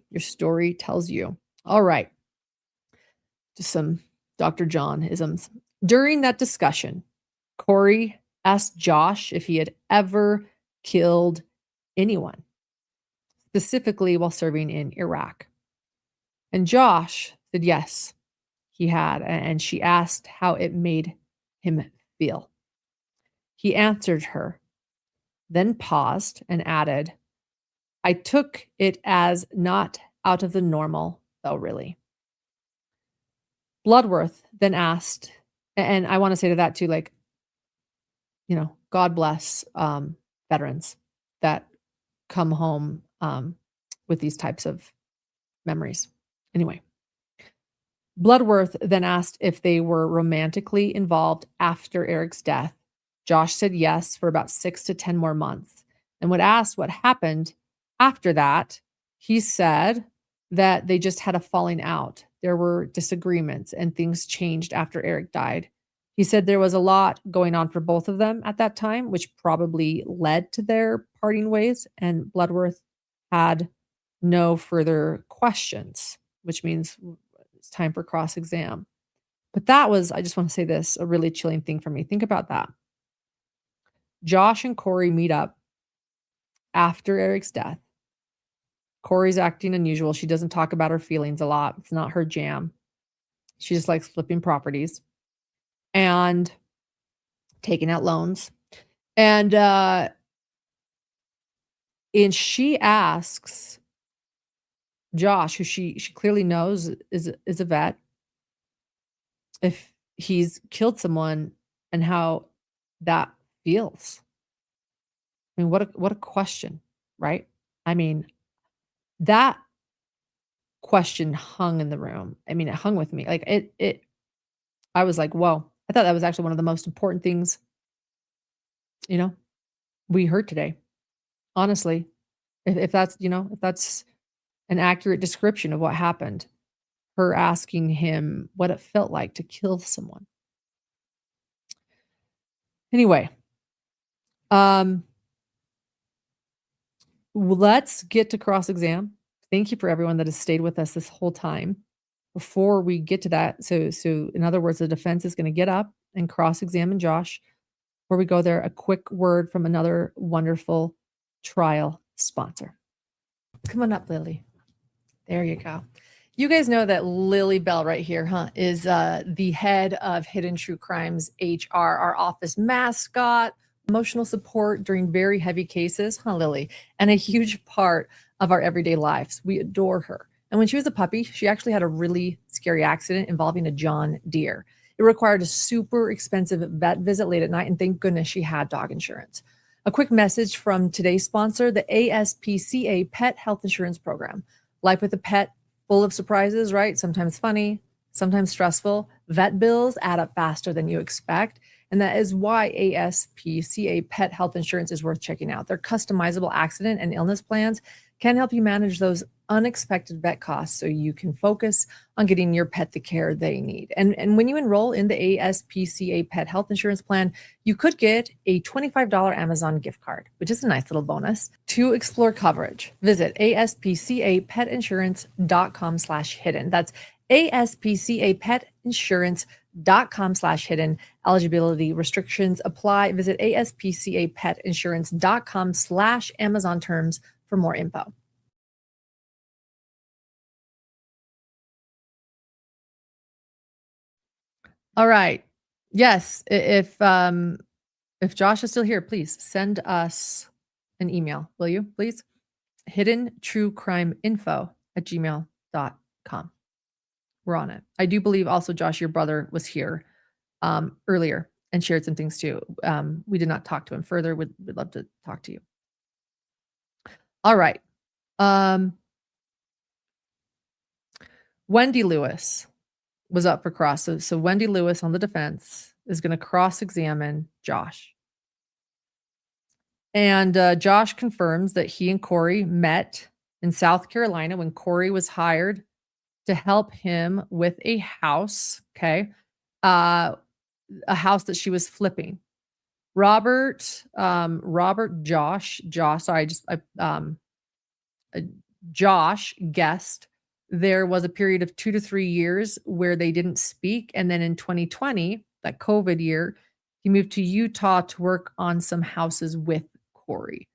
tells you. All right. Just some Dr. John isms. During that discussion, Kouri asked Josh if he had ever killed anyone, specifically while serving in Iraq. And Josh said yes, he had. And she asked how it made him feel. He answered her, then paused and added, I took it as not out of the normal, though, really. Bloodworth then asked, and I want to say to that too, like, God bless veterans that come home with these types of memories. Anyway, Bloodworth then asked if they were romantically involved after Eric's death. Josh said yes for about 6 to 10 more months. And when asked what happened after that, he said that they just had a falling out. There were disagreements and things changed after Eric died. He said there was a lot going on for both of them at that time, which probably led to their parting ways. And Bloodworth had no further questions, which means it's time for cross-exam. But that was, I just want to say this, a really chilling thing for me. Think about that. Josh and Kouri meet up after Eric's death. Kouri's acting unusual. She doesn't talk about her feelings a lot. It's not her jam. She just likes flipping properties and taking out loans. And she asks Josh, who she clearly knows is a vet, if he's killed someone and how that feels. I mean, what a question, right? I mean, that question hung in the room. I mean, it hung with me. Like it I was like, whoa. I thought that was actually one of the most important things, we heard today. Honestly, if that's, if that's an accurate description of what happened, her asking him what it felt like to kill someone. Anyway, let's get to cross-exam. Thank you for everyone that has stayed with us this whole time. Before we get to that, so in other words, the defense is going to get up and cross-examine Josh. Before we go there, a quick word from another wonderful trial sponsor. Come on up, Lily. There you go. You guys know that Lily Bell right here, is the head of Hidden True Crimes HR, our office mascot, emotional support during very heavy cases, Lily, and a huge part of our everyday lives. We adore her. And when she was a puppy, she actually had a really scary accident involving a John Deere. It required a super expensive vet visit late at night, and thank goodness she had dog insurance. A quick message from today's sponsor, the ASPCA Pet Health Insurance Program. Life with a pet, full of surprises, right? Sometimes funny, sometimes stressful. Vet bills add up faster than you expect. And that is why ASPCA Pet Health Insurance is worth checking out. Their customizable accident and illness plans can help you manage those unexpected vet costs so you can focus on getting your pet the care they need. And when you enroll in the ASPCA Pet Health Insurance Plan, you could get a $25 Amazon gift card, which is a nice little bonus. To explore coverage, visit aspcapetinsurance.com/hidden. That's aspcapetinsurance.com/hidden. Eligibility restrictions apply. Visit aspcapetinsurance.com/Amazon terms for more info. All right. Yes, if Josh is still here, please send us an email, will you, please? hiddentruecrimeinfo@gmail.com. We're on it. I do believe also, Josh, your brother was here earlier and shared some things too. We did not talk to him further. We'd love to talk to you. All right. Wendy Lewis was up for cross. So Wendy Lewis on the defense is going to cross-examine Josh. And Josh confirms that he and Kouri met in South Carolina when Kouri was hired to help him with a house, okay? A house that she was flipping. Josh guessed there was a period of 2 to 3 years where they didn't speak. And then in 2020, that COVID year, he moved to Utah to work on some houses with Kouri.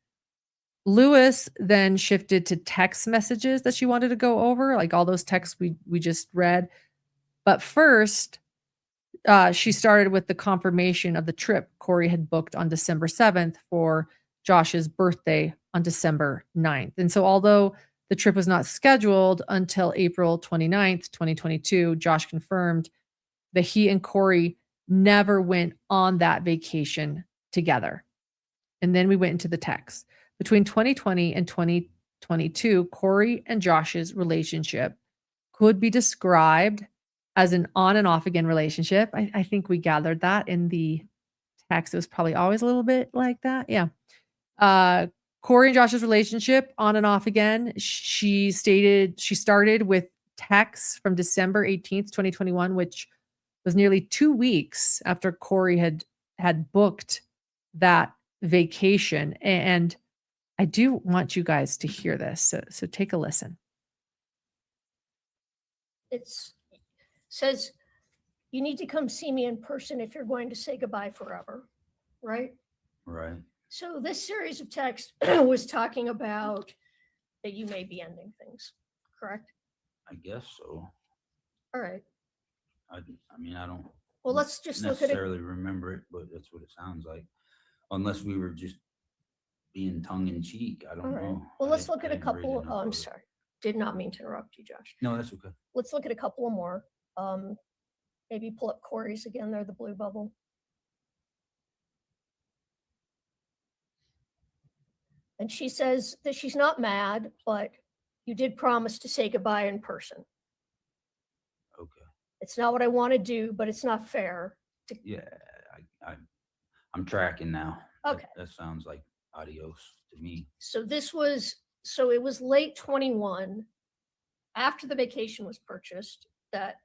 Lewis then shifted to text messages that she wanted to go over, like all those texts we just read. But first, she started with the confirmation of the trip Kouri had booked on December 7th for Josh's birthday on December 9th. And so although the trip was not scheduled until April 29th, 2022, Josh confirmed that he and Kouri never went on that vacation together. And then we went into the text. Between 2020 and 2022, Kouri and Josh's relationship could be described as an on and off again relationship. I think we gathered that in the text. It was probably always a little bit like that. Yeah. Kouri and Josh's relationship on and off again. She stated she started with texts from December 18th, 2021, which was nearly 2 weeks after Kouri had booked that vacation. And I do want you guys to hear this. So take a listen.
It's says you need to come see me in person if you're going to say goodbye forever, right?
Right.
So this series of texts was talking about that you may be ending things, correct?
I guess so.
All right.
I mean, I don't
Well, let's just look at it.
necessarily remember it, but that's what it sounds like. Unless we were just being tongue in cheek. I
All
don't
right.
know.
Well, let's
I
look at a
didn't read
couple.
enough
Oh, I'm
of it.
sorry. Did not mean to interrupt you, Josh.
No, that's okay.
Let's look at a couple of more. Maybe pull up Kouri's again. They're the blue bubble. And she says that she's not mad, but you did promise to say goodbye in person.
Okay.
It's not what I want to do, but it's not fair.
Yeah, I'm tracking now.
Okay.
That sounds like adios to me.
So it was late 21 after the vacation was purchased that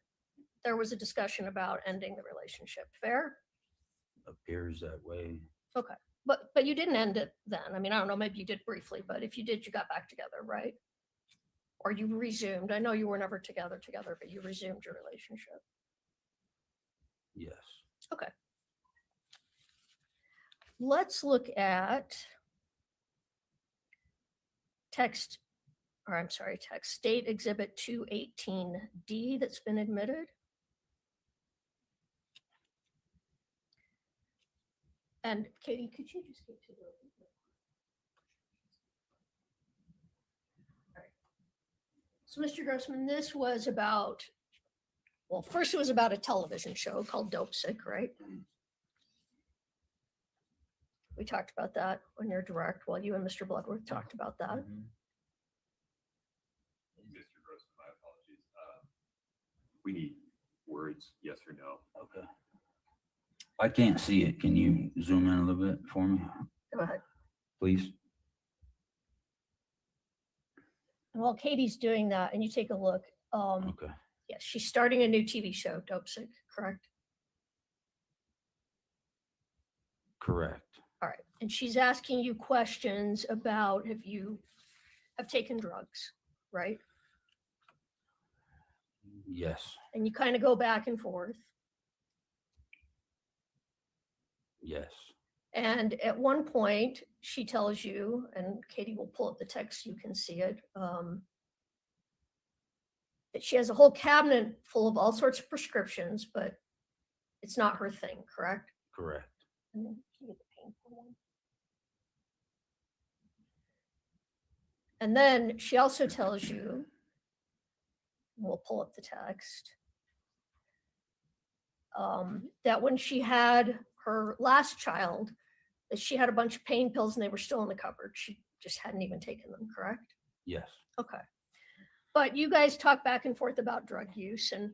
there was a discussion about ending the relationship. Fair?
Appears that way.
Okay. But you didn't end it then. I mean, I don't know, maybe you did briefly, but if you did, you got back together, right? Or you resumed. I know you were never together, but you resumed your relationship.
Yes.
Okay. Let's look at text State Exhibit 218D that's been admitted. And Katie, could you just get to the... All right. So Mr. Grossman, this was about, well, first it was about a television show called Dope Sick, right? We talked about that on your direct while you and Mr. Bloodworth talked about that.
Mhm.
Mr. Grossman, my apologies. We need words, yes or no.
Okay. I can't see it. Can you zoom in a little bit for me,
Go ahead.
please?
While Katie's doing that, and you take a look,
Okay.
yes, she's starting a new TV show, Dope Sick, correct?
Correct.
All right. And she's asking you questions about if you have taken drugs, right?
Yes.
And you kind of go back and forth.
Yes.
And at one point, she tells you, and Katie will pull up the text, you can see it, that she has a whole cabinet full of all sorts of prescriptions, but it's not her thing, correct?
Correct.
And then can you get the painful one? And then she also tells you, we'll pull up the text, that when she had her last child, that she had a bunch of pain pills and they were still in the cupboard. She just hadn't even taken them, correct?
Yes.
Okay. But you guys talk back and forth about drug use, and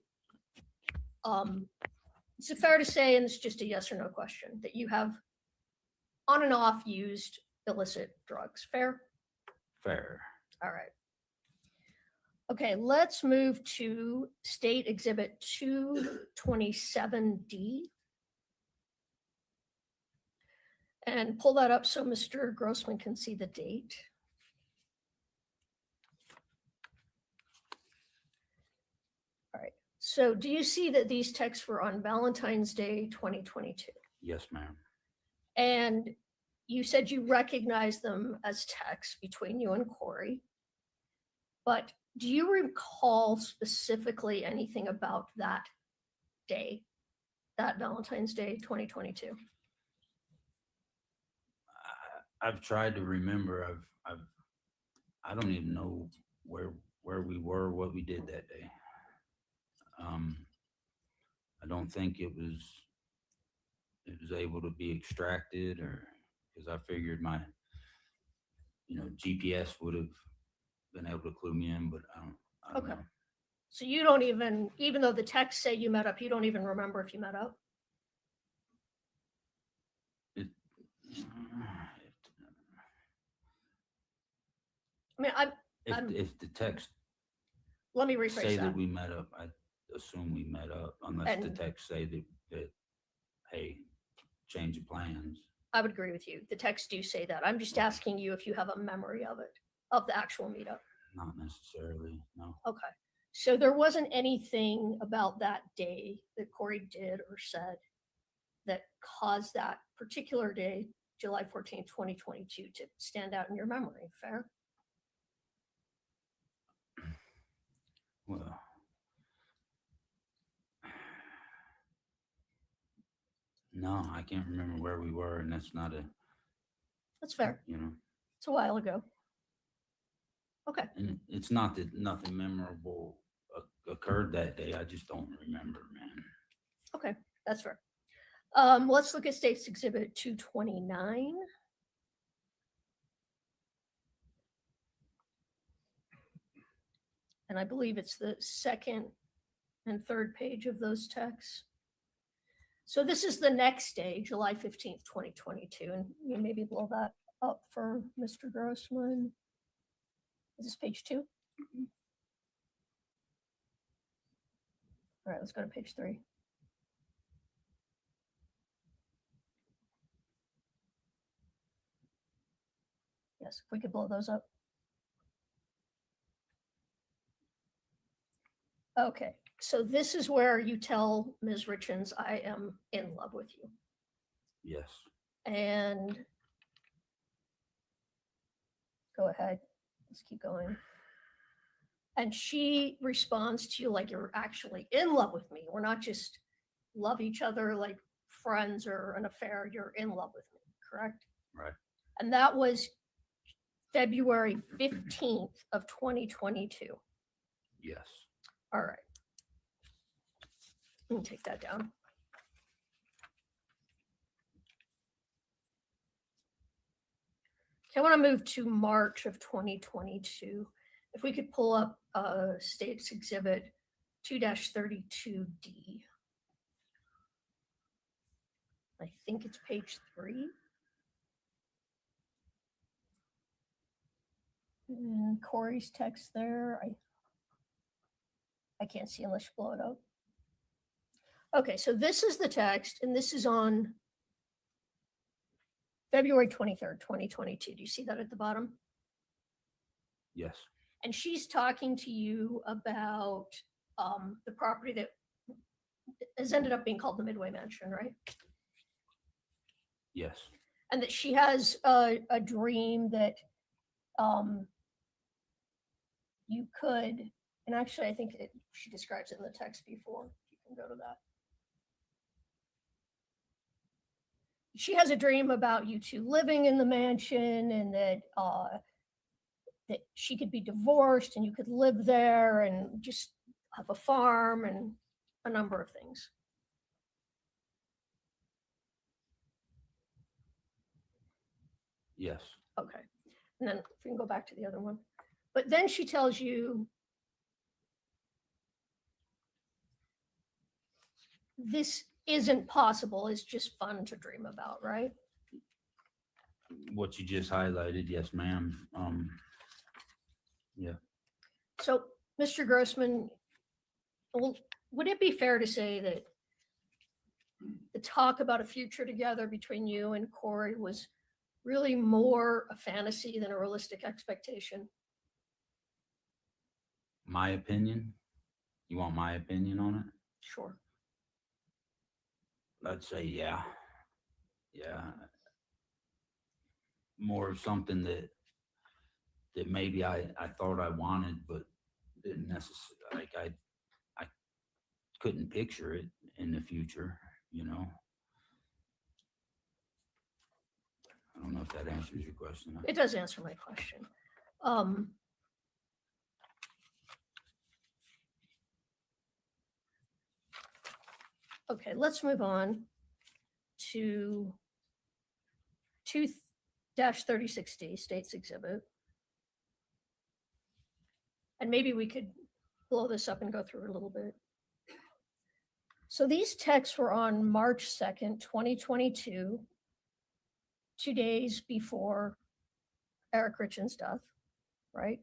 is it fair to say, and it's just a yes or no question, that you have on and off used illicit drugs? Fair?
Fair.
All right. Okay, let's move to State Exhibit 227D. And pull that up so Mr. Grossman can see the date. All right, so do you see that these texts were on Valentine's Day 2022?
Yes, ma'am.
And you said you recognized them as texts between you and Kouri. But do you recall specifically anything about that day, that Valentine's Day 2022?
I've tried to remember. I don't even know where we were, what we did that day. I don't think it was able to be extracted, or because I figured my GPS would have been able to clue me in, but I don't
Okay.
know.
So you don't even though the texts say you met up, you don't even remember if you met up? I mean, I'm-
If the text
let me
say
rephrase
that
that.
we met up, I assume we met up, unless the
And-
text say that, hey, change of plans.
I would agree with you. The texts do say that. I'm just asking you if you have a memory of it, of the actual meetup.
Not necessarily, no.
Okay. So there wasn't anything about that day that Kouri did or said that caused that particular day, July 14th, 2022, to stand out in your memory. Fair?
Well, no, I can't remember where we were, and that's not a,
That's fair.
you know,
It's a while ago. Okay.
and it's not that nothing memorable occurred that day. I just don't remember, man.
Okay. That's fair. Let's look at State's Exhibit 229. And I believe it's the second and third page of those texts. So this is the next day, July 15th, 2022. And you maybe blow that up for Mr. Grossman. Is this page 2? All right, let's go to page 3. Yes, if we could blow those up. Okay, so this is where you tell Ms. Richins, I am in love with you.
Yes,
And go ahead, let's keep going. And she responds to you like you're actually in love with me. We're not just love each other like friends or an affair. You're in love with me, correct?
right.
And that was February 15th of 2022.
Yes.
All right. Let me take that down. Okay, I want to move to March of 2022. If we could pull up State's Exhibit 2-32D. I think it's page 3. And Kouri's text there. I can't see unless you blow it up. Okay, so this is the text, and this is on February 23rd, 2022. Do you see that at the bottom?
Yes.
And she's talking to you about the property that has ended up being called the Midway Mansion, right?
Yes.
And that she has a dream that you could, and actually I think she describes it in the text before. You can go to that. She has a dream about you two living in the mansion, and that she could be divorced and you could live there and just have a farm and a number of things.
Yes.
Okay. And then if we can go back to the other one. But then she tells you this isn't possible. It's just fun to dream about, right?
What you just highlighted, yes, ma'am. Yeah.
So, Mr. Grossman, would it be fair to say that the talk about a future together between you and Kouri was really more a fantasy than a realistic expectation?
My opinion? You want my opinion on it?
Sure.
I'd say, yeah. Yeah. More of something that maybe I thought I wanted, but didn't necessarily, like I couldn't picture it in the future, you know? I don't know if that answers your question.
It does answer my question. Okay, let's move on to 2-36D, State's Exhibit. And maybe we could blow this up and go through it a little bit. So these texts were on March 2nd, 2022, 2 days before Eric Richins' death. right?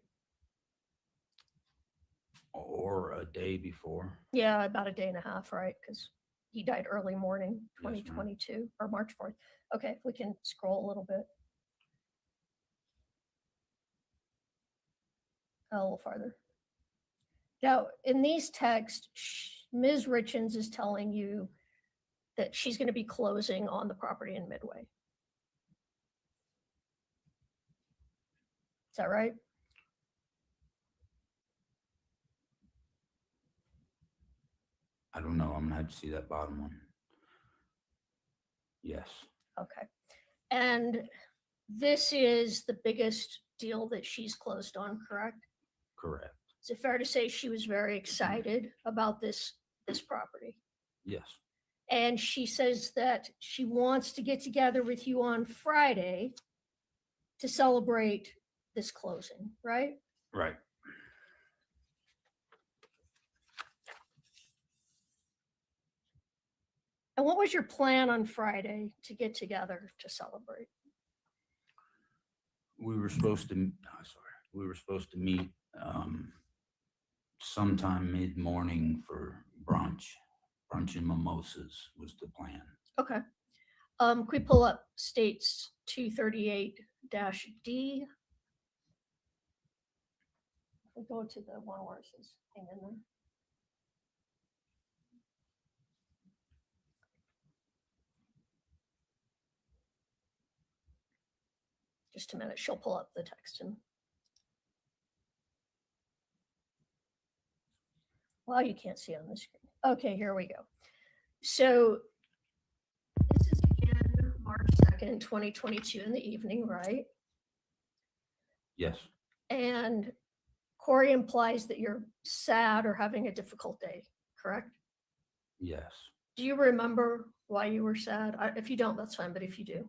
Or a day before.
Yeah, about a day and a half, right? Because he died early morning,
Yes, ma'am.
2022 or March 4th. Okay, if we can scroll a little bit. A little farther. Now, in these texts, Ms. Richins is telling you that she's going to be closing on the property in Midway. Is that right?
I don't know. I'm gonna have to see that bottom one. Yes,
Okay. And this is the biggest deal that she's closed on, correct?
correct.
Is it fair to say she was very excited about this property?
Yes,
And she says that she wants to get together with you on Friday to celebrate this closing, right?
right.
And what was your plan on Friday to get together to celebrate?
We were supposed to, we were supposed to meet sometime mid-morning for brunch. Brunch and mimosas was the plan.
Okay. Can we pull up states 238-D? We'll go to the one where it says hang in there. Just a minute, she'll pull up the text and. Well, you can't see on the screen. Okay, here we go. So this is again March 2nd, 2022 in the evening, right?
Yes,
And Kouri implies that you're sad or having a difficult day, correct?
yes.
Do you remember why you were sad? If you don't, that's fine, but if you do,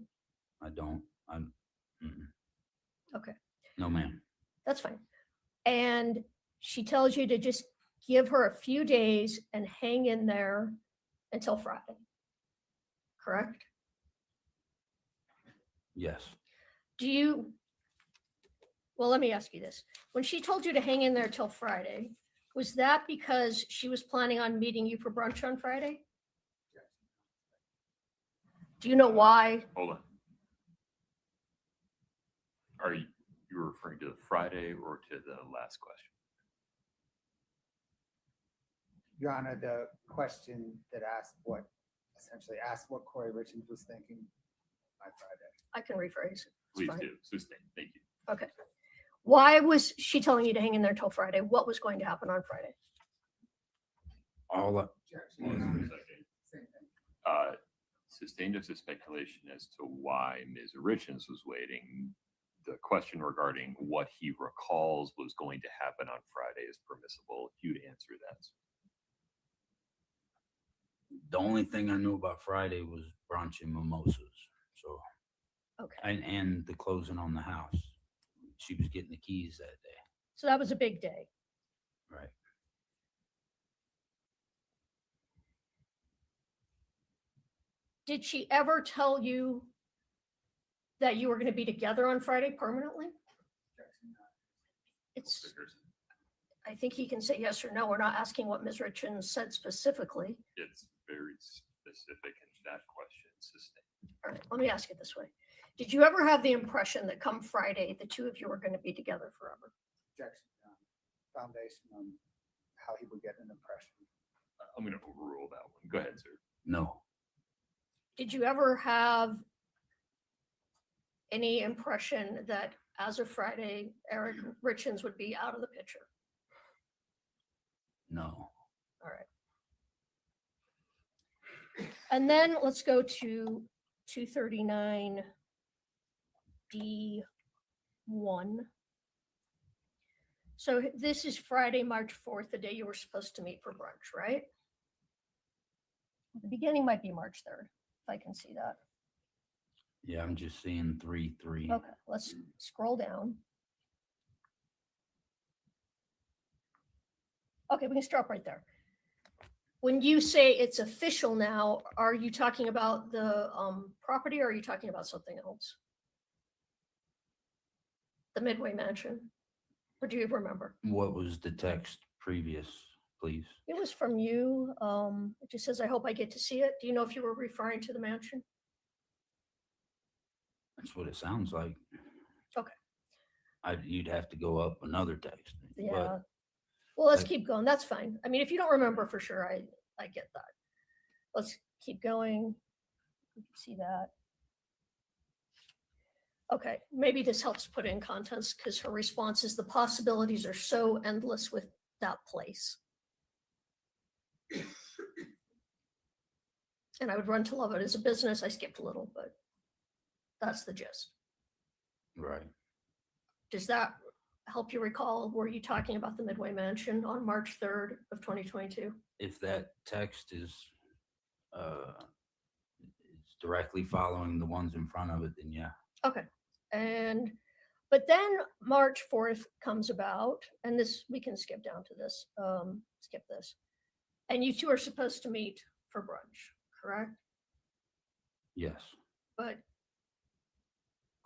I don't, mm-mm.
okay,
No, ma'am.
that's fine. And she tells you to just give her a few days and hang in there until Friday, correct?
Yes,
Well, let me ask you this. When she told you to hang in there till Friday, was that because she was planning on meeting you for brunch on Friday? Do you know why?
Hold on. Are you referring to the Friday or to the last question?
Your Honor, the question that essentially asked what Kouri Richins was thinking by Friday.
I can rephrase it. It's
Please
fine.
do. Sustain. Thank you.
Okay. Why was she telling you to hang in there till Friday? What was going to happen on Friday?
all up.
Same thing.
Sustained as a speculation as to why Ms. Richins was waiting. The question regarding what he recalls was going to happen on Friday is permissible. If you'd answer that.
The only thing I knew about Friday was brunch and mimosas. So,
Okay.
and the closing on the house. She was getting the keys that day.
So that was a big day.
Right.
Did she ever tell you that you were going to be together on Friday permanently? It's, I think he can say yes or no. We're not asking what Ms. Richins said specifically.
It's very specific in that question. Sustained.
All right, let me ask it this way. Did you ever have the impression that come Friday, the two of you were going to be together forever?
Objection, Your Honor. Foundation on how he would get an impression.
I'm going to overrule that one. Go ahead, sir.
No,
Did you ever have any impression that as of Friday, Eric Richins would be out of the picture?
no.
All right. And then let's go to 239 D1. So this is Friday, March 4th, the day you were supposed to meet for brunch, right? The beginning might be March 3rd, if I can see that.
Yeah, I'm just seeing 3-3.
Okay, let's scroll down. Okay, we can stop right there. When you say it's official now, are you talking about the property or are you talking about something else? The Midway Mansion. Or do you remember?
What was the text previous, please?
It was from you. It just says, I hope I get to see it. Do you know if you were referring to the mansion?
That's what it sounds like.
Okay.
You'd have to go up another text.
Yeah.
But
Well, let's
like-
keep going. That's fine. I mean, if you don't remember for sure, I get that. Let's keep going. You can see that. Okay, maybe this helps put in context because her response is the possibilities are so endless with that place. And I would run to love it as a business. I skipped a little, but that's the gist.
right.
Does that help you recall? Were you talking about the Midway Mansion on March 3rd of 2022?
If that text is it's directly following the ones in front of it, then yeah.
Okay. But then March 4th comes about, and this, we can skip down to this, skip this. And you two are supposed to meet for brunch, correct?
Yes.
But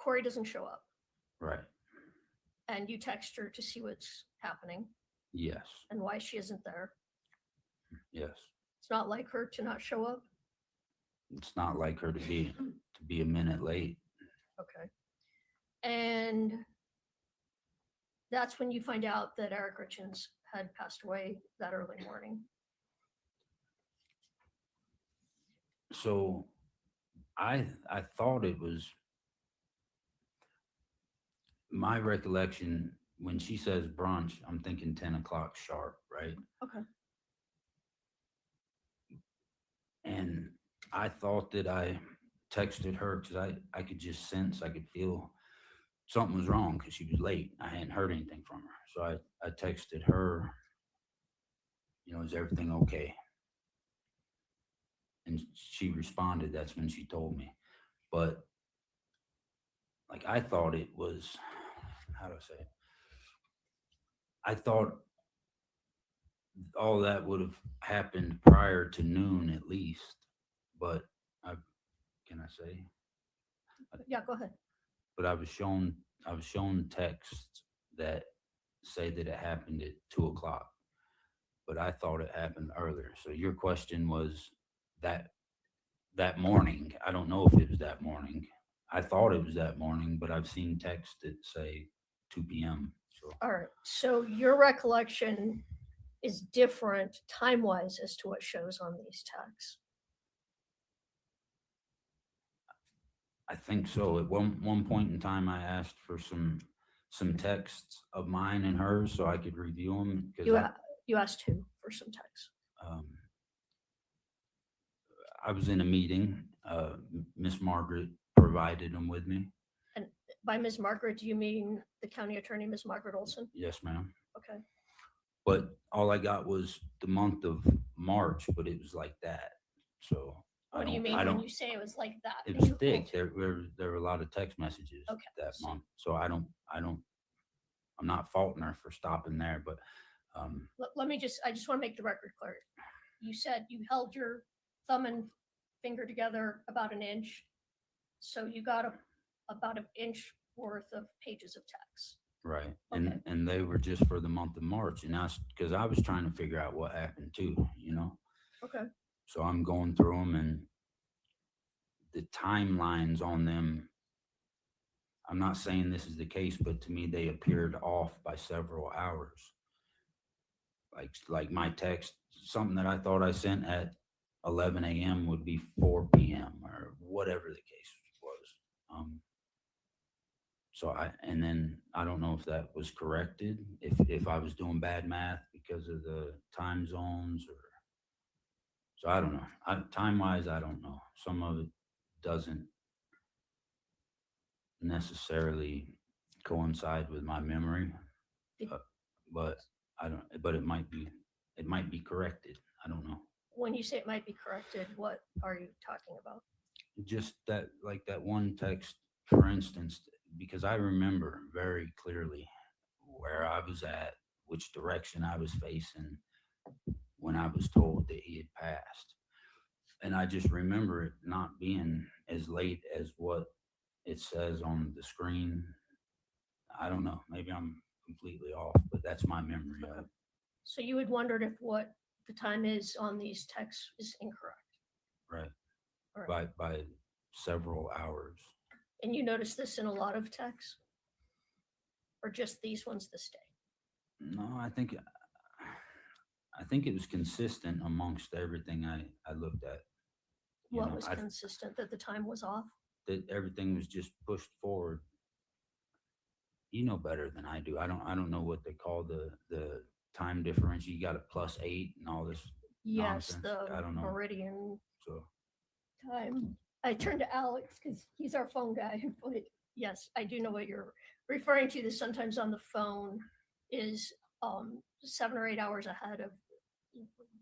Kouri doesn't show up,
Right.
and you text her to see what's happening
Yes.
and why she isn't there.
Yes.
It's not like her to not show up.
It's not like her to be a minute late.
Okay. And that's when you find out that Eric Richins had passed away that early morning.
So I thought it was my recollection when she says brunch, I'm thinking 10 o'clock sharp, right?
Okay.
And I thought that I texted her because I could just sense, I could feel something was wrong because she was late. I hadn't heard anything from her. So I texted her, is everything okay? And she responded, that's when she told me. But like, I thought it was, how do I say it? I thought all that would have happened prior to noon at least, but can I say?
Yeah, go ahead.
But I was shown texts that say that it happened at 2 o'clock, but I thought it happened earlier. So your question was that morning. I don't know if it was that morning. I thought it was that morning, but I've seen texts that say 2 p.m. So
All right. So your recollection is different time-wise as to what shows on these texts.
I think so. At one point in time, I asked for some texts of mine and hers so I could review them.
You asked who for some texts?
I was in a meeting. Miss Margaret provided them with me.
And by Ms. Margaret, do you mean the county attorney, Ms. Margaret Olson?
Yes, ma'am.
Okay.
But all I got was the month of March, but it was like that. So
What do you mean when you say it was like that?
It was thick. There were a lot of text messages that month. So I'm not faulting her for stopping there, but
I just want to make the record clear. You said you held your thumb and finger together about an inch. So you got about an inch worth of pages of text.
right.
Okay.
And they were just for the month of March. And that's because I was trying to figure out what happened too,
Okay.
So I'm going through them and the timelines on them. I'm not saying this is the case, but to me, they appeared off by several hours. Like my text, something that I thought I sent at 11 a.m. would be 4 p.m. or whatever the case was. And then I don't know if that was corrected, if I was doing bad math because of the time zones so I don't know. Time-wise, I don't know. Some of it doesn't necessarily coincide with my memory, but it might be corrected. I don't know.
When you say it might be corrected, what are you talking about?
Just that, like that one text, for instance, because I remember very clearly where I was at, which direction I was facing when I was told that he had passed. And I just remember it not being as late as what it says on the screen. I don't know. Maybe I'm completely off, but that's my memory of it.
So you had wondered if what the time is on these texts is incorrect.
Right.
All right.
By several hours.
And you noticed this in a lot of texts? Or just these ones this day?
No, I think it was consistent amongst everything I looked at. You
What
know,
was
I-
consistent, that the time was off?
That everything was just pushed forward. You know better than I do. I don't know what they call the time difference. You got a +8 and all this
Yes,
nonsense.
the
I don't know.
meridian
So
time. I turned to Alex because he's our phone guy. But yes, I do know what you're referring to. That sometimes on the phone is 7 or 8 hours ahead of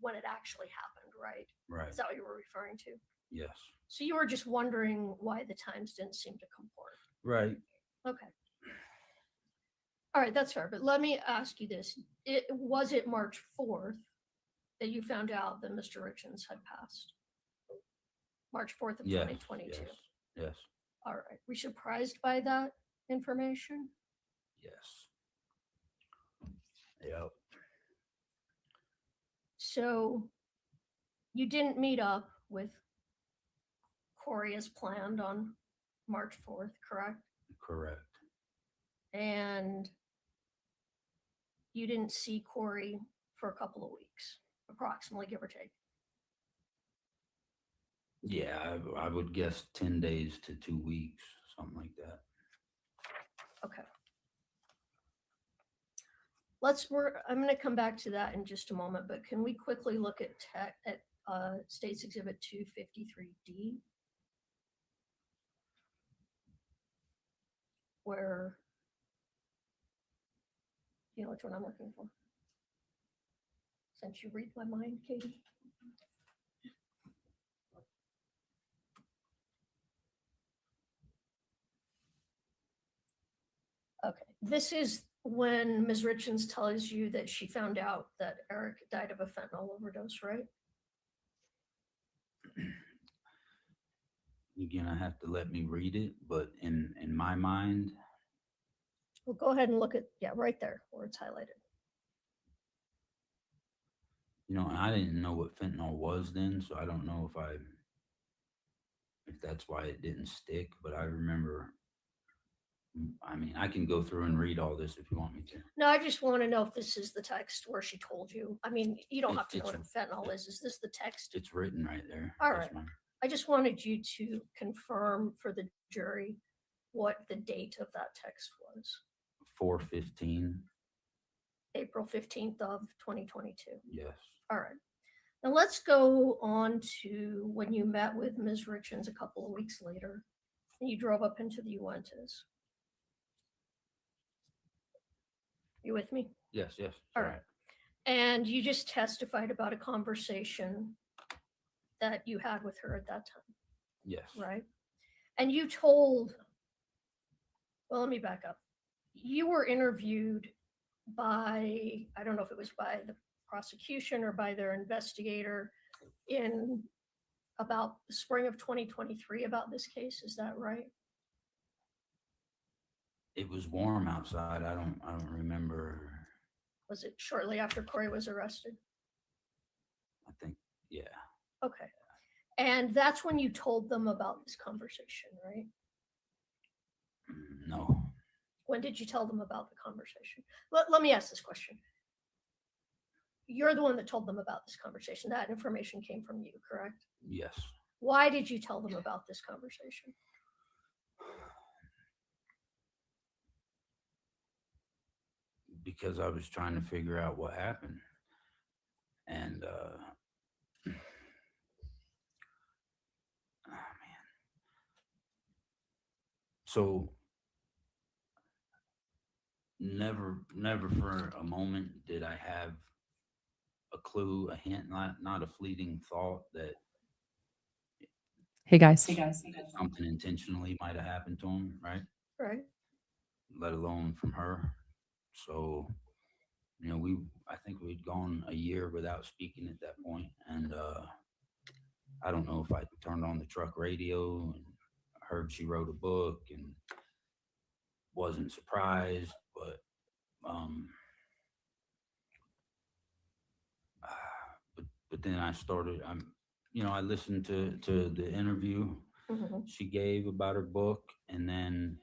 when it actually happened, right?
right.
Is that what you were referring to?
Yes.
So you were just wondering why the times didn't seem to comport.
Right.
Okay. All right, that's fair. But let me ask you this. Was it March 4th that you found out that Mr. Richins had passed? March 4th of
Yes.
2022.
Yes. Yes.
All right. Were you surprised by that information?
Yes. Yep.
So you didn't meet up with Kouri as planned on March 4th, correct?
Correct.
And you didn't see Kouri for a couple of weeks, approximately, give or take.
Yeah, I would guess 10 days to 2 weeks, something like that.
Okay. I'm going to come back to that in just a moment, but can we quickly look at State's Exhibit 253D? Where, you know which one I'm looking for? Since you read my mind, Katie. Okay, this is when Ms. Richins tells you that she found out that Eric died of a fentanyl overdose, right?
You're gonna have to let me read it, but in my mind,
Well, go ahead and look at, yeah, right there where it's highlighted.
you know, and I didn't know what fentanyl was then, so I don't know if that's why it didn't stick, but I remember. I mean, I can go through and read all this if you want me to.
No, I just want to know if this is the text where she told you. I mean, you don't have to know what a
It's-
fentanyl is. Is this the text?
It's written right there.
All
Yes,
right.
ma'am.
I just wanted you to confirm for the jury what the date of that text was.
4/15.
April 15th of 2022.
Yes.
All right. Now let's go on to when you met with Ms. Richins a couple of weeks later and you drove up into the Uintas. You with me?
Yes. Yes.
All
sorry.
right. And you just testified about a conversation that you had with her at that time,
Yes.
right? And you told, well, let me back up. You were interviewed by, I don't know if it was by the prosecution or by their investigator in about the spring of 2023 about this case. Is that right?
It was warm outside. I don't remember.
Was it shortly after Kouri was arrested?
I think, yeah.
Okay. And that's when you told them about this conversation, right?
No.
When did you tell them about the conversation? Let me ask this question. You're the one that told them about this conversation. That information came from you, correct?
Yes.
Why did you tell them about this conversation?
Because I was trying to figure out what happened. And oh man. So never for a moment did I have a clue, a hint, not a fleeting thought that
Hey guys.
something intentionally might have happened to him, right?
Right.
Let alone from her. So, you know, I think we'd gone a year without speaking at that point, and I don't know if I turned on the truck radio and heard she wrote a book and wasn't surprised, but then I started, I listened to the interview
Mhm.
she gave about her book, and then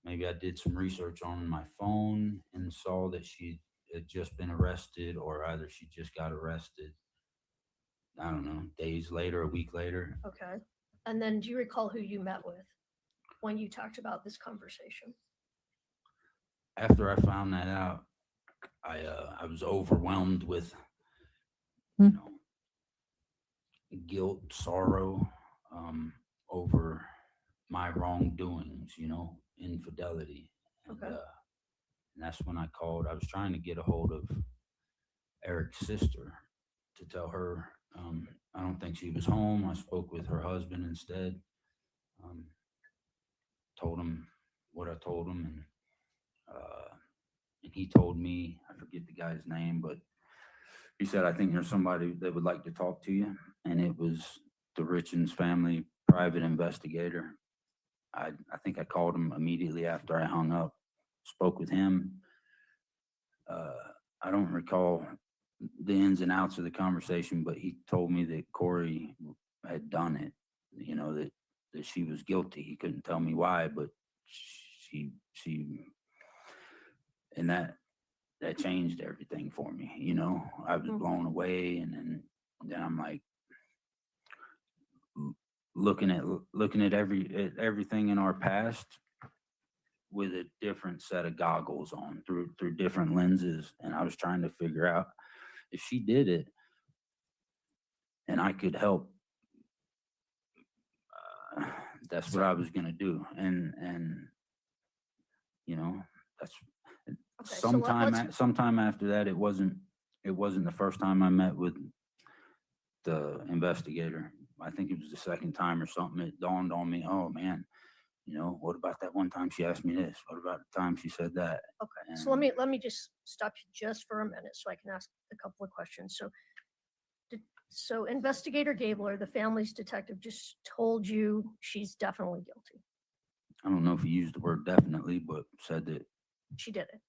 maybe I did some research on my phone and saw that she had just been arrested, or either she just got arrested, I don't know, days later, a week later.
Okay. And then do you recall who you met with when you talked about this conversation?
After I found that out, I was overwhelmed with,
Hmm.
you know, guilt, sorrow, over my wrongdoings, infidelity. And,
Okay.
and that's when I called. I was trying to get a hold of Eric's sister to tell her, I don't think she was home. I spoke with her husband instead. Um, Told him what I told him, and he told me, I forget the guy's name, but he said, I think there's somebody that would like to talk to you. And it was the Richins family private investigator. I think I called him immediately after I hung up, spoke with him. I don't recall the ins and outs of the conversation, but he told me that Kouri had done it, that she was guilty. He couldn't tell me why, but she, and that changed everything for me. I was blown away. And then I'm like, looking at everything in our past with a different set of goggles on, through different lenses. And I was trying to figure out if she did it and I could help, that's what I was going to do. And that's
Okay, so
sometime after that. It wasn't the first time I met with the investigator. I think it was the second time or something. It dawned on me, oh man, what about that one time she asked me this? What about the time she said that?
Okay, so let me just stop you just for a minute so I can ask a couple of questions. So Investigator Gabler, the family's detective, just told you she's definitely guilty.
I don't know if he used the word definitely, but said that.
She did it.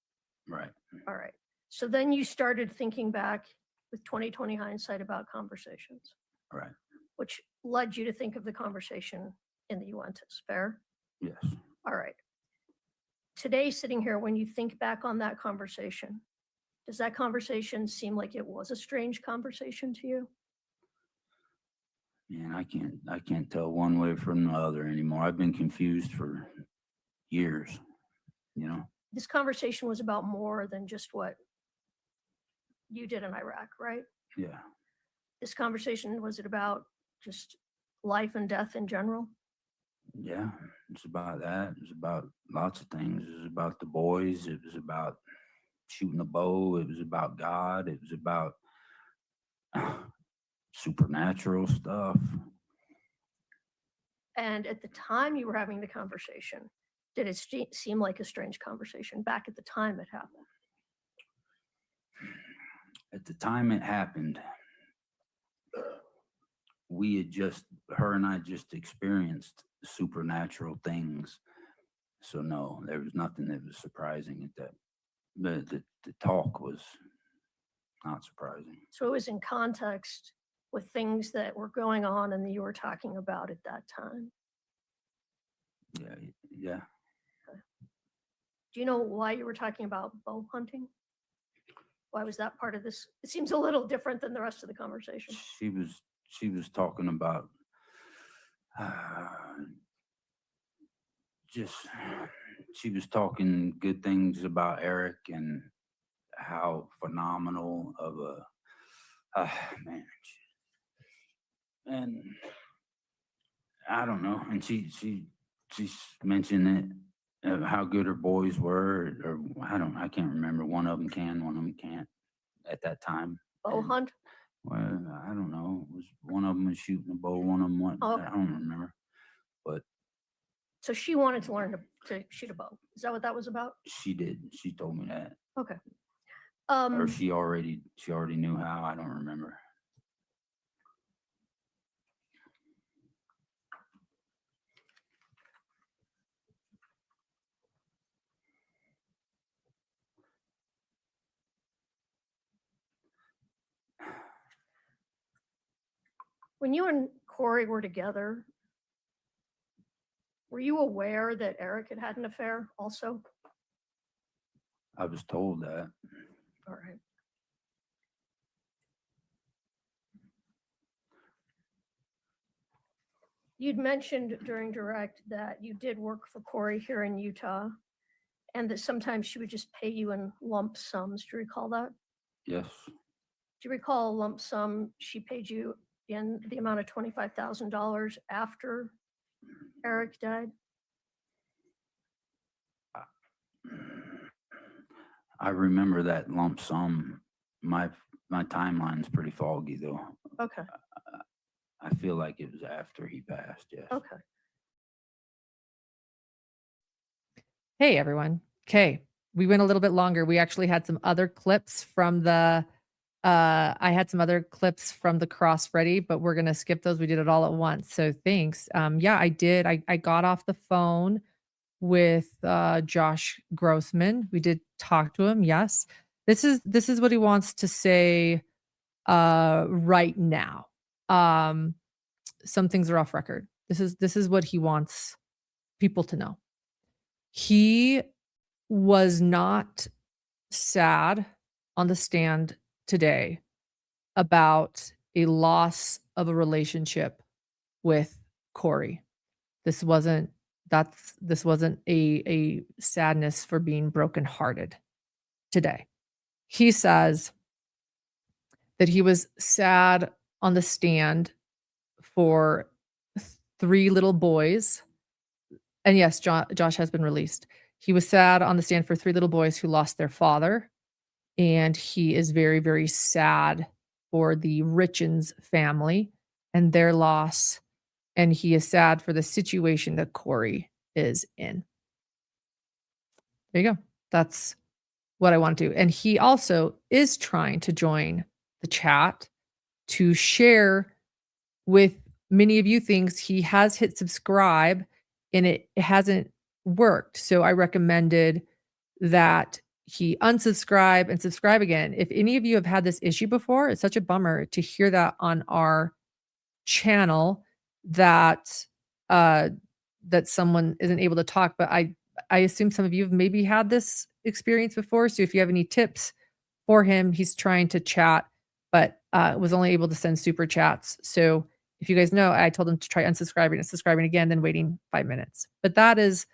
Right.
All right. So then you started thinking back with 2020 hindsight about conversations,
Right.
which led you to think of the conversation in the Uentas. Fair?
Yes.
All right. Today, sitting here, when you think back on that conversation, does that conversation seem like it was a strange conversation to you?
Man, I can't tell one way from the other anymore. I've been confused for years,
This conversation was about more than just what you did in Iraq, right?
Yeah.
This conversation, was it about just life and death in general?
Yeah. It's about that. It was about lots of things. It was about the boys. It was about shooting a bow. It was about God. It was about supernatural stuff.
And at the time you were having the conversation, did it seem like a strange conversation back at the time it happened?
At the time it happened, her and I just experienced supernatural things. So no, there was nothing that was surprising at that. The talk was not surprising.
So it was in context with things that were going on and that you were talking about at that time.
Yeah. Yeah.
Do you know why you were talking about bow hunting? Why was that part of this? It seems a little different than the rest of the conversation.
She was talking about she was talking good things about Eric and how phenomenal of a man. And I don't know. And she mentioned it, how good her boys were, or I can't remember. One of them can, one of them can't at that time.
Bow hunt?
Well, I don't know. It was one of them was shooting a bow, one of them wasn't.
Oh, okay.
I don't remember. But
so she wanted to learn to shoot a bow. Is that what that was about?
she did. She told me that.
Okay.
Or she already knew how. I don't remember.
When you and Kouri were together, were you aware that Eric had had an affair also?
I was told that.
All right. You'd mentioned during direct that you did work for Kouri here in Utah and that sometimes she would just pay you in lump sums. Do you recall that?
Yes,
Do you recall a lump sum she paid you in the amount of $25,000 after Eric died?
I remember that lump sum. My timeline's pretty foggy though.
Okay,
I feel like it was after he passed, yes.
okay.
Hey, everyone. Okay. We went a little bit longer. We actually had some other clips from the I had some other clips from the cross ready, but we're gonna skip those. We did it all at once. So thanks. Yeah, I did. I got off the phone with Josh Grossman. We did talk to him. Yes. This is what he wants to say right now. Some things are off record. This is what he wants people to know. He was not sad on the stand today about a loss of a relationship with Kouri. This wasn't a sadness for being brokenhearted today. He says that he was sad on the stand for 3 little boys. And yes, Josh has been released. He was sad on the stand for 3 little boys who lost their father, and he is very, very sad for the Richins family and their loss, and he is sad for the situation that Kouri is in. There you go. That's what I want to do. And he also is trying to join the chat to share with many of you things. He has hit subscribe and it hasn't worked. So I recommended that he unsubscribe and subscribe again. If any of you have had this issue before, it's such a bummer to hear that on our channel that that someone isn't able to talk. But I assume some of you have maybe had this experience before. So if you have any tips for him, he's trying to chat, but was only able to send super chats. So if you guys know, I told him to try unsubscribing and subscribing again, then waiting 5 minutes. But that is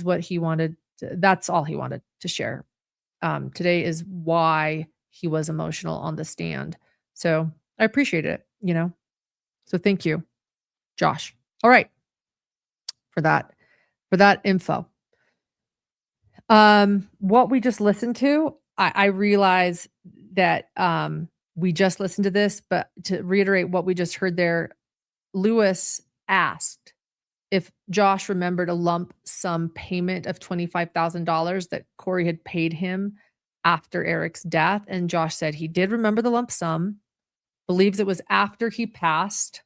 what he wanted. That's all he wanted to share. Today is why he was emotional on the stand. So I appreciate it, So thank you, Josh. All right. For that info. What we just listened to, I realize that we just listened to this, but to reiterate what we just heard there, Lewis asked if Josh remembered a lump sum payment of $25,000 that Kouri had paid him after Eric's death. And Josh said he did remember the lump sum, believes it was after he passed,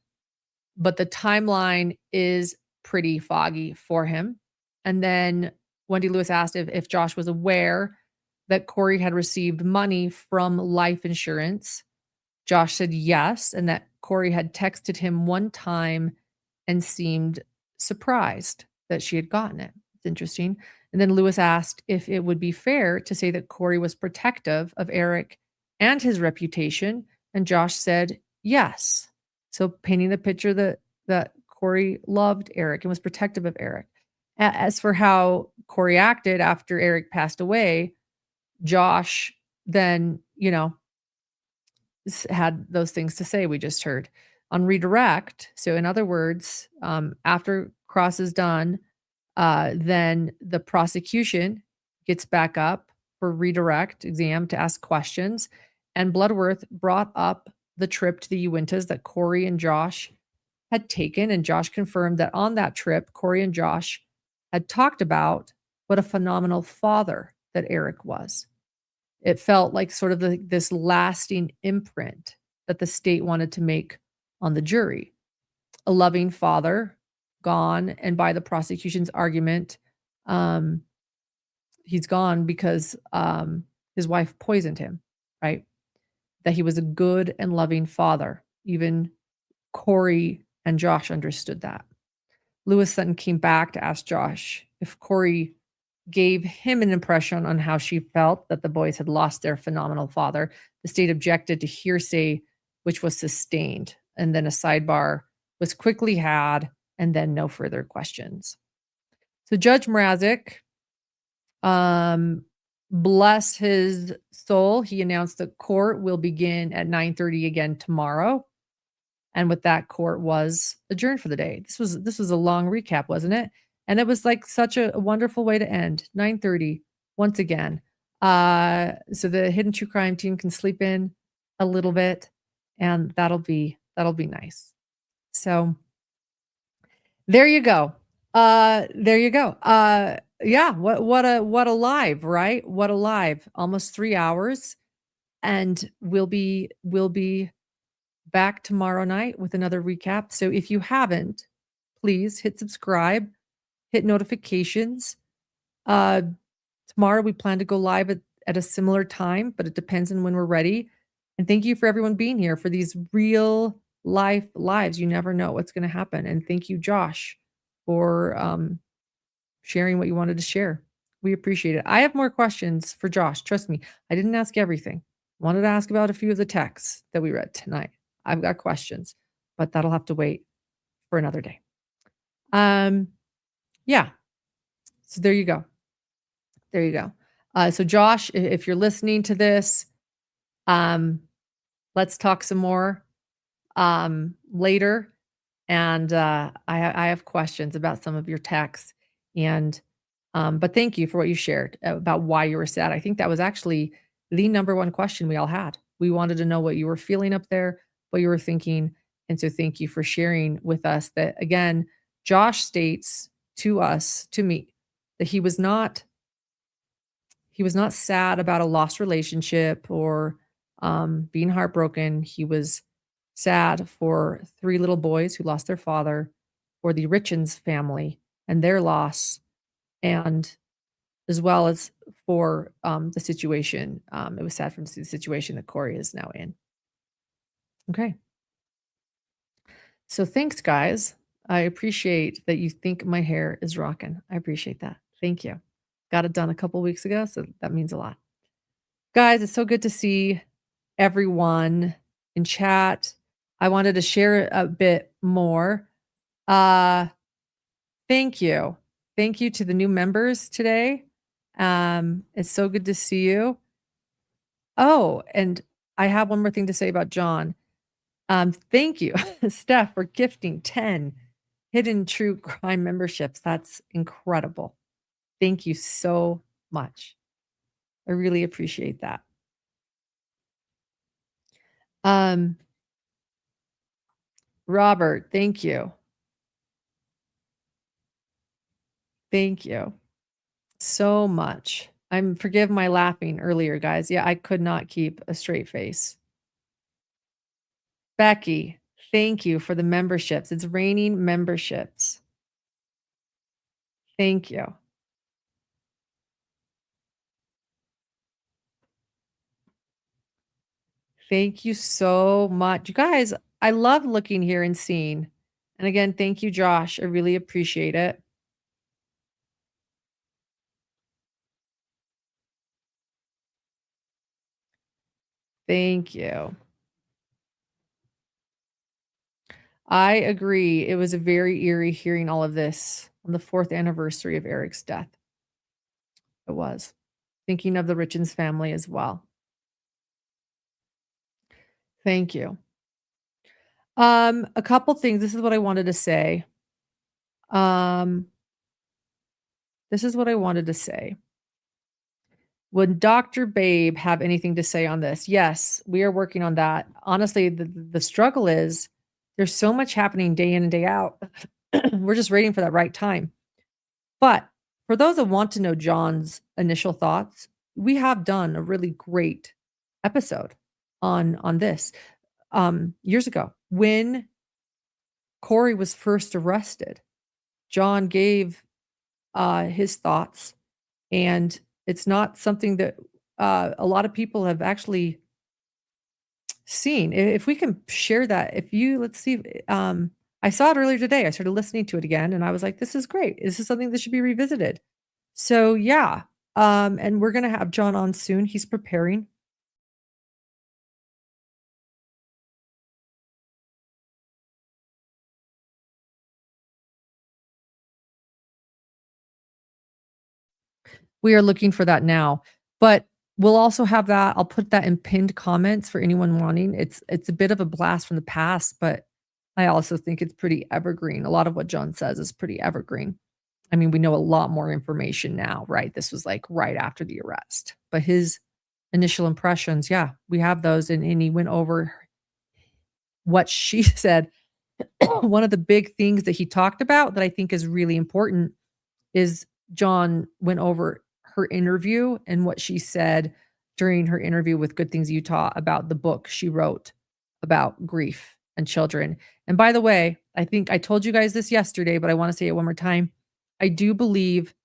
but the timeline is pretty foggy for him. And then Wendy Lewis asked if Josh was aware that Kouri had received money from life insurance. Josh said yes, and that Kouri had texted him one time and seemed surprised that she had gotten it. It's interesting. And then Lewis asked if it would be fair to say that Kouri was protective of Eric and his reputation, and Josh said yes. So painting the picture that Kouri loved Eric and was protective of Eric. As for how Kouri acted after Eric passed away, Josh then, had those things to say we just heard on redirect. So in other words, after cross is done, then the prosecution gets back up for redirect exam to ask questions. And Bloodworth brought up the trip to the Uintas that Kouri and Josh had taken. And Josh confirmed that on that trip, Kouri and Josh had talked about what a phenomenal father that Eric was. It felt like sort of this lasting imprint that the state wanted to make on the jury. A loving father gone, and by the prosecution's argument, he's gone because his wife poisoned him, right? That he was a good and loving father, even Kouri and Josh understood that. Lewis Sutton came back to ask Josh if Kouri gave him an impression on how she felt that the boys had lost their phenomenal father. The state objected to hearsay, which was sustained, and then a sidebar was quickly had, and then no further questions. So Judge Mrazek, bless his soul, he announced that court will begin at 9:30 again tomorrow. And with that, court was adjourned for the day. This was a long recap, wasn't it? And it was like such a wonderful way to end. 9:30 once again. So the Hidden True Crime team can sleep in a little bit, and that'll be nice. So there you go. There you go. Yeah, what a live, right? What a live. Almost 3 hours. And we'll be back tomorrow night with another recap. So if you haven't, please hit subscribe, hit notifications. Tomorrow we plan to go live at a similar time, but it depends on when we're ready. And thank you for everyone being here for these real life lives. You never know what's going to happen. And thank you, Josh, for sharing what you wanted to share. We appreciate it. I have more questions for Josh. Trust me, I didn't ask everything. Wanted to ask about a few of the texts that we read tonight. I've got questions, but that'll have to wait for another day. Yeah. So there you go. There you go. So Josh, if you're listening to this, let's talk some more later. And I have questions about some of your texts. And but thank you for what you shared about why you were sad. I think that was actually the number one question we all had. We wanted to know what you were feeling up there, what you were thinking. And so thank you for sharing with us that, again, Josh states to us, to me, that he was not sad about a lost relationship or being heartbroken. He was sad for 3 little boys who lost their father, for the Richins family and their loss, and as well as for the situation. It was sad for him to see the situation that Kouri is now in. Okay. So thanks, guys. I appreciate that you think my hair is rocking. I appreciate that. Thank you. Got it done a couple weeks ago, so that means a lot. Guys, it's so good to see everyone in chat. I wanted to share a bit more. Thank you. Thank you to the new members today. It's so good to see you. Oh, and I have one more thing to say about John. Thank you, Steph, for gifting 10 Hidden True Crime memberships. That's incredible. Thank you so much. I really appreciate that. Robert, thank you. Thank you so much. Forgive my laughing earlier, guys. Yeah, I could not keep a straight face. Becky, thank you for the memberships. It's raining memberships. Thank you. Thank you so much. You guys, I love looking here and seeing. And again, thank you, Josh. I really appreciate it. Thank you. I agree. It was a very eerie hearing all of this on the 4th anniversary of Eric's death. It was. Thinking of the Richins family as well. Thank you. A couple things. This is what I wanted to say. This is what I wanted to say. Would Dr. Babe have anything to say on this? Yes, we are working on that. Honestly, the struggle is there's so much happening day in and day out. We're just waiting for that right time. But for those that want to know John's initial thoughts, we have done a really great episode on this years ago. When Kouri was first arrested, John gave his thoughts, and it's not something that a lot of people have actually seen. If we can share that, let's see, I saw it earlier today. I started listening to it again and I was like, this is great. This is something that should be revisited. So yeah. And we're going to have John on soon. He's preparing. We are looking for that now, but we'll also have that. I'll put that in pinned comments for anyone wanting. It's a bit of a blast from the past, but I also think it's pretty evergreen. A lot of what John says is pretty evergreen. I mean, we know a lot more information now, right? This was like right after the arrest, but his initial impressions, yeah, we have those. And he went over what she said. One of the big things that he talked about that I think is really important is John went over her interview and what she said during her interview with Good Things Utah about the book she wrote about grief and children. And by the way, I think I told you guys this yesterday, but I want to say it one more time. I do believe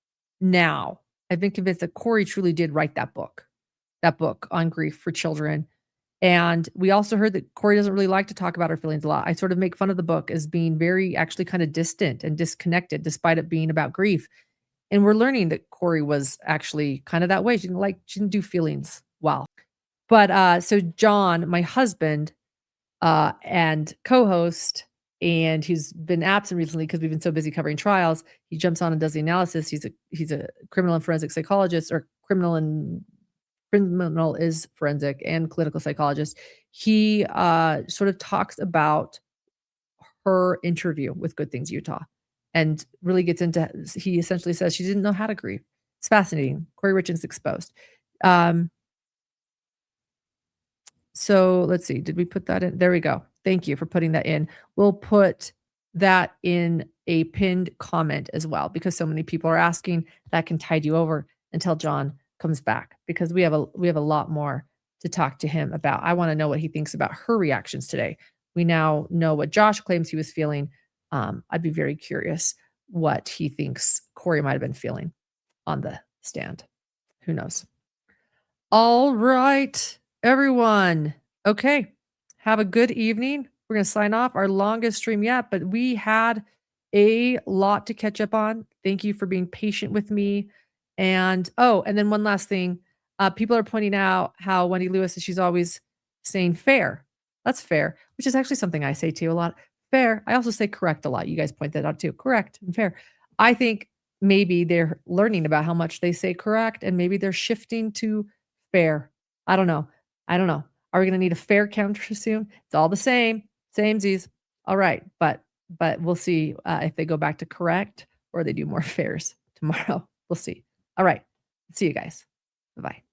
now, I've been convinced that Kouri truly did write that book on grief for children. And we also heard that Kouri doesn't really like to talk about her feelings a lot. I sort of make fun of the book as being very actually kind of distant and disconnected, despite it being about grief. And we're learning that Kouri was actually kind of that way. She didn't do feelings well. But so John, my husband, and co-host, and he's been absent recently because we've been so busy covering trials. He jumps on and does the analysis. He's a criminal and forensic psychologist, or criminal is forensic and clinical psychologist. He sort of talks about her interview with Good Things Utah and really gets into, he essentially says she didn't know how to grieve. It's fascinating. Kouri Richins exposed. So let's see. Did we put that in? There we go. Thank you for putting that in. We'll put that in a pinned comment as well, because so many people are asking. That can tide you over until John comes back, because we have a lot more to talk to him about. I want to know what he thinks about her reactions today. We now know what Josh claims he was feeling. I'd be very curious what he thinks Kouri might have been feeling on the stand. Who knows? All right, everyone. Okay. Have a good evening. We're going to sign off. Our longest stream yet, but we had a lot to catch up on. Thank you for being patient with me. And then one last thing. People are pointing out how Wendy Lewis, she's always saying fair. That's fair, which is actually something I say too a lot. Fair. I also say correct a lot. You guys point that out too. Correct and fair. I think maybe they're learning about how much they say correct, and maybe they're shifting to fair. I don't know. Are we going to need a fair counter soon? It's all the same. Samesies. All right. But we'll see if they go back to correct or they do more fairs tomorrow. We'll see. All right. See you guys. Bye-bye.